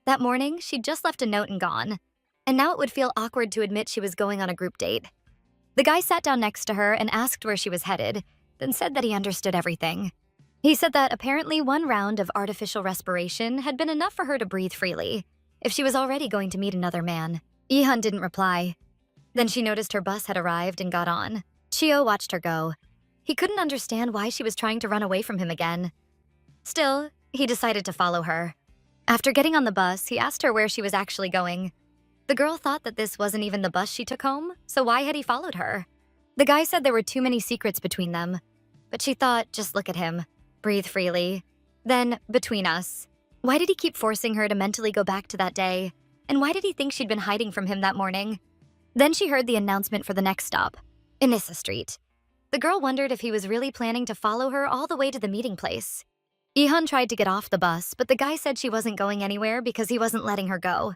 S1: That morning, she'd just left a note and gone, and now it would feel awkward to admit she was going on a group date. The guy sat down next to her and asked where she was headed, then said that he understood everything. He said that apparently one round of artificial respiration had been enough for her to breathe freely, if she was already going to meet another man. Ihan didn't reply. Then she noticed her bus had arrived and got on. Chio watched her go. He couldn't understand why she was trying to run away from him again. Still, he decided to follow her. After getting on the bus, he asked her where she was actually going. The girl thought that this wasn't even the bus she took home, so why had he followed her? The guy said there were too many secrets between them, but she thought, just look at him, breathe freely. Then, between us. Why did he keep forcing her to mentally go back to that day? And why did he think she'd been hiding from him that morning? Then she heard the announcement for the next stop, Inissa Street. The girl wondered if he was really planning to follow her all the way to the meeting place. Ihan tried to get off the bus, but the guy said she wasn't going anywhere because he wasn't letting her go.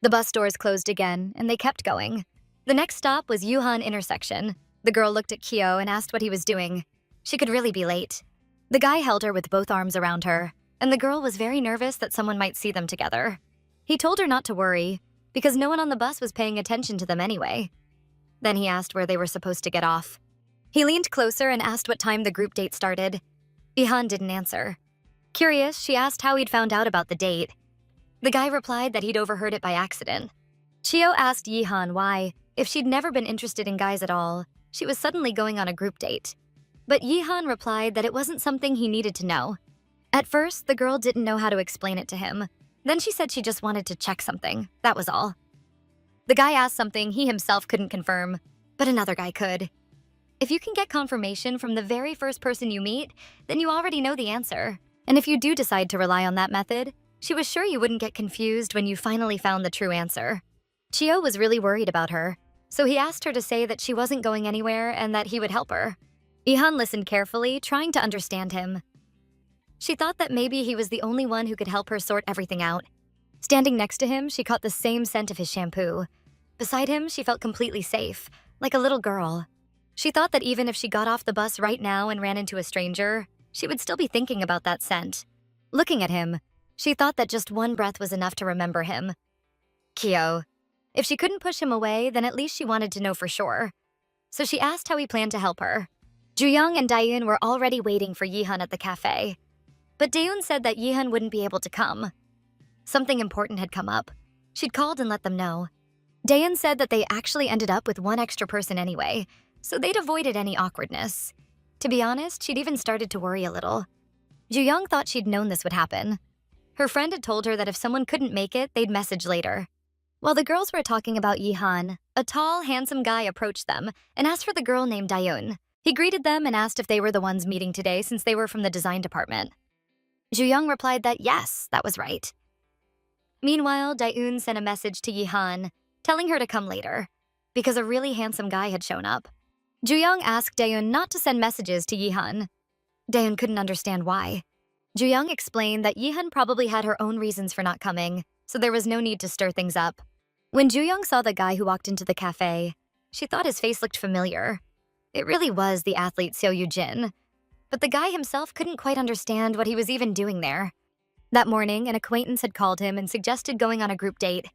S1: The bus doors closed again, and they kept going. The next stop was Yuhan intersection. The girl looked at Kyo and asked what he was doing. She could really be late. The guy held her with both arms around her, and the girl was very nervous that someone might see them together. He told her not to worry, because no one on the bus was paying attention to them anyway. Then he asked where they were supposed to get off. He leaned closer and asked what time the group date started. Ihan didn't answer. Curious, she asked how he'd found out about the date. The guy replied that he'd overheard it by accident. Chio asked Yihan why, if she'd never been interested in guys at all, she was suddenly going on a group date. But Yihan replied that it wasn't something he needed to know. At first, the girl didn't know how to explain it to him. Then she said she just wanted to check something, that was all. The guy asked something he himself couldn't confirm, but another guy could. If you can get confirmation from the very first person you meet, then you already know the answer. And if you do decide to rely on that method, she was sure you wouldn't get confused when you finally found the true answer. Chio was really worried about her, so he asked her to say that she wasn't going anywhere and that he would help her. Ihan listened carefully, trying to understand him. She thought that maybe he was the only one who could help her sort everything out. Standing next to him, she caught the same scent of his shampoo. Beside him, she felt completely safe, like a little girl. She thought that even if she got off the bus right now and ran into a stranger, she would still be thinking about that scent. Looking at him, she thought that just one breath was enough to remember him. Kyo. If she couldn't push him away, then at least she wanted to know for sure. So she asked how he planned to help her. Juyong and Daeun were already waiting for Yihan at the cafe. But Daeun said that Yihan wouldn't be able to come. Something important had come up. She'd called and let them know. Daeun said that they actually ended up with one extra person anyway, so they'd avoided any awkwardness. To be honest, she'd even started to worry a little. Juyong thought she'd known this would happen. Her friend had told her that if someone couldn't make it, they'd message later. While the girls were talking about Yihan, a tall, handsome guy approached them and asked for the girl named Dayun. He greeted them and asked if they were the ones meeting today since they were from the design department. Ju-young replied that yes, that was right. Meanwhile, Dayun sent a message to Yihan, telling her to come later, because a really handsome guy had shown up. Ju-young asked Dayun not to send messages to Yihan. Dayun couldn't understand why. Ju-young explained that Yihan probably had her own reasons for not coming, so there was no need to stir things up. When Ju-young saw the guy who walked into the cafe, she thought his face looked familiar. It really was the athlete Seo Yoo-jin, but the guy himself couldn't quite understand what he was even doing there. That morning, an acquaintance had called him and suggested going on a group date.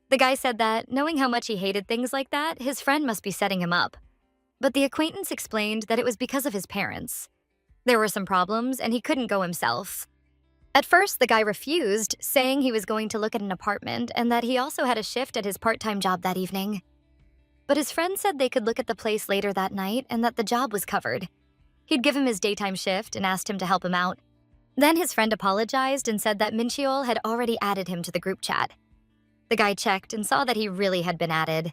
S1: The guy said that, knowing how much he hated things like that, his friend must be setting him up. But the acquaintance explained that it was because of his parents. There were some problems, and he couldn't go himself. At first, the guy refused, saying he was going to look at an apartment and that he also had a shift at his part-time job that evening. But his friend said they could look at the place later that night and that the job was covered. He'd give him his daytime shift and asked him to help him out. Then his friend apologized and said that Min-cheol had already added him to the group chat. The guy checked and saw that he really had been added.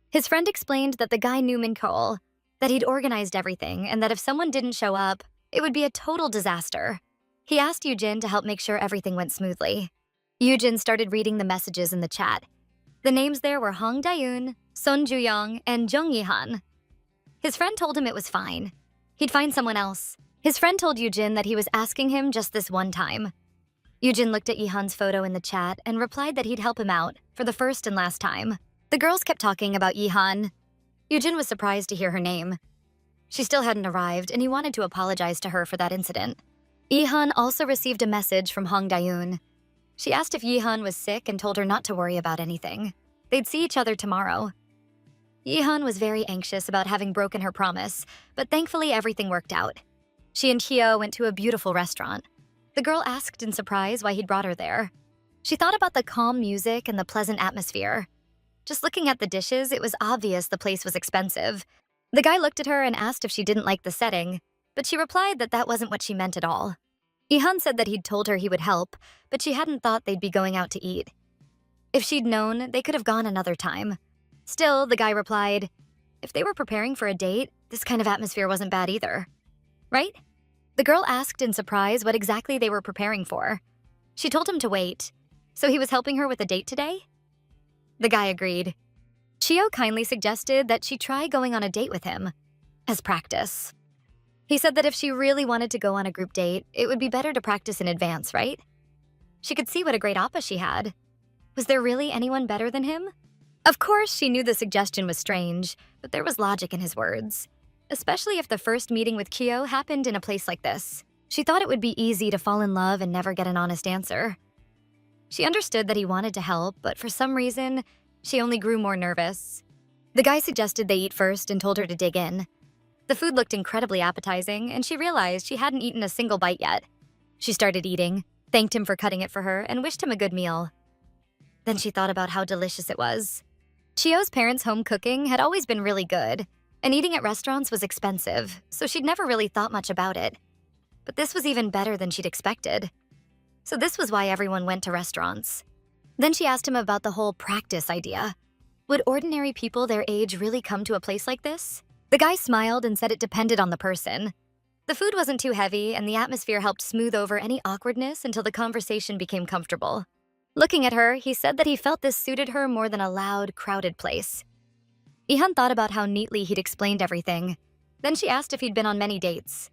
S1: His friend explained that the guy knew Min-cheol, that he'd organized everything, and that if someone didn't show up, it would be a total disaster. He asked Yoo-jin to help make sure everything went smoothly. Yoo-jin started reading the messages in the chat. The names there were Hong Dayun, Son Ju-young, and Jung Yi-han. His friend told him it was fine. He'd find someone else. His friend told Yoo-jin that he was asking him just this one time. Yoo-jin looked at Yi-han's photo in the chat and replied that he'd help him out for the first and last time. The girls kept talking about Yi-han. Yoo-jin was surprised to hear her name. She still hadn't arrived, and he wanted to apologize to her for that incident. Yi-han also received a message from Hong Dayun. She asked if Yi-han was sick and told her not to worry about anything. They'd see each other tomorrow. Yi-han was very anxious about having broken her promise, but thankfully everything worked out. She and Hyo went to a beautiful restaurant. The girl asked in surprise why he'd brought her there. She thought about the calm music and the pleasant atmosphere. Just looking at the dishes, it was obvious the place was expensive. The guy looked at her and asked if she didn't like the setting, but she replied that that wasn't what she meant at all. Yi-han said that he'd told her he would help, but she hadn't thought they'd be going out to eat. If she'd known, they could have gone another time. Still, the guy replied, if they were preparing for a date, this kind of atmosphere wasn't bad either. Right? The girl asked in surprise what exactly they were preparing for. She told him to wait. So he was helping her with a date today? The guy agreed. Chio kindly suggested that she try going on a date with him, as practice. He said that if she really wanted to go on a group date, it would be better to practice in advance, right? She could see what a great oppa she had. Was there really anyone better than him? Of course, she knew the suggestion was strange, but there was logic in his words. Especially if the first meeting with Kyo happened in a place like this. She thought it would be easy to fall in love and never get an honest answer. She understood that he wanted to help, but for some reason, she only grew more nervous. The guy suggested they eat first and told her to dig in. The food looked incredibly appetizing, and she realized she hadn't eaten a single bite yet. She started eating, thanked him for cutting it for her, and wished him a good meal. Then she thought about how delicious it was. Chio's parents' home cooking had always been really good, and eating at restaurants was expensive, so she'd never really thought much about it. But this was even better than she'd expected. So this was why everyone went to restaurants. Then she asked him about the whole practice idea. Would ordinary people their age really come to a place like this? The guy smiled and said it depended on the person. The food wasn't too heavy, and the atmosphere helped smooth over any awkwardness until the conversation became comfortable. Looking at her, he said that he felt this suited her more than a loud, crowded place. Ihan thought about how neatly he'd explained everything. Then she asked if he'd been on many dates.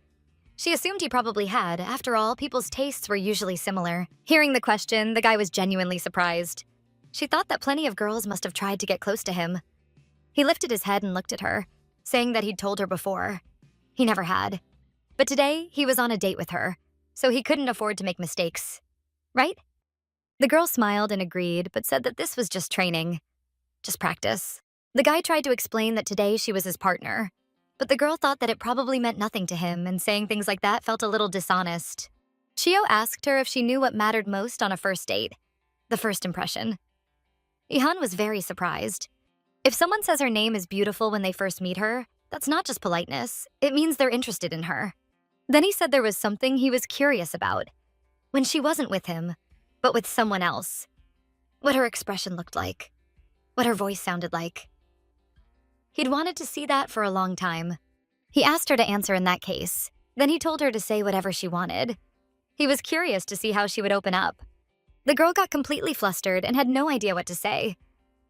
S1: She assumed he probably had. After all, people's tastes were usually similar. Hearing the question, the guy was genuinely surprised. She thought that plenty of girls must have tried to get close to him. He lifted his head and looked at her, saying that he'd told her before. He never had. But today, he was on a date with her, so he couldn't afford to make mistakes. Right? The girl smiled and agreed, but said that this was just training. Just practice. The guy tried to explain that today she was his partner, but the girl thought that it probably meant nothing to him, and saying things like that felt a little dishonest. Chio asked her if she knew what mattered most on a first date. The first impression. Ihan was very surprised. If someone says her name is beautiful when they first meet her, that's not just politeness, it means they're interested in her. Then he said there was something he was curious about. When she wasn't with him, but with someone else. What her expression looked like. What her voice sounded like. He'd wanted to see that for a long time. He asked her to answer in that case. Then he told her to say whatever she wanted. He was curious to see how she would open up. The girl got completely flustered and had no idea what to say.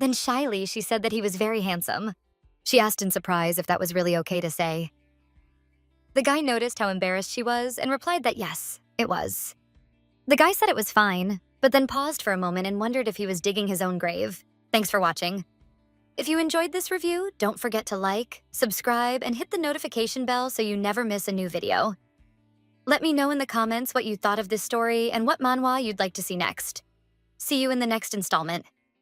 S1: Then shyly, she said that he was very handsome. She asked in surprise if that was really okay to say. The guy noticed how embarrassed she was and replied that yes, it was. The guy said it was fine, but then paused for a moment and wondered if he was digging his own grave. Thanks for watching. If you enjoyed this review, don't forget to like, subscribe, and hit the notification bell so you never miss a new video. Let me know in the comments what you thought of this story and what manhwa you'd like to see next. See you in the next installment.